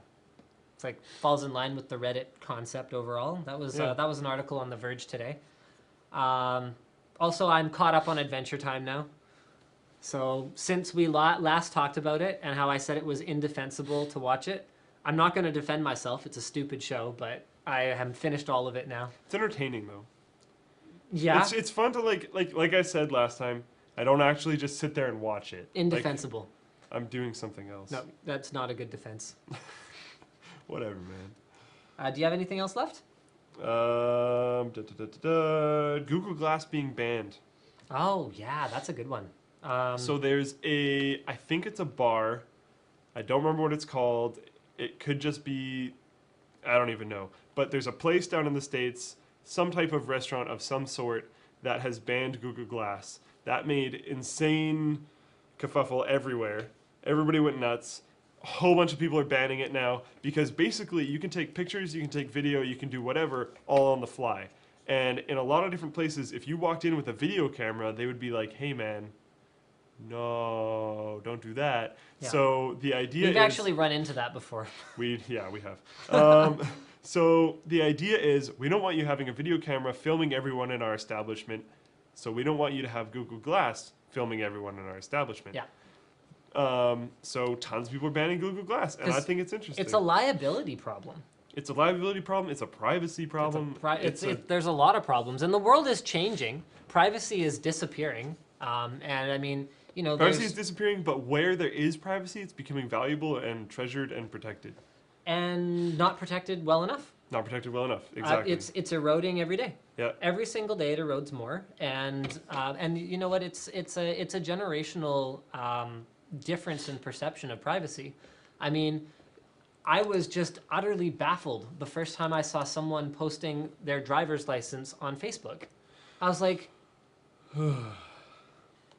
It's like falls in line with the Reddit concept overall. That was an article on The Verge today. Also, I'm caught up on Adventure Time now. So since we last talked about it and how I said it was indefensible to watch it, I'm not going to defend myself. It's a stupid show, but I have finished all of it now. It's entertaining though. Yeah. It's fun to like I said last time. I don't actually just sit there and watch it. Indefensible. Like, I'm doing something else. No, that's not a good defense. Whatever, man. Do you have anything else left? Google Glass being banned. Oh yeah, that's a good one. So there's I think it's a bar. I don't remember what it's called. It could just be, I don't even know. But there's a place down in the States, some type of restaurant of some sort, that has banned Google Glass. That made insane kerfuffle everywhere. Everybody went nuts. A whole bunch of people are banning it now because basically you can take pictures, you can take video, you can do whatever all on the fly. And in a lot of different places, if you walked in with a video camera, they would be like, hey man, no, don't do that. Yeah. So the idea We've is... actually run into that before. we have. So the idea is we don't want you having a video camera filming everyone in our establishment. So we don't want you to have Google Glass filming everyone in our establishment. Yeah. So tons of people are banning Google Glass, and I think it's interesting. It's a liability problem. It's a liability problem. It's a privacy problem. There's a lot of problems, and the world is changing. Privacy is disappearing, and I mean, you know, privacy is disappearing, but where there is privacy, it's becoming valuable and treasured and protected. And not protected well enough. Not protected well enough. Exactly. It's eroding every day. Yeah. Every single day it erodes more, and you know what? It's a generational difference in perception of privacy. I mean, I was just utterly baffled the first time I saw someone posting their driver's license on Facebook. I was like,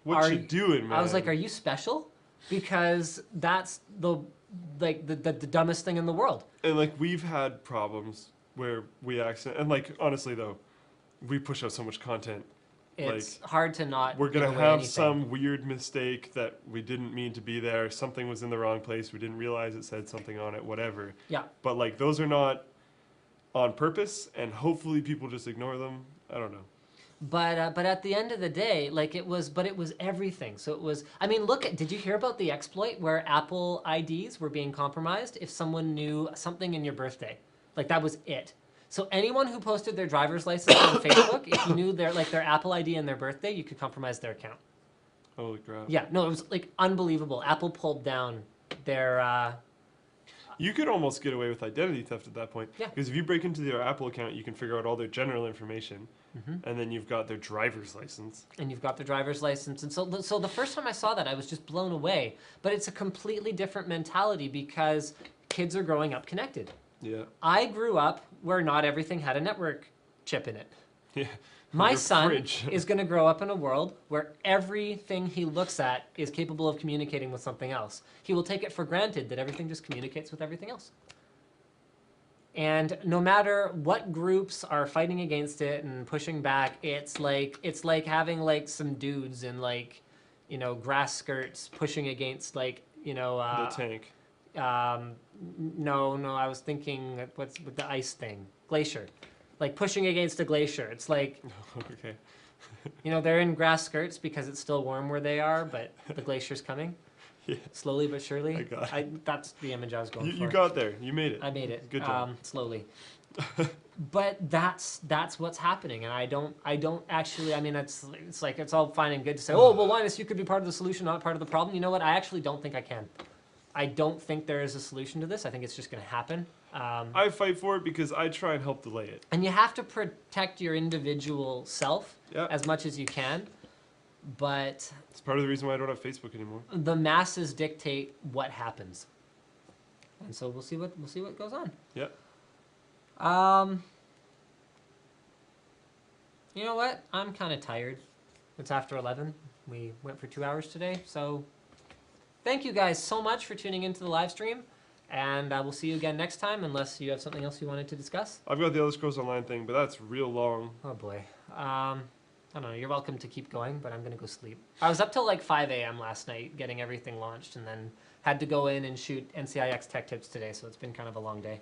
what you doing, man? I was like, are you special? Because that's the dumbest thing in the world. And like we've had problems where we and like honestly though, we push out so much content. It's hard to not. We're gonna give away have anything. some weird mistake that we didn't mean to be there. Something was in the wrong place. We didn't realize it said something on it. Whatever. Yeah. But like those are not on purpose, and hopefully people just ignore them. I don't know. But at the end of the day, like it was everything. So it was. I mean, did you hear about the exploit where Apple IDs were being compromised if someone knew something in your birthday? Like that was it. So anyone who posted their driver's license on Facebook, if you knew their Apple ID and their birthday, you could compromise their account. Holy crap. Yeah, no, it was like unbelievable. Apple pulled down their... You could almost get away with identity theft at that point. Yeah. Because if you break into their Apple account, you can figure out all their general information. Mm-hmm. And then you've got their driver's license. And you've got their driver's license. And so the first time I saw that, I was just blown away. But it's a completely different mentality because kids are growing up connected. Yeah. I grew up where not everything had a network chip in it. Yeah. My Your son fridge. is going to grow up in a world where everything he looks at is capable of communicating with something else. He will take it for granted that everything just communicates with everything else. And no matter what groups are fighting against it and pushing back, it's like having like some dudes in like, you know, grass skirts pushing against like, you know, The tank. no, I was thinking what's with the ice thing, glacier, like pushing against a glacier. It's like, Okay. you know, they're in grass skirts because it's still warm where they are, but the glacier's coming. Yeah. Slowly but surely. I got it. That's the image I was going for. You got there. You made it. I made it. Good job. Slowly. But that's what's happening, and I don't actually. I mean, it's like it's all fine and good to say, oh well, Linus, you could be part of the solution, not part of the problem. You know what? I actually don't think I can. I don't think there is a solution to this. I think it's just going to happen. I fight for it because I try and help delay it. And you have to protect your individual self Yeah. as much as you can. But It's part of the reason why I don't have Facebook anymore. the masses dictate what happens, and so we'll see what goes on. Yeah. You know what? I'm kind of tired. It's after 11. We went for 2 hours today, so thank you guys so much for tuning into the live stream, and we'll see you again next time, unless you have something else you wanted to discuss. I've got the Elder Scrolls Online thing, but that's real long. Oh boy. I don't know. You're welcome to keep going, but I'm gonna go sleep. I was up till like 5 a.m. last night getting everything launched, and then had to go in and shoot NCIX Tech Tips today, so it's been kind of a long day.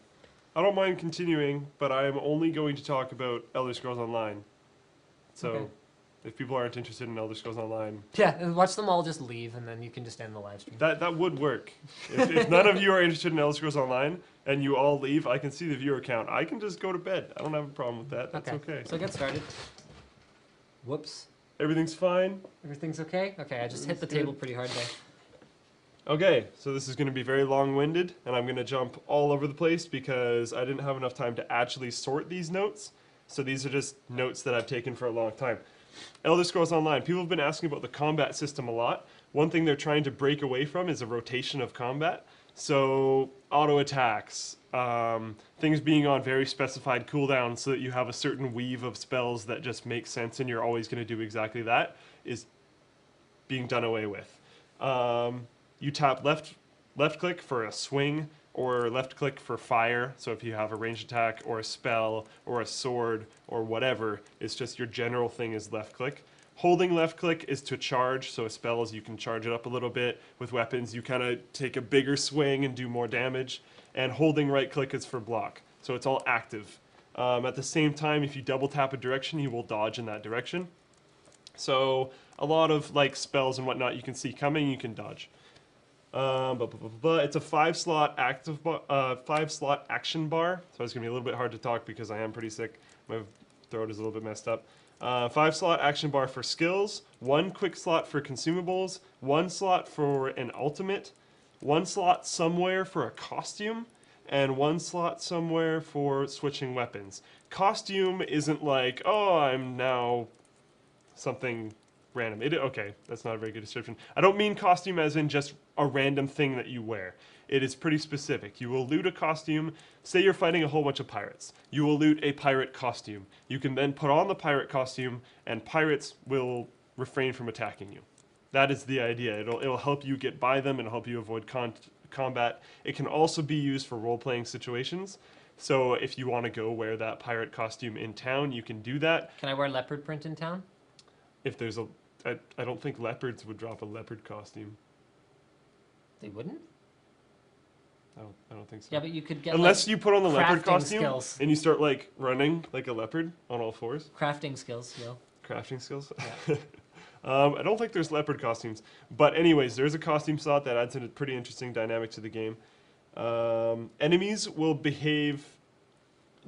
I don't mind continuing, but I am only going to talk about Elder Scrolls Online. So, Okay. if people aren't interested in Elder Scrolls Online, Yeah, and watch them all just leave, and then you can just end the live stream. that would work. If none of you are interested in Elder Scrolls Online and you all leave, I can see the viewer count. I can just go to bed. I don't have a problem with that. That's okay. So get started. Whoops. Everything's fine. Everything's okay? Okay, I just hit the Everything's table pretty hard there. Okay, so this is going to be very long-winded, and I'm going to jump all over the place because I didn't have enough time to actually sort these notes. So these are just notes that I've taken for a long time. Elder Scrolls Online. People have been asking about the combat system a lot. One thing they're trying to break away from is a rotation of combat. So auto attacks, things being on very specified cooldowns so that you have a certain weave of spells that just make sense and you're always going to do exactly that is being done away with. You tap left click for a swing or left click for fire. So if you have a ranged attack or a spell or a sword or whatever, it's just your general thing is left click. Holding left click is to charge, so spells you can charge it up a little bit. With weapons you kind of take a bigger swing and do more damage. And holding right click is for block, so it's all active. At the same time, if you double tap a direction, you will dodge in that direction. So a lot of like spells and whatnot you can see coming, you can dodge. It's a 5-slot active 5-slot action bar, so it's gonna be a little bit hard to talk because I am pretty sick. My throat is a little bit messed up. 5-slot action bar for skills, 1 quick slot for consumables, 1 slot for an ultimate, 1 slot somewhere for a costume, and 1 slot somewhere for switching weapons. Costume isn't like, oh, I'm now something random. Okay, that's not a very good description. I don't mean costume as in just a random thing that you wear. It is pretty specific. You will loot a costume. Say you're fighting a whole bunch of pirates. You will loot a pirate costume. You can then put on the pirate costume, and pirates will refrain from attacking you. That is the idea. It'll help you get by them. It'll help you avoid combat. It can also be used for role-playing situations. So if you want to go wear that pirate costume in town, you can do that. Can I wear leopard print in town? If there's I don't think leopards would drop a leopard costume. They wouldn't? I don't think so. Yeah, but you could get Unless like, you put on the leopard crafting costume skills. and you start like running like a leopard on all fours. Crafting skills, you know. Crafting skills. Yeah. I don't think there's leopard costumes, but anyways, there's a costume slot that adds a pretty interesting dynamic to the game. Enemies will behave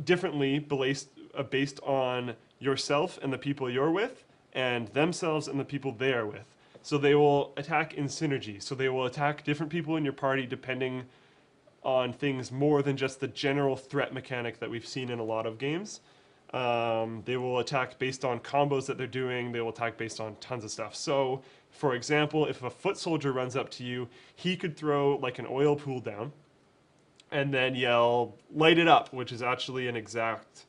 differently based on yourself and the people you're with, and themselves and the people they are with. So they will attack in synergy. So they will attack different people in your party depending on things more than just the general threat mechanic that we've seen in a lot of games. They will attack based on combos that they're doing. They will attack based on tons of stuff. So, for example, if a foot soldier runs up to you, he could throw like an oil pool down and then yell, "Light it up," which is actually an exact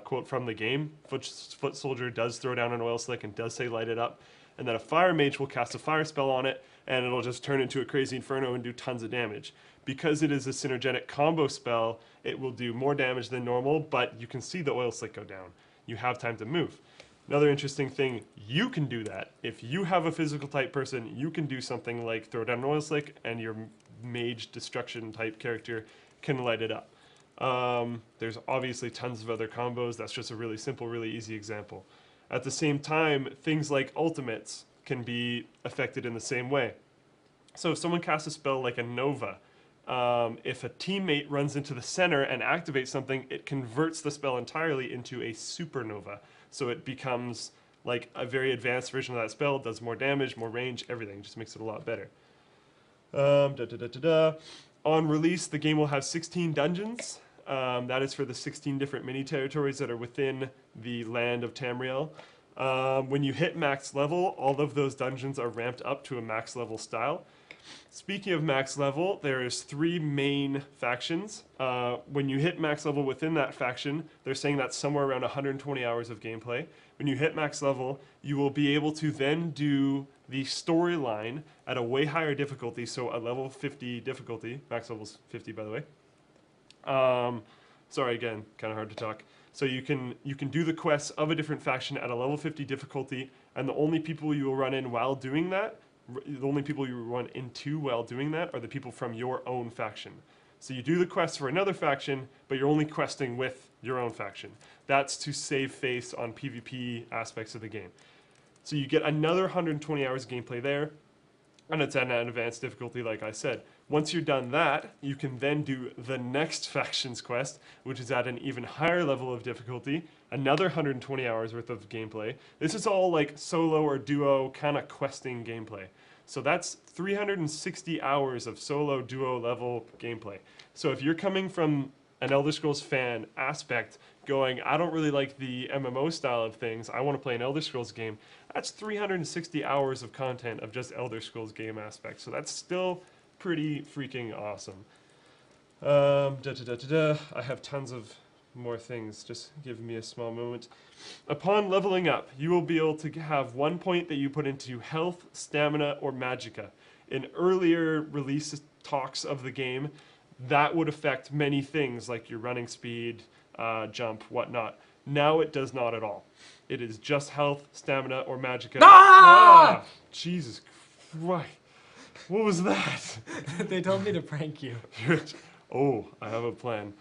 quote from the game. Foot soldier does throw down an oil slick and does say "light it up." and then a fire mage will cast a fire spell on it, and it'll just turn into a crazy inferno and do tons of damage. Because it is a synergetic combo spell, it will do more damage than normal, but you can see the oil slick go down. You have time to move. Another interesting thing, you can do that. If you have a physical type person, you can do something like throw down an oil slick, and your mage destruction type character can light it up. There's obviously tons of other combos. That's just a really simple, really easy example. At the same time, things like ultimates can be affected in the same way. So if someone casts a spell like a Nova, if a teammate runs into the center and activates something, it converts the spell entirely into a supernova. So it becomes like a very advanced version of that spell, does more damage, more range, everything. Just makes it a lot better. On release, the game will have 16 dungeons. That is for the 16 different mini territories that are within the land of Tamriel. When you hit max level, all of those dungeons are ramped up to a max level style. Speaking of max level, there is 3 main factions. When you hit max level within that faction, they're saying that's somewhere around 120 hours of gameplay. When you hit max level, you will be able to then do the storyline at a way higher difficulty, so a level 50 difficulty. Max level's 50, by the way. Sorry, again, kind of hard to talk. So you can do the quests of a different faction at a level 50 difficulty, and the only people you will run in while doing that, the only people you run into while doing that are the people from your own faction. So you do the quest for another faction, but you're only questing with your own faction. That's to save face on PvP aspects of the game. So you get another 120 hours of gameplay there, and it's at an advanced difficulty, like I said. Once you're done that, you can then do the next faction's quest, which is at an even higher level of difficulty, another 120 hours worth of gameplay. This is all like solo or duo kind of questing gameplay. So that's 360 hours of solo duo level gameplay. So if you're coming from an Elder Scrolls fan aspect going, I don't really like the MMO style of things, I want to play an Elder Scrolls game, that's 360 hours of content of just Elder Scrolls game aspects. So that's still pretty freaking awesome. I have tons of more things, just give me a small moment. Upon leveling up, you will be able to have 1 point that you put into health, stamina, or magicka. In earlier release talks of the game, that would affect many things like your running speed, jump, whatnot. Now it does not at all. It is just health, stamina, or magicka. Ah! Jesus Christ. What was that? They told me to prank you. Oh, I have a plan.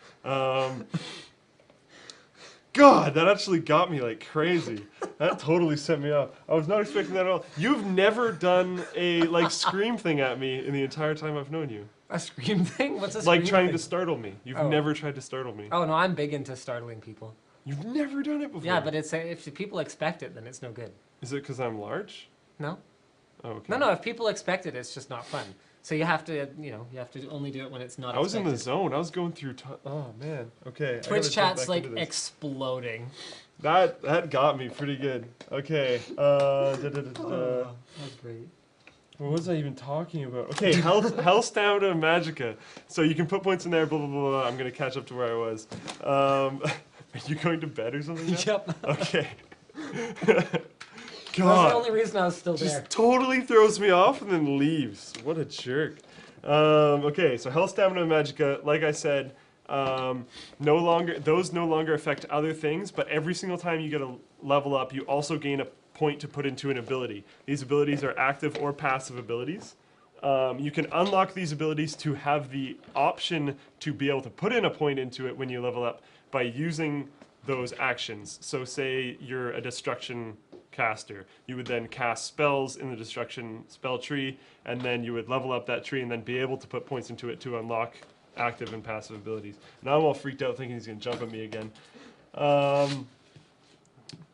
God, that actually got me like crazy. That totally set me off. I was not expecting that at all. You've never done a like scream thing at me in the entire time I've known you. A scream thing? What's a scream Like trying thing? to startle me. You've never tried to startle me. Oh no, I'm big into startling people. You've never done it before. Yeah, but it's if people expect it, then it's no good. Is it because I'm large? No. Oh, okay. No. If people expect it, it's just not fun. So you have to, you have to only do it when it's not. I was in the expected. zone. I was going through. Oh man. Okay. Twitch chat's like exploding. That got me pretty good. Okay. Oh, that's great. What was I even talking about? Okay, health, stamina, and magicka. So you can put points in there, blah, blah, blah, blah. I'm going to catch up to where I was. Are you going to bed or something now? Yep. Okay. That's the only reason I was still there. Just totally throws me off and then leaves. What a jerk. Okay, so health, stamina, and magicka, like I said, those no longer affect other things, but every single time you get a level up, you also gain a point to put into an ability. These abilities are active or passive abilities. You can unlock these abilities to have the option to be able to put in a point into it when you level up by using those actions. So say you're a destruction caster, you would then cast spells in the destruction spell tree, and then you would level up that tree and then be able to put points into it to unlock active and passive abilities. Now I'm all freaked out thinking he's going to jump at me again.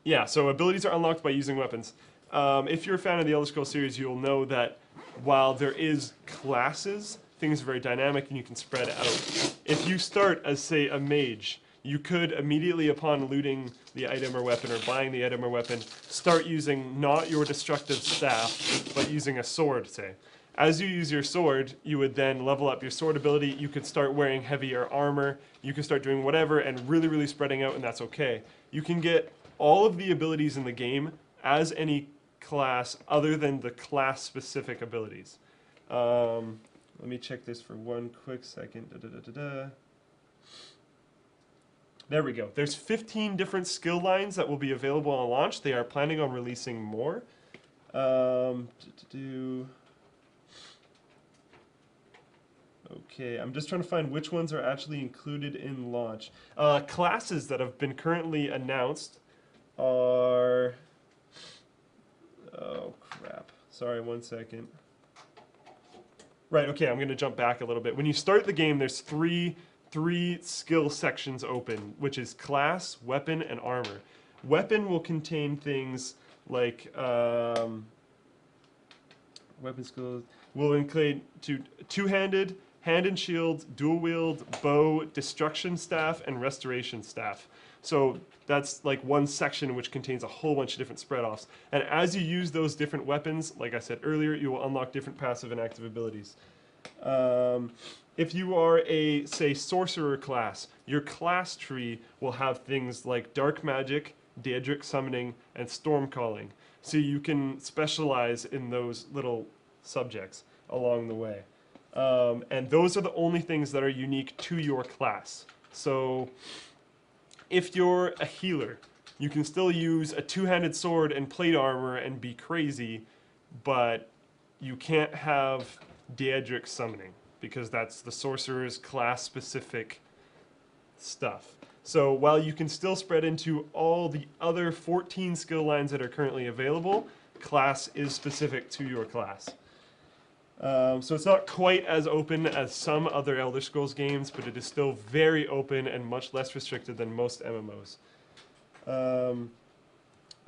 Yeah, so abilities are unlocked by using weapons. If you're a fan of the Elder Scrolls series, you'll know that while there is classes, things are very dynamic and you can spread out. If you start as, say, a mage, you could immediately upon looting the item or weapon or buying the item or weapon, start using not your destructive staff, but using a sword, say. As you use your sword, you would then level up your sword ability. You could start wearing heavier armor. You could start doing whatever and really, really spreading out, and that's okay. You can get all of the abilities in the game as any class other than the class-specific abilities. Let me check this for one quick second. There we go. There's 15 different skill lines that will be available on launch. They are planning on releasing more. Okay, I'm just trying to find which ones are actually included in launch. Classes that have been currently announced are... Oh, crap. Sorry, one second. Right, okay, I'm going to jump back a little bit. When you start the game, there's three skill sections open, which is class, weapon, and armor. Weapon will contain things like... weapon skills will include two-handed, hand and shield, dual wield, bow, destruction staff, and restoration staff. So that's like one section which contains a whole bunch of different spread-offs. And as you use those different weapons, like I said earlier, you will unlock different passive and active abilities. If you are a, say, sorcerer class, your class tree will have things like dark magic, Daedric summoning, and storm calling. So you can specialize in those little subjects along the way. And those are the only things that are unique to your class. So if you're a healer, you can still use a two-handed sword and plate armor and be crazy, but you can't have Daedric summoning because that's the sorcerer's class-specific stuff. So while you can still spread into all the other 14 skill lines that are currently available, class is specific to your class. So it's not quite as open as some other Elder Scrolls games, but it is still very open and much less restricted than most MMOs.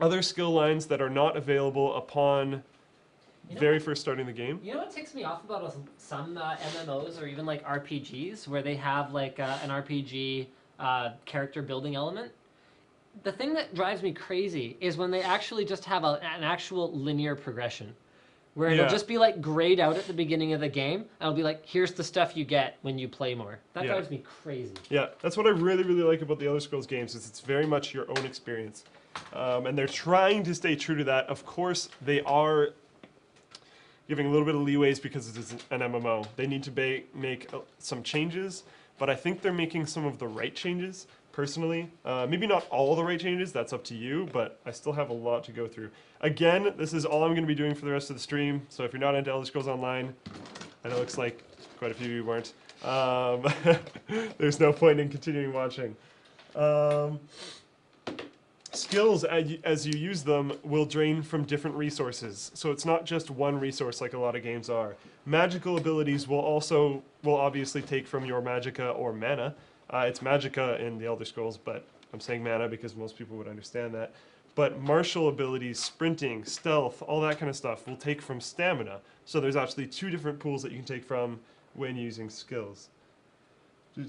Other skill lines that are not available upon first starting the game. You know what ticks me off about some MMOs or even like RPGs where they have like an RPG character building element? The thing that drives me crazy is when they actually just have an actual linear progression. Where it'll just be like grayed out at the beginning of the game, and it'll be like, here's the stuff you get when you play more. That drives me crazy. Yeah, that's what I really, really like about the Elder Scrolls games, is it's very much your own experience. And they're trying to stay true to that. Of course, they are giving a little bit of leeways because it is an MMO. They need to make some changes, but I think they're making some of the right changes, personally. Maybe not all the right changes, that's up to you, but I still have a lot to go through. Again, this is all I'm going to be doing for the rest of the stream, so if you're not into Elder Scrolls Online, and it looks like quite a few of you weren't, there's no point in continuing watching. Skills, as you use them, will drain from different resources, so it's not just one resource like a lot of games are. Magical abilities will obviously take from your magicka or mana. It's magicka in the Elder Scrolls, but I'm saying mana because most people would understand that. But martial abilities, sprinting, stealth, all that kind of stuff will take from stamina. So there's actually two different pools that you can take from when using skills. I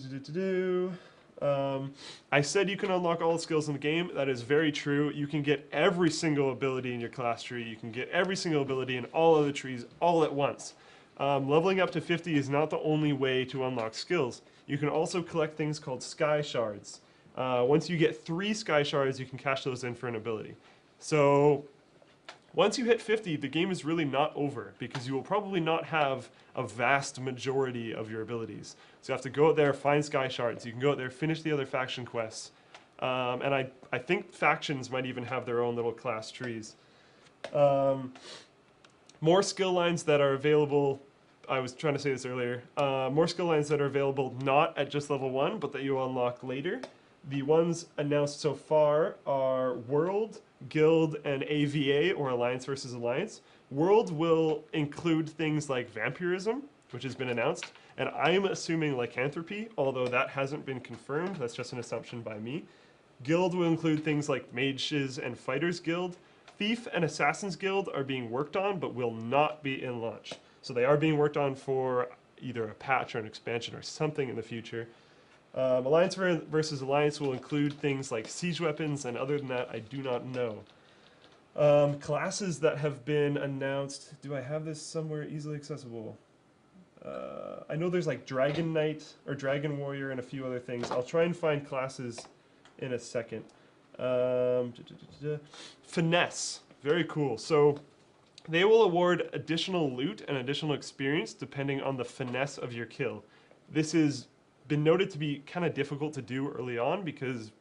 said you can unlock all the skills in the game. That is very true. You can get every single ability in your class tree. You can get every single ability in all other trees all at once. Leveling up to 50 is not the only way to unlock skills. You can also collect things called sky shards. Once you get 3 sky shards, you can cash those in for an ability. So once you hit 50, the game is really not over because you will probably not have a vast majority of your abilities. So you have to go out there, find sky shards. You can go out there, finish the other faction quests. And I think factions might even have their own little class trees. More skill lines that are available. I was trying to say this earlier. More skill lines that are available not at just level 1, but that you will unlock later. The ones announced so far are World, Guild, and AVA, or Alliance versus Alliance. World will include things like vampirism, which has been announced, and I'm assuming lycanthropy, although that hasn't been confirmed. That's just an assumption by me. Guild will include things like Mages and Fighters Guild. Thief and Assassin's Guild are being worked on, but will not be in launch. So they are being worked on for either a patch or an expansion or something in the future. Alliance versus Alliance will include things like siege weapons, and other than that, I do not know. Classes that have been announced. Do I have this somewhere easily accessible? I know there's like Dragon Knight or Dragon Warrior and a few other things. I'll try and find classes in a second. Finesse. Very cool. So they will award additional loot and additional experience depending on the finesse of your kill. This has been noted to be kind of difficult to do early on because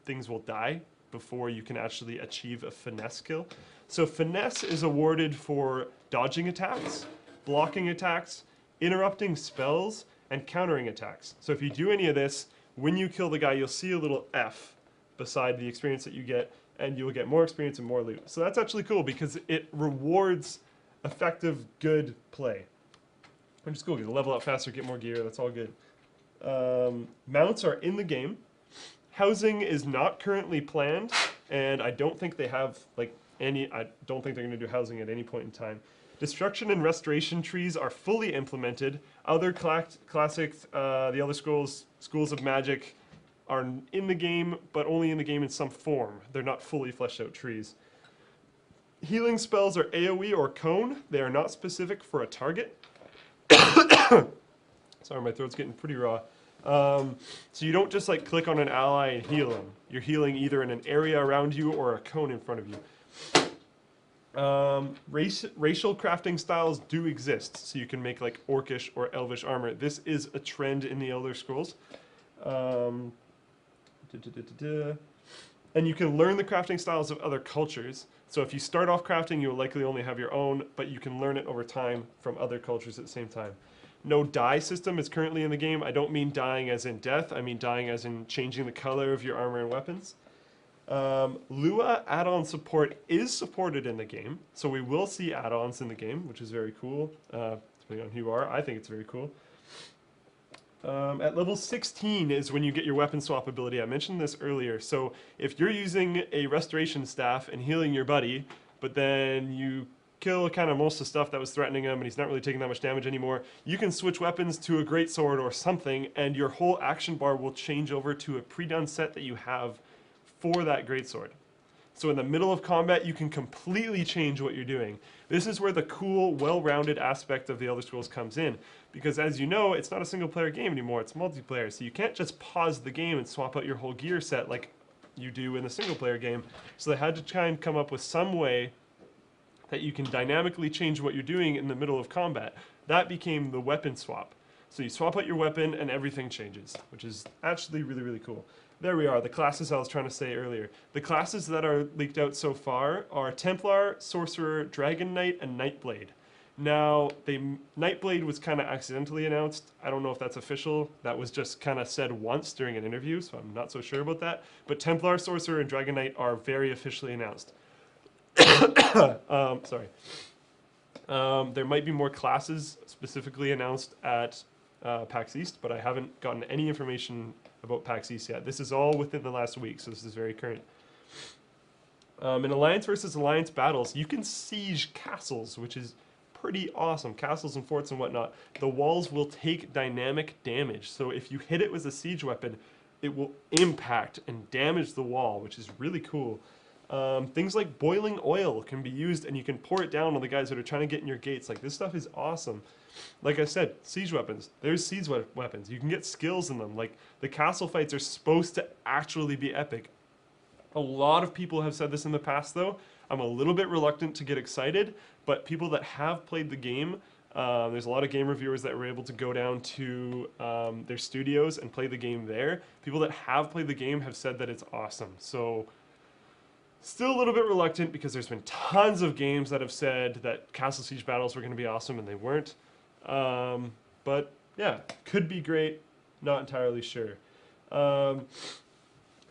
things will die before you can actually achieve a finesse kill. So finesse is awarded for dodging attacks, blocking attacks, interrupting spells, and countering attacks. So if you do any of this, when you kill the guy, you'll see a little F beside the experience that you get, and you'll get more experience and more loot. So that's actually cool because it rewards effective, good play. Which is cool, you level up faster, get more gear, that's all good. Mounts are in the game. Housing is not currently planned, and I don't think they have I don't think they're going to do housing at any point in time. Destruction and restoration trees are fully implemented. Other classic, the other schools of magic are in the game, but only in the game in some form. They're not fully fleshed out trees. Healing spells are AoE or cone. They are not specific for a target. Sorry, my throat's getting pretty raw. So you don't just click on an ally and heal them. You're healing either in an area around you or a cone in front of you. Racial crafting styles do exist, so you can make orcish or elvish armor. This is a trend in the Elder Scrolls. And you can learn the crafting styles of other cultures. So if you start off crafting, you'll likely only have your own, but you can learn it over time from other cultures at the same time. No dye system is currently in the game. I don't mean dyeing as in death. I mean dyeing as in changing the color of your armor and weapons. Lua add-on support is supported in the game, so we will see add-ons in the game, which is very cool. Depending on who you are, I think it's very cool. At level 16 is when you get your weapon swap ability. I mentioned this earlier. So if you're using a restoration staff and healing your buddy, but then you kill kind of most of the stuff that was threatening him and he's not really taking that much damage anymore, you can switch weapons to a greatsword or something, and your whole action bar will change over to a pre-done set that you have for that greatsword. So in the middle of combat, you can completely change what you're doing. This is where the cool, well-rounded aspect of the Elder Scrolls comes in. Because as you know, it's not a single-player game anymore, it's multiplayer. So you can't just pause the game and swap out your whole gear set like you do in a single-player game. So they had to try and come up with some way that you can dynamically change what you're doing in the middle of combat. That became the weapon swap. So you swap out your weapon and everything changes, which is actually really, really cool. There we are, the classes I was trying to say earlier. The classes that are leaked out so far are Templar, Sorcerer, Dragon Knight, and Nightblade. Now, Nightblade was kind of accidentally announced. I don't know if that's official. That was just kind of said once during an interview, so I'm not so sure about that. But Templar, Sorcerer, and Dragon Knight are very officially announced. Sorry. There might be more classes specifically announced at Pax East, but I haven't gotten any information about Pax East yet. This is all within the last week, so this is very current. In Alliance versus Alliance battles, you can siege castles, which is pretty awesome. Castles and forts and whatnot. The walls will take dynamic damage, so if you hit it with a siege weapon, it will impact and damage the wall, which is really cool. Things like boiling oil can be used, and you can pour it down on the guys that are trying to get in your gates. This stuff is awesome. Like I said, siege weapons. There's siege weapons. You can get skills in them. The castle fights are supposed to actually be epic. A lot of people have said this in the past, though. I'm a little bit reluctant to get excited, but people that have played the game, there's a lot of game reviewers that were able to go down to their studios and play the game there. People that have played the game have said that it's awesome. So still a little bit reluctant because there's been tons of games that have said that Castle Siege battles were going to be awesome and they weren't. But yeah, could be great, not entirely sure.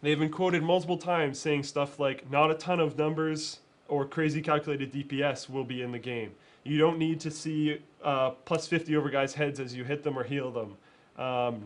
They've been quoted multiple times saying stuff like, not a ton of numbers or crazy calculated DPS will be in the game. You don't need to see plus 50 over guys' heads as you hit them or heal them.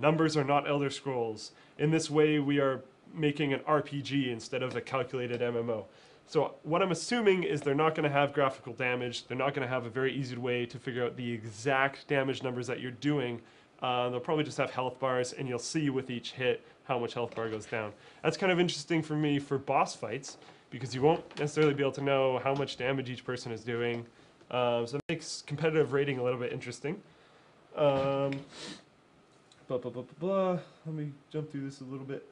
Numbers are not Elder Scrolls. In this way, we are making an RPG instead of a calculated MMO. So what I'm assuming is they're not going to have graphical damage. They're not going to have a very easy way to figure out the exact damage numbers that you're doing. They'll probably just have health bars, and you'll see with each hit how much health bar goes down. That's kind of interesting for me for boss fights, because you won't necessarily be able to know how much damage each person is doing. So it makes competitive rating a little bit interesting. Let me jump through this a little bit.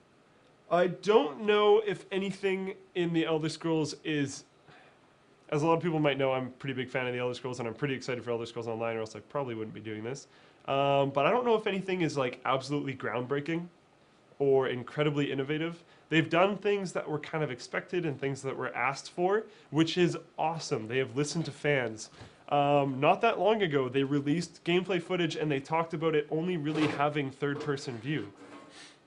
I don't know if anything in the Elder Scrolls is as a lot of people might know, I'm a pretty big fan of the Elder Scrolls, and I'm pretty excited for Elder Scrolls Online, or else I probably wouldn't be doing this. But I don't know if anything is like absolutely groundbreaking or incredibly innovative. They've done things that were kind of expected and things that were asked for, which is awesome. They have listened to fans. Not that long ago, they released gameplay footage and they talked about it only really having third-person view.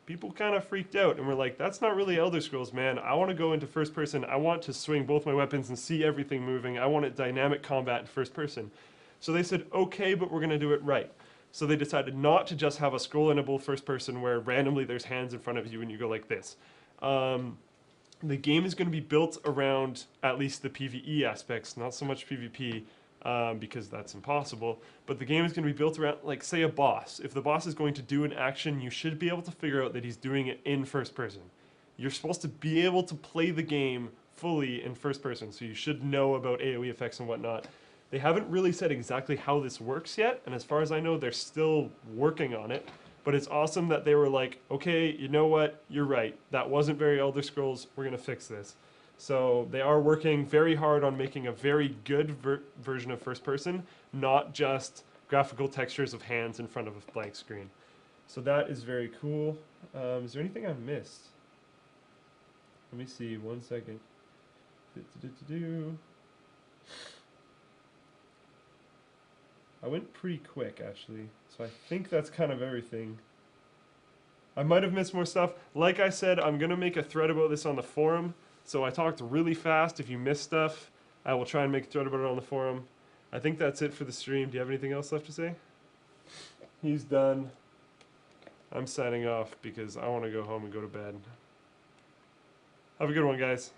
People kind of freaked out and were like, that's not really Elder Scrolls, man. I want to go into first person. I want to swing both my weapons and see everything moving. I want it dynamic combat in first person. So they said, okay, but we're going to do it right. So they decided not to just have a scroll-enable first person where randomly there's hands in front of you and you go like this. The game is going to be built around at least the PvE aspects, not so much PvP, because that's impossible. But the game is going to be built around, like, say, a boss. If the boss is going to do an action, you should be able to figure out that he's doing it in first person. You're supposed to be able to play the game fully in first person, so you should know about AoE effects and whatnot. They haven't really said exactly how this works yet, and as far as I know, they're still working on it. But it's awesome that they were like, okay, you know what, you're right. That wasn't very Elder Scrolls, we're going to fix this. So they are working very hard on making a very good version of first person, not just graphical textures of hands in front of a blank screen. So that is very cool. Is there anything I missed? Let me see, 1 second. I went pretty quick, actually, so I think that's kind of everything. I might have missed more stuff. Like I said, I'm going to make a thread about this on the forum, so I talked really fast. If you missed stuff, I will try and make a thread about it on the forum. I think that's it for the stream. Do you have anything else left to say? He's done. I'm signing off because I want to go home and go to bed. Have a good one, guys.